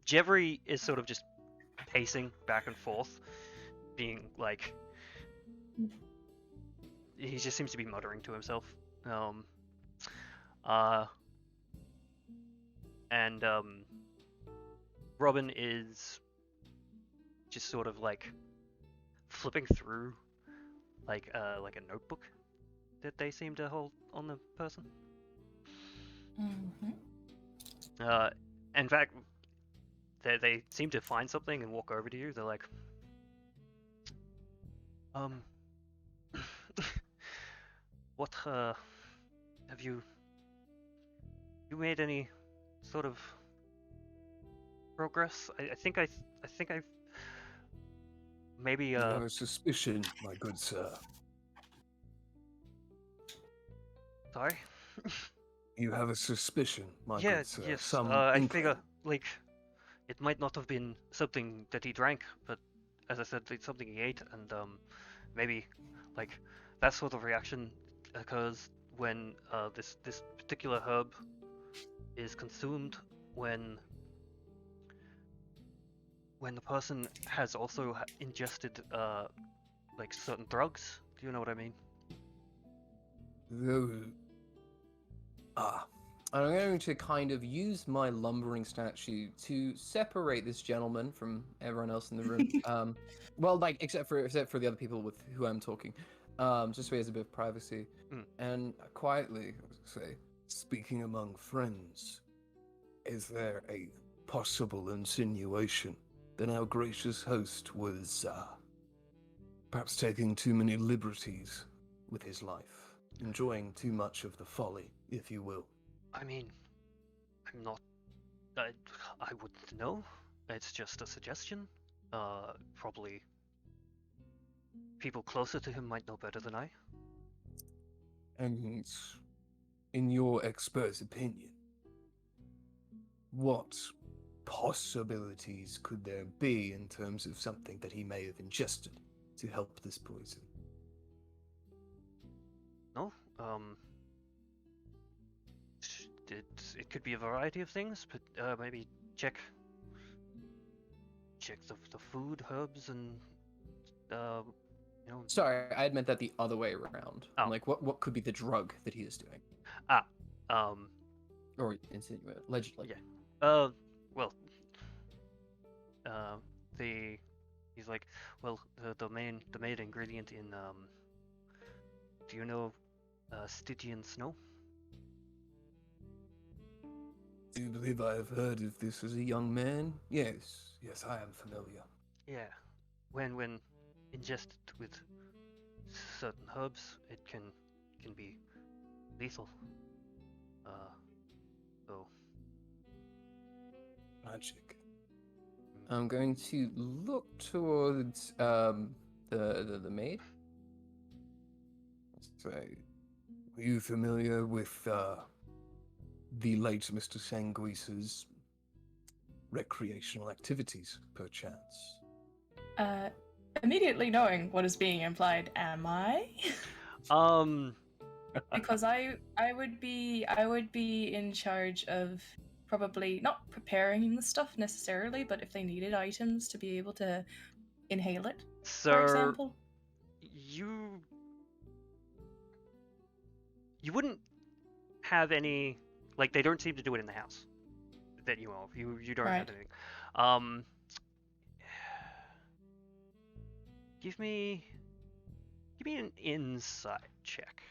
Jeffrey is sort of just pacing back and forth, being like, he just seems to be muttering to himself. And Robin is just sort of like flipping through like a notebook that they seem to hold on the person. In fact, they seem to find something and walk over to you. They're like, what have you made any sort of progress? I think I've maybe You have a suspicion, my good sir. sorry. You have a suspicion, my Yeah, good sir. yes. Some I inkling. figure like it might not have been something that he drank, but as I said, it's something he ate, and maybe like that sort of reaction occurs when this particular herb is consumed when the person has also ingested like certain drugs. Do you know what I mean? I'm going to kind of use my lumbering statue to separate this gentleman from everyone else in the room. Well, like except for the other people with who I'm talking, just so he has a bit of privacy. And quietly say, speaking among friends, is there a possible insinuation that our gracious host was perhaps taking too many liberties with his life, enjoying too much of the folly, if you will? I mean, I'm not. I wouldn't know. It's just a suggestion. Probably people closer to him might know better than I. And in your expert opinion, what possibilities could there be in terms of something that he may have ingested to help this poison? No. It could be a variety of things, but maybe check the food, herbs, and you know. Sorry, I had meant that the other way around. Oh. Like, what could be the drug that he is doing? Or insinuate, allegedly. Yeah. Well. He's like, well, the main ingredient in do you know Stygian snow? Do you believe I have heard of this as a young man? Yes, I am familiar. Yeah. When ingested with certain herbs, it can be lethal. So Magic. I'm going to look towards the maid. Say, were you familiar with the late Mr. Sanguis's recreational activities, perchance? Immediately knowing what is being implied, am I? Because I would be in charge of probably not preparing the stuff necessarily, but if they needed items to be able to inhale it, So for example? you wouldn't have any, like, they don't seem to do it in the house that you know of. You don't have Right. anything. Give me an insight check.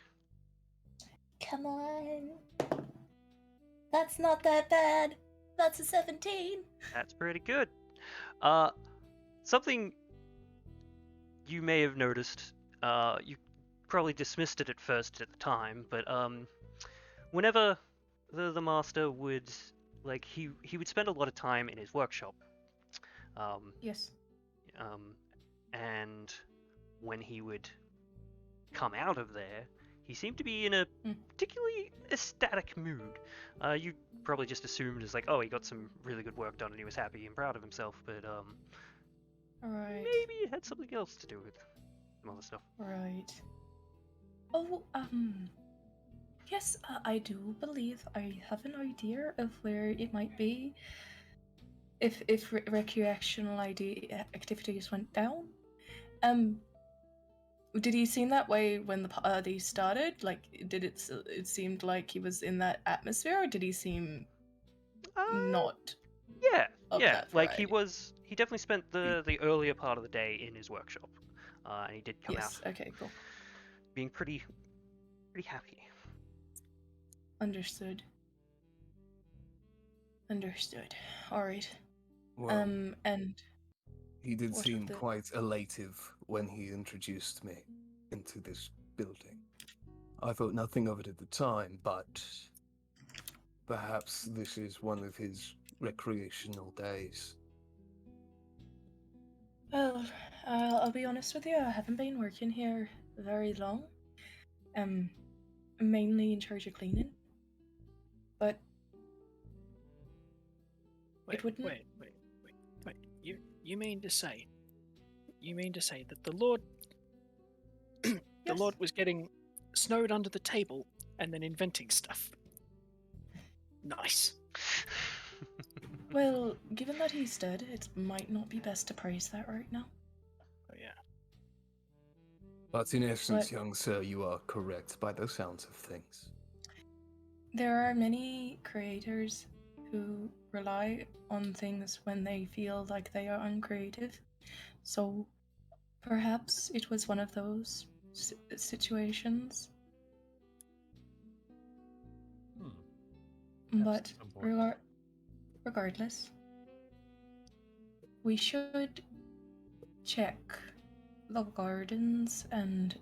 Come on. That's not that bad. That's a 17. That's pretty good. Something you may have noticed, you probably dismissed it at first at the time, but whenever the master would, like, he would spend a lot of time in his workshop. Yes. And when he would come out of there, he seemed to be in a particularly ecstatic mood. You probably just assumed as like, oh, he got some really good work done and he was happy and proud of himself, but Right. maybe it had something else to do with some other stuff. Right. Oh, yes, I do believe I have an idea of where it might be. If recreational activities went down. Did he seem that way when the party started? Like, did it seemed like he was in that atmosphere, or did he seem not? Yeah, Of yeah. that Like he variety. definitely spent the earlier part of the day in his workshop, and he did come Yes. out Okay. Cool. being pretty happy. Understood. Understood. All right. Well, And he did what of seem the- quite elative when he introduced me into this building. I thought nothing of it at the time, but perhaps this is one of his recreational days. well, I'll be honest with you. I haven't been working here very long. Mainly in charge of cleaning. But Wait, wouldn't- wait. You mean to say that the Lord, the Yes. Lord was getting snowed under the table and then inventing stuff? Nice. Well, given that he's dead, it might not be best to praise that right now. Oh yeah. But in essence, But- young sir, you are correct by the sounds of things. There are many creators who rely on things when they feel like they are uncreative. So perhaps it was one of those situations. But That's important. regardless, we should check the gardens and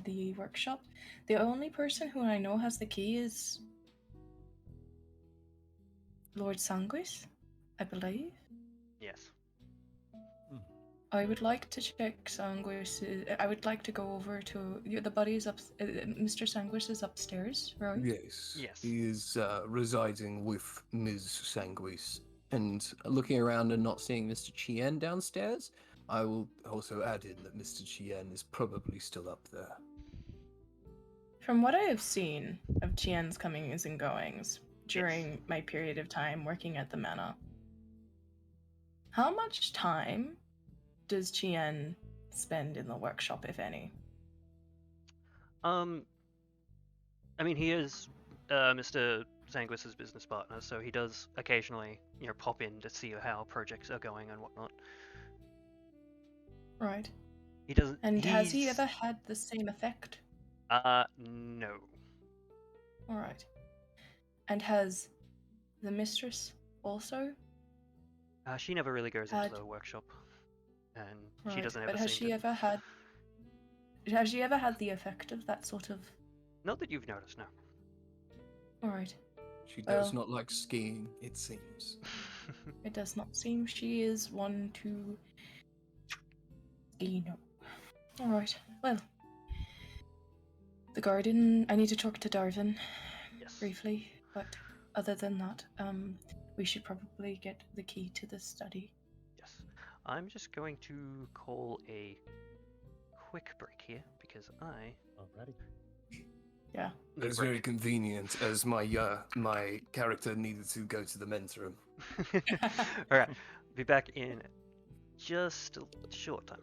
the workshop. The only person who I know has the key is Lord Sanguis, I believe. Yes. I would like to check Sanguis. I would like to go over to the buddies up. Mr. Sanguis is upstairs, right? Yes. Yes. He is residing with Ms. Sanguis. And looking around and not seeing Mr. Chien downstairs, I will also add in that Mr. Chien is probably still up there. From what I have seen of Tien's comings and goings during my period of time working at the manor, how much time does Chien spend in the workshop, if any? I mean, he is Mr. Sanguis's business partner, so he does occasionally, pop in to see how projects are going and whatnot. Right. He doesn't. And has he ever had the same effect? No. All right. And has the mistress also? She never really goes Had- into the workshop, and she Right. doesn't But ever has seem she to. ever had? Has she ever had the effect of that sort of? Not that you've noticed, no. All right. She does Well- not like skiing, it seems. It does not seem she is one to. No. All right. Well. The garden. I need to talk to Darvin Yes. briefly, but other than that, we should probably get the key to the study. Yes. I'm just going to call a quick break here because I Alrighty. Yeah. need a It's very break. convenient, as my character needed to go to the men's room. All right. Be back in just a short time.